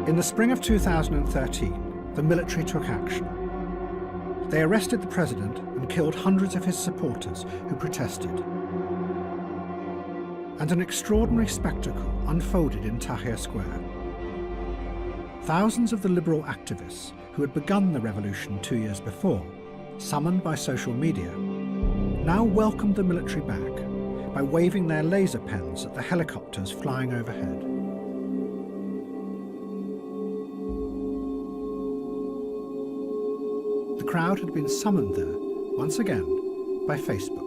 In the spring of 2013, the military took action. They arrested the president and killed hundreds of his supporters who protested. And an extraordinary spectacle unfolded in Tahrir Square. Thousands of the liberal activists who had begun the revolution 2 years before, summoned by social media, now welcomed the military back by waving their laser pens at the helicopters flying overhead. The crowd had been summoned there, once again, by Facebook.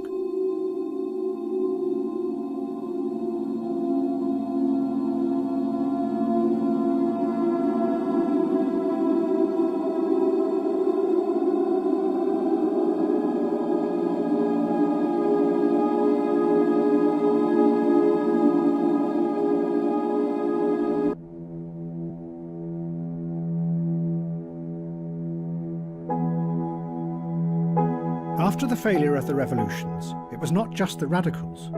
After the failure of the revolutions, it was not just the radicals.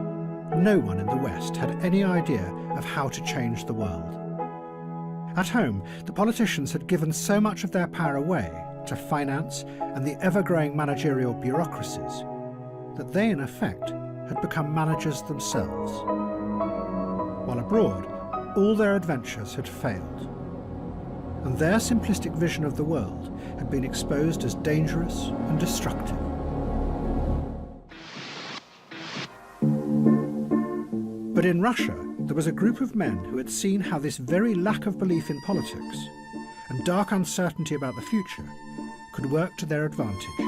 No one in the West had any idea of how to change the world. At home, the politicians had given so much of their power away to finance and the ever-growing managerial bureaucracies that they, in effect, had become managers themselves. While abroad, all their adventures had failed, and their simplistic vision of the world had been exposed as dangerous and destructive. But in Russia, there was a group of men who had seen how this very lack of belief in politics and dark uncertainty about the future could work to their advantage.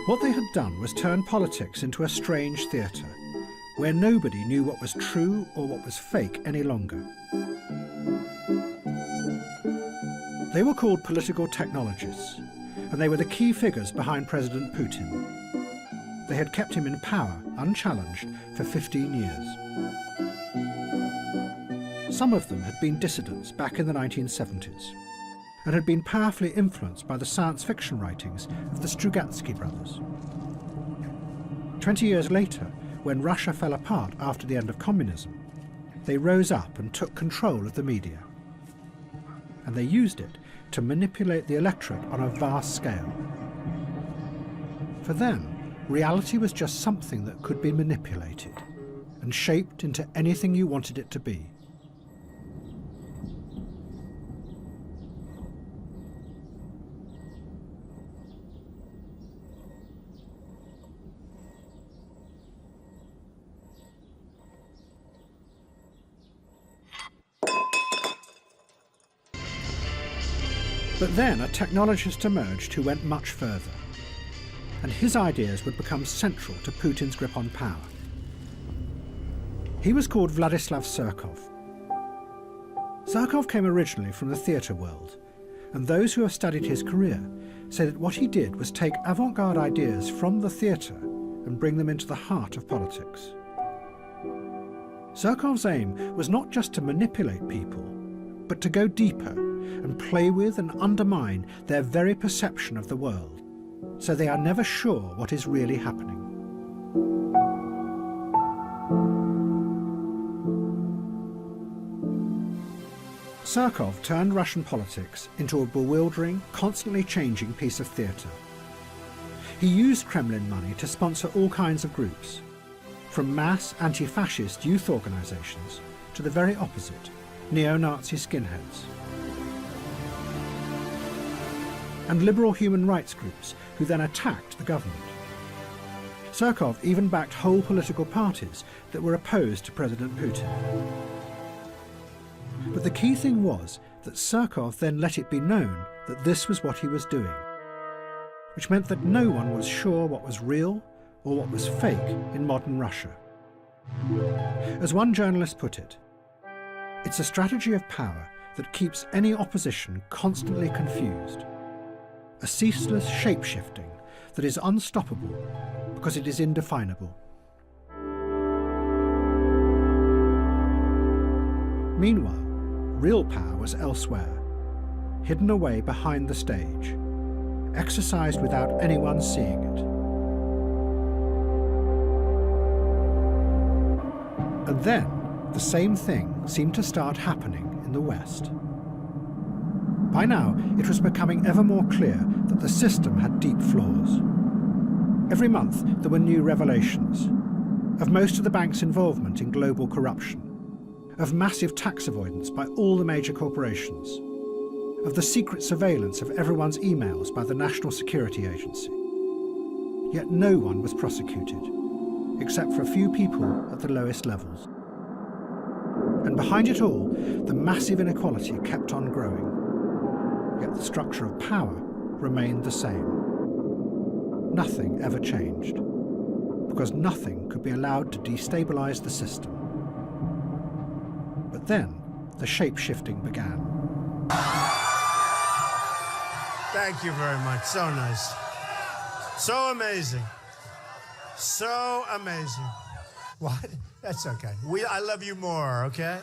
What they had done was turn politics into a strange theatre, where nobody knew what was true or what was fake any longer. They were called political technologists, and they were the key figures behind President Putin. They had kept him in power, unchallenged, for 15 years. Some of them had been dissidents back in the 1970s, and had been powerfully influenced by the science fiction writings of the Strugatsky brothers. 20 years later, when Russia fell apart after the end of communism, they rose up and took control of the media. And they used it to manipulate the electorate on a vast scale. For them, reality was just something that could be manipulated and shaped into anything you wanted it to be. But then a technologist emerged who went much further, and his ideas would become central to Putin's grip on power. He was called Vladislav Surkov. Surkov came originally from the theatre world, and those who have studied his career say that what he did was take avant-garde ideas from the theatre and bring them into the heart of politics. Surkov's aim was not just to manipulate people, but to go deeper and play with and undermine their very perception of the world, so they are never sure what is really happening. Surkov turned Russian politics into a bewildering, constantly changing piece of theatre. He used Kremlin money to sponsor all kinds of groups, from mass anti-fascist youth organisations to the very opposite, neo-Nazi skinheads. And liberal human rights groups who then attacked the government. Surkov even backed whole political parties that were opposed to President Putin. But the key thing was that Surkov then let it be known that this was what he was doing, which meant that no one was sure what was real or what was fake in modern Russia. As one journalist put it, it's a strategy of power that keeps any opposition constantly confused. A ceaseless shape-shifting that is unstoppable because it is indefinable. Meanwhile, real power was elsewhere, hidden away behind the stage, exercised without anyone seeing it. And then, the same thing seemed to start happening in the West. By now, it was becoming ever more clear that the system had deep flaws. Every month, there were new revelations of most of the bank's involvement in global corruption, of massive tax avoidance by all the major corporations, of the secret surveillance of everyone's emails by the National Security Agency. Yet no one was prosecuted, except for a few people at the lowest levels. And behind it all, the massive inequality kept on growing. Yet the structure of power remained the same. Nothing ever changed, because nothing could be allowed to destabilize the system. But then, the shape-shifting began. Thank you very much. So nice. So amazing. So amazing. What? That's okay. I love you more, okay?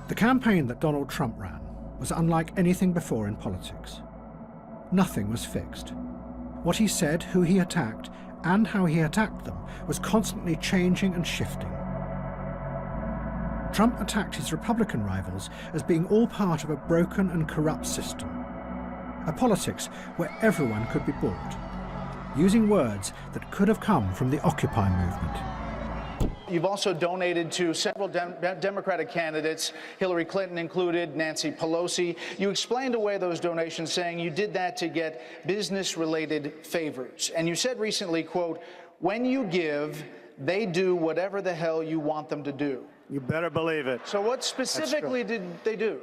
The campaign that Donald Trump ran was unlike anything before in politics. Nothing was fixed. What he said, who he attacked, and how he attacked them was constantly changing and shifting. Trump attacked his Republican rivals as being all part of a broken and corrupt system, a politics where everyone could be bought, using words that could have come from the Occupy movement. You've also donated to several Democratic candidates, Hillary Clinton included, Nancy Pelosi. You explained away those donations, saying you did that to get business-related favors. And you said recently, quote, "When you give, they do whatever the hell you want them to do." You better believe it. So what specifically did they do?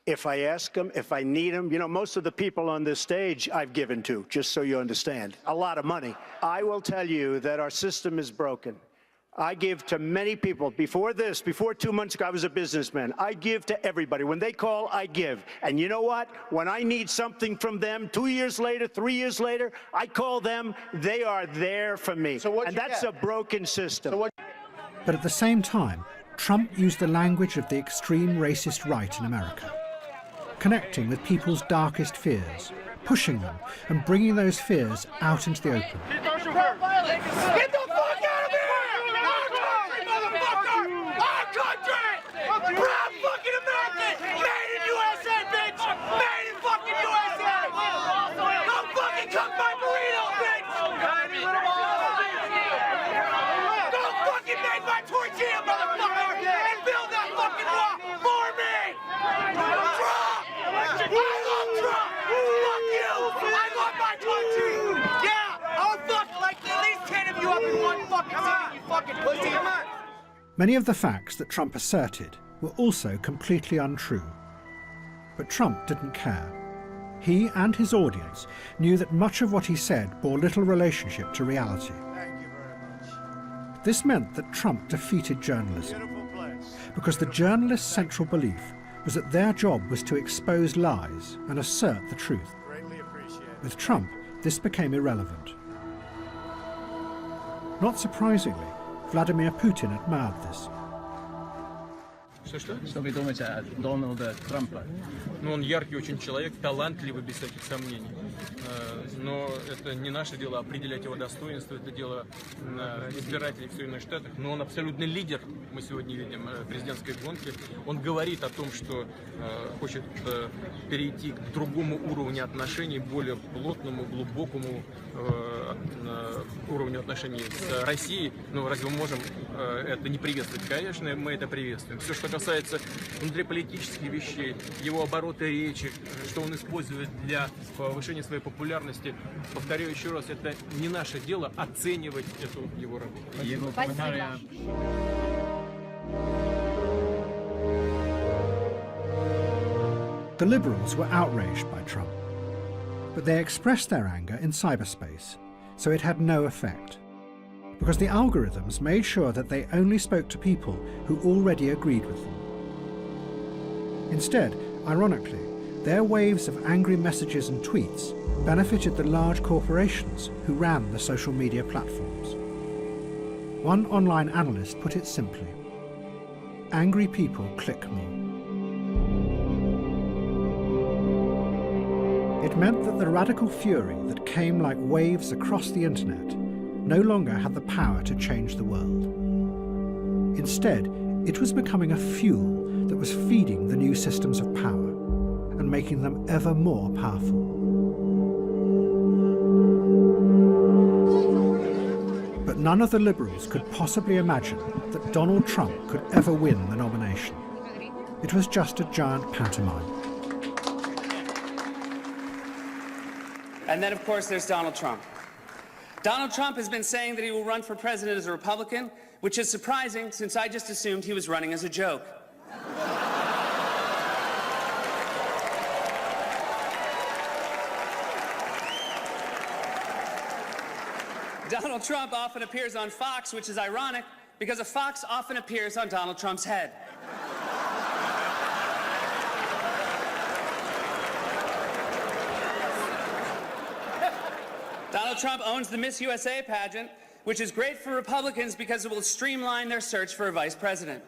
If I ask them, if I need them, you know, most of the people on this stage I've given to, just so you understand, a lot of money. I will tell you that our system is broken. I give to many people. Before 2 months ago, I was a businessman. I give to everybody. When they call, I give. And you know what? When I need something from them, 2 years later, 3 years later, I call them. They are there for me. And that's a broken system. But at the same time, Trump used the language of the extreme racist right in America, connecting with people's darkest fears, pushing them and bringing those fears out into the open. Get the fuck out of here! Our country, motherfucker! Our country! Proud fucking American! Made in USA, bitch! Made in fucking USA! Come fucking cook my burrito, bitch! Go fucking make my tortilla, motherfucker! And build that fucking wall for me! Trump! I love Trump! Fuck you! I love my country! Yeah! I'll fuck like at least 10 of you up in one fucking city, you fucking pussy! Come on! Many of the facts that Trump asserted were also completely untrue. But Trump didn't care. He and his audience knew that much of what he said bore little relationship to reality. Thank you very much. This meant that Trump defeated journalism, because the journalists' central belief was that their job was to expose lies and assert the truth. Greatly appreciated. With Trump, this became irrelevant. Not surprisingly, Vladimir Putin admired this. Что вы думаете о Дональде Трампа? Ну, он яркий очень человек, талантливый, без всяких сомнений. Но это не наше дело определять его достоинство, это дело избирателей в Соединенных Штатах. Но он абсолютный лидер, мы сегодня видим, президентской гонки. Он говорит о том, что хочет перейти к другому уровню отношений, более плотному, глубокому уровню отношений с Россией. Но разве мы можем это не приветствовать? Конечно, мы это приветствуем. Все, что касается внутриполитических вещей, его обороты речи, что он использует для повышения своей популярности, повторяю еще раз, это не наше дело оценивать эту его работу. Спасибо. The liberals were outraged by Trump, but they expressed their anger in cyberspace, so it had no effect, because the algorithms made sure that they only spoke to people who already agreed with them. Instead, ironically, their waves of angry messages and tweets benefited the large corporations who ran the social media platforms. One online analyst put it simply: angry people click more. It meant that the radical fury that came like waves across the internet no longer had the power to change the world. Instead, it was becoming a fuel that was feeding the new systems of power and making them ever more powerful. But none of the Liberals could possibly imagine that Donald Trump could ever win the nomination. It was just a giant pantomime. And then, of course, there's Donald Trump. Donald Trump has been saying that he will run for president as a Republican, which is surprising since I just assumed he was running as a joke. Donald Trump often appears on Fox, which is ironic because a fox often appears on Donald Trump's head. Donald Trump owns the Miss USA pageant, which is great for Republicans because it will streamline their search for a vice president.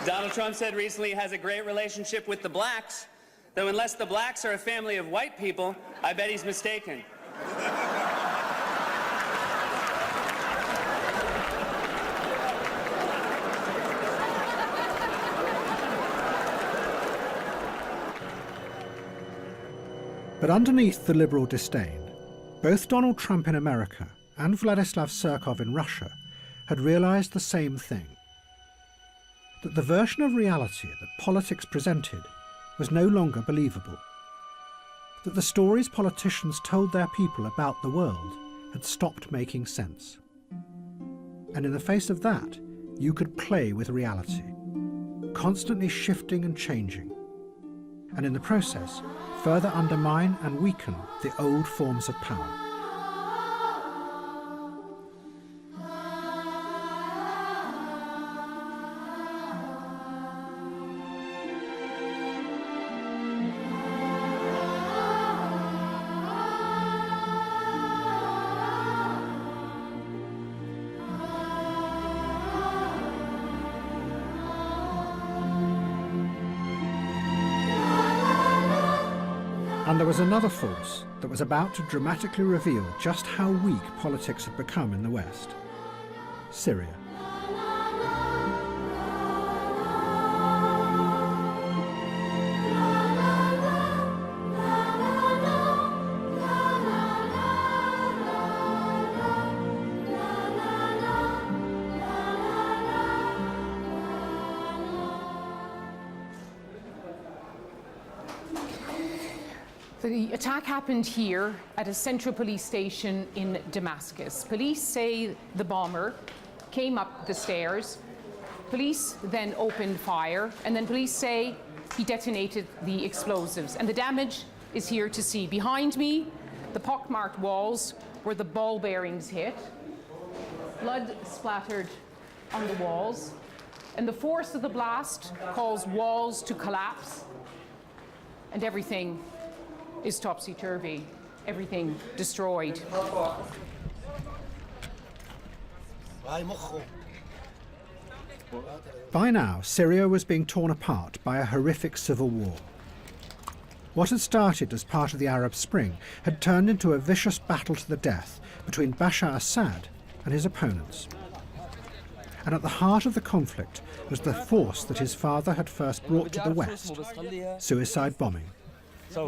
Donald Trump said recently he has a great relationship with the blacks, though unless the blacks are a family of white people, I bet he's mistaken. But underneath the liberal disdain, both Donald Trump in America and Vladislav Surkov in Russia had realized the same thing: that the version of reality that politics presented was no longer believable, that the stories politicians told their people about the world had stopped making sense. And in the face of that, you could play with reality, constantly shifting and changing, and in the process, further undermine and weaken the old forms of power. And there was another force that was about to dramatically reveal just how weak politics had become in the West: Syria. The attack happened here at a central police station in Damascus. Police say the bomber came up the stairs. Police then opened fire, and then police say he detonated the explosives. And the damage is here to see. Behind me, the pockmarked walls where the ball bearings hit. Blood splattered on the walls. And the force of the blast caused walls to collapse. And everything is topsy-turvy, everything destroyed. By now, Syria was being torn apart by a horrific civil war. What had started as part of the Arab Spring had turned into a vicious battle to the death between Bashar Assad and his opponents. And at the heart of the conflict was the force that his father had first brought to the West: suicide bombing. Back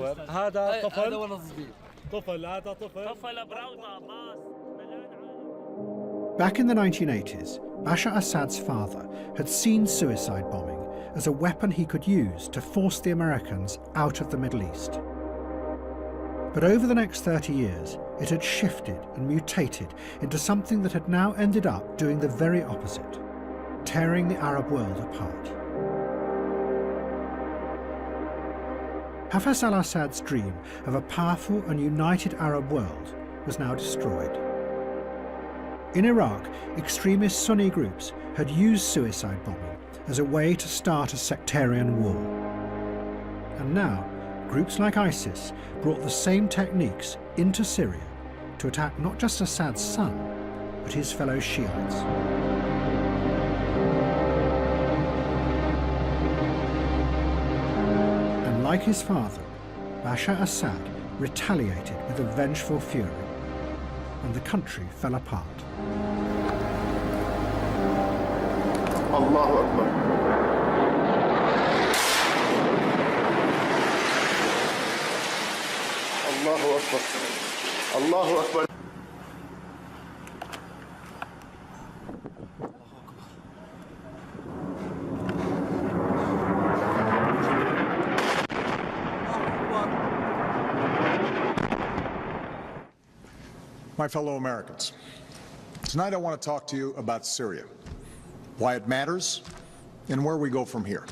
in the 1980s, Bashar Assad's father had seen suicide bombing as a weapon he could use to force the Americans out of the Middle East. But over the next 30 years, it had shifted and mutated into something that had now ended up doing the very opposite, tearing the Arab world apart. Hafez al-Assad's dream of a powerful and united Arab world was now destroyed. In Iraq, extremist Sunni groups had used suicide bombing as a way to start a sectarian war. And now, groups like ISIS brought the same techniques into Syria to attack not just Assad's son, but his fellow Shiites. And like his father, Bashar Assad retaliated with a vengeful fury, and the country fell apart. Allahu Akbar. Allahu Akbar. Allahu Akbar. My fellow Americans, tonight I want to talk to you about Syria, why it matters, and where we go from here.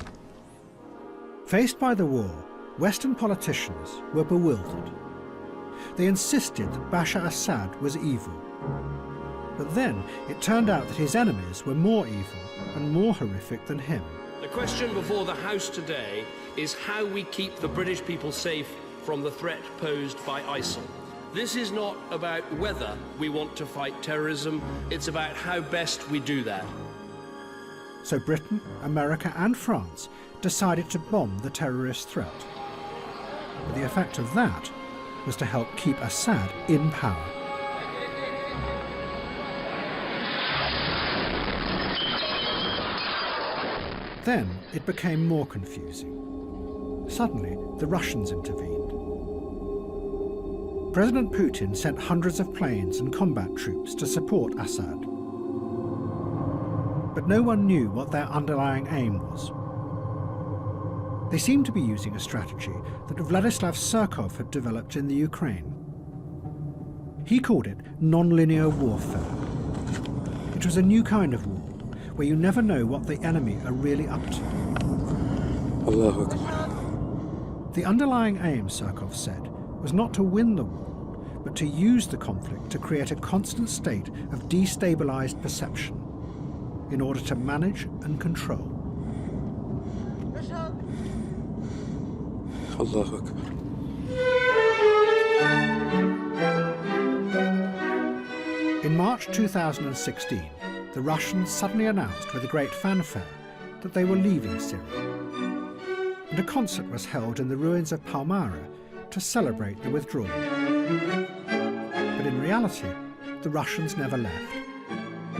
Faced by the war, Western politicians were bewildered. They insisted that Bashar Assad was evil. But then it turned out that his enemies were more evil and more horrific than him. The question before the House today is how we keep the British people safe from the threat posed by ISIL. This is not about whether we want to fight terrorism, it's about how best we do that. So Britain, America and France decided to bomb the terrorist threat. But the effect of that was to help keep Assad in power. Then it became more confusing. Suddenly, the Russians intervened. President Putin sent hundreds of planes and combat troops to support Assad. But no one knew what their underlying aim was. They seemed to be using a strategy that Vladislav Surkov had developed in the Ukraine. He called it non-linear warfare. It was a new kind of war, where you never know what the enemy are really up to. Allahu Akbar. The underlying aim, Surkov said, was not to win the war, but to use the conflict to create a constant state of destabilized perception in order to manage and control. Allahu Akbar. In March 2016, the Russians suddenly announced with a great fanfare that they were leaving Syria. And a concert was held in the ruins of Palmyra to celebrate the withdrawal. But in reality, the Russians never left.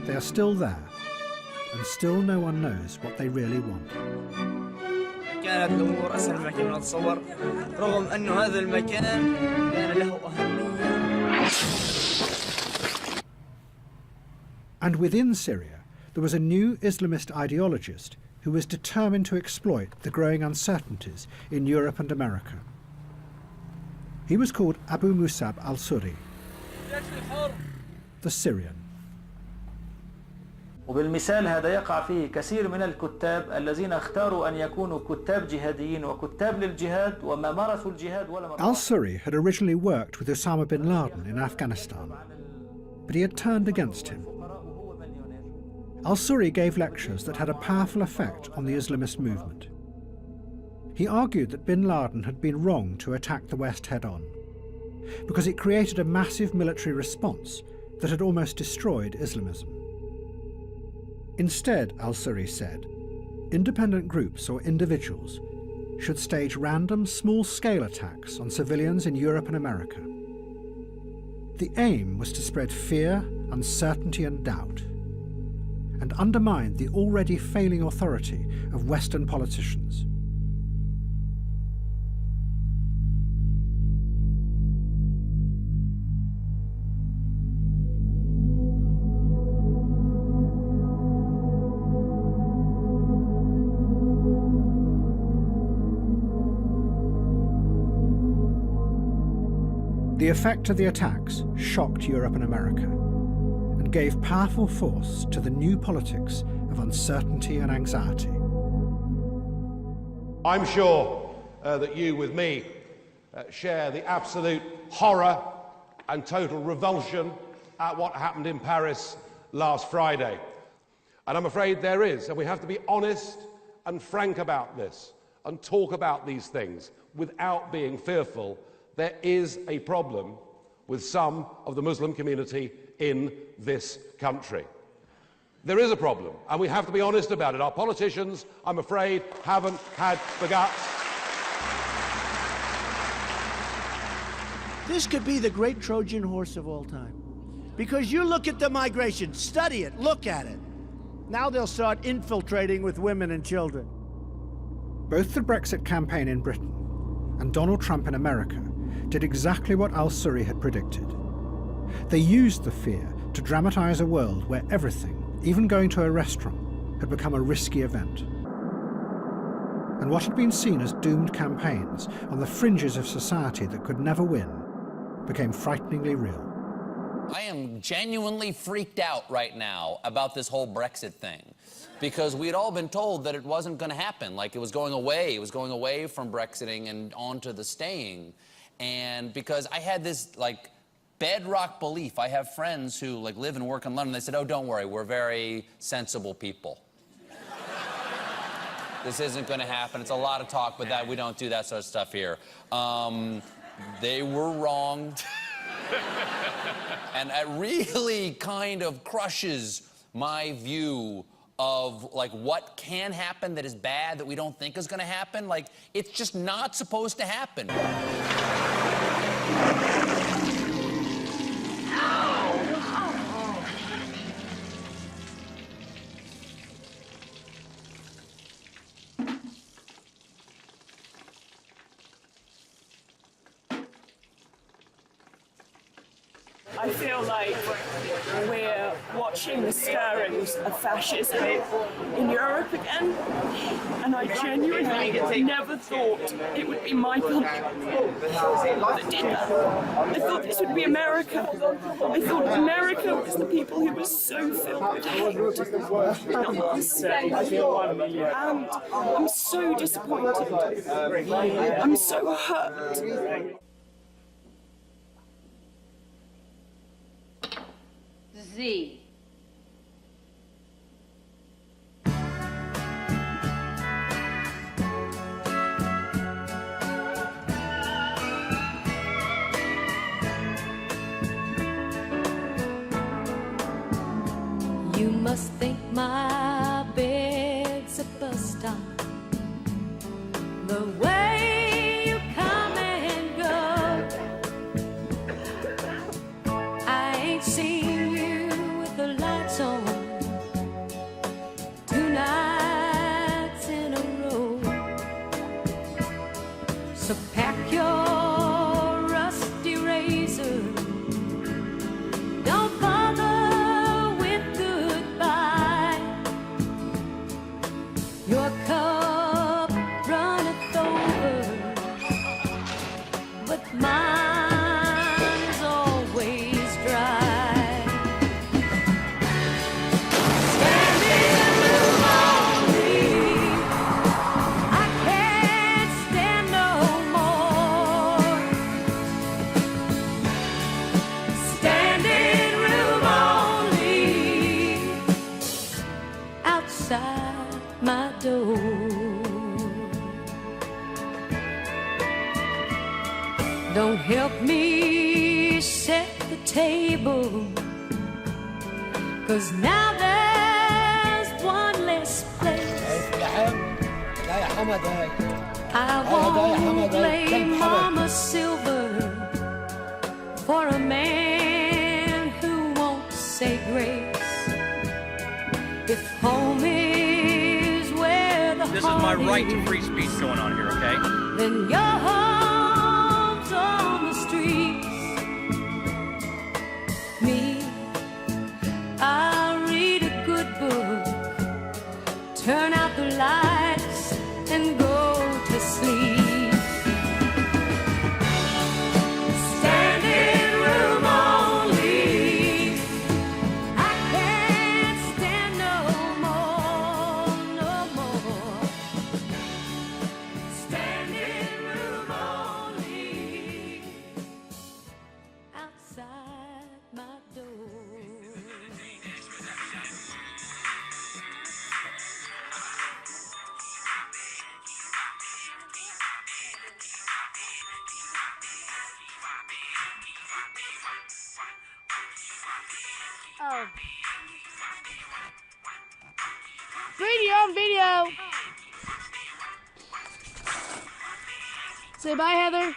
They are still there, and still no one knows what they really want. كانت الأمور أسهل مما كنا نتصور رغم أن هذا المكان كان له أهمية. And within Syria, there was a new Islamist ideologist who was determined to exploit the growing uncertainties in Europe and America. He was called Abu Musab al-Suri, the Syrian. وبالمثال هذا يقع فيه كثير من الكتاب الذين اختاروا أن يكونوا كتاب جهاديين وكتاب للجهاد وما مارسوا الجهاد ولا Al-Suri had originally worked with Osama bin Laden in Afghanistan, but he had turned against him. Al-Suri gave lectures that had a powerful effect on the Islamist movement. He argued that bin Laden had been wrong to attack the West head-on, because it created a massive military response that had almost destroyed Islamism. Instead, Al-Suri said, independent groups or individuals should stage random small-scale attacks on civilians in Europe and America. The aim was to spread fear, uncertainty and doubt, and undermine the already failing authority of Western politicians. The effect of the attacks shocked Europe and America and gave powerful force to the new politics of uncertainty and anxiety. I'm sure that you, with me, share the absolute horror and total revulsion at what happened in Paris last Friday. And I'm afraid there is, and we have to be honest and frank about this and talk about these things without being fearful. There is a problem with some of the Muslim community in this country. There is a problem, and we have to be honest about it. Our politicians, I'm afraid, haven't had the guts. This could be the great Trojan horse of all time. Because you look at the migration, study it, look at it. Now they'll start infiltrating with women and children. Both the Brexit campaign in Britain and Donald Trump in America did exactly what al-Suri had predicted. They used the fear to dramatise a world where everything, even going to a restaurant, had become a risky event. And what had been seen as doomed campaigns on the fringes of society that could never win became frighteningly real. I am genuinely freaked out right now about this whole Brexit thing, because we'd all been told that it wasn't going to happen. Like, it was going away from Brexiting and onto the staying. And because I had this, like, bedrock belief. I have friends who, like, live and work in London. They said, oh, don't worry, we're very sensible people. This isn't going to happen. It's a lot of talk, but that we don't do that sort of stuff here. They were wrong. And it really kind of crushes my view of, like, what can happen that is bad that we don't think is going to happen. Like, it's just not supposed to happen. I feel like we're watching the stirrings of fascism in Europe again, and I genuinely never thought it would be my country that did that. I thought this would be America. I thought America was the people who were so filled with hate, not us. And I'm so disappointed. I'm so hurt. Z. You must think my bed's a bus stop. The way you come and go, I ain't seen you with the lights on 2 nights in a row. So pack your rusty razor. Don't bother with goodbye. Your cup runneth over, but mine's always dry. Standing room only, I can't stand no more. Standing room only, outside my door. Don't help me set the table, 'cause now there's one less place. I won't blame Mama Silver for a man who won't say grace. If home is where the This is my heart right to is, free speech going on here, okay? then your home's on the streets. Me, I'll read a good book, turn out the lights, and go to sleep. Standing room only, I can't stand no more, no more. Standing room only. Brady, you're on video. Say bye, Heather.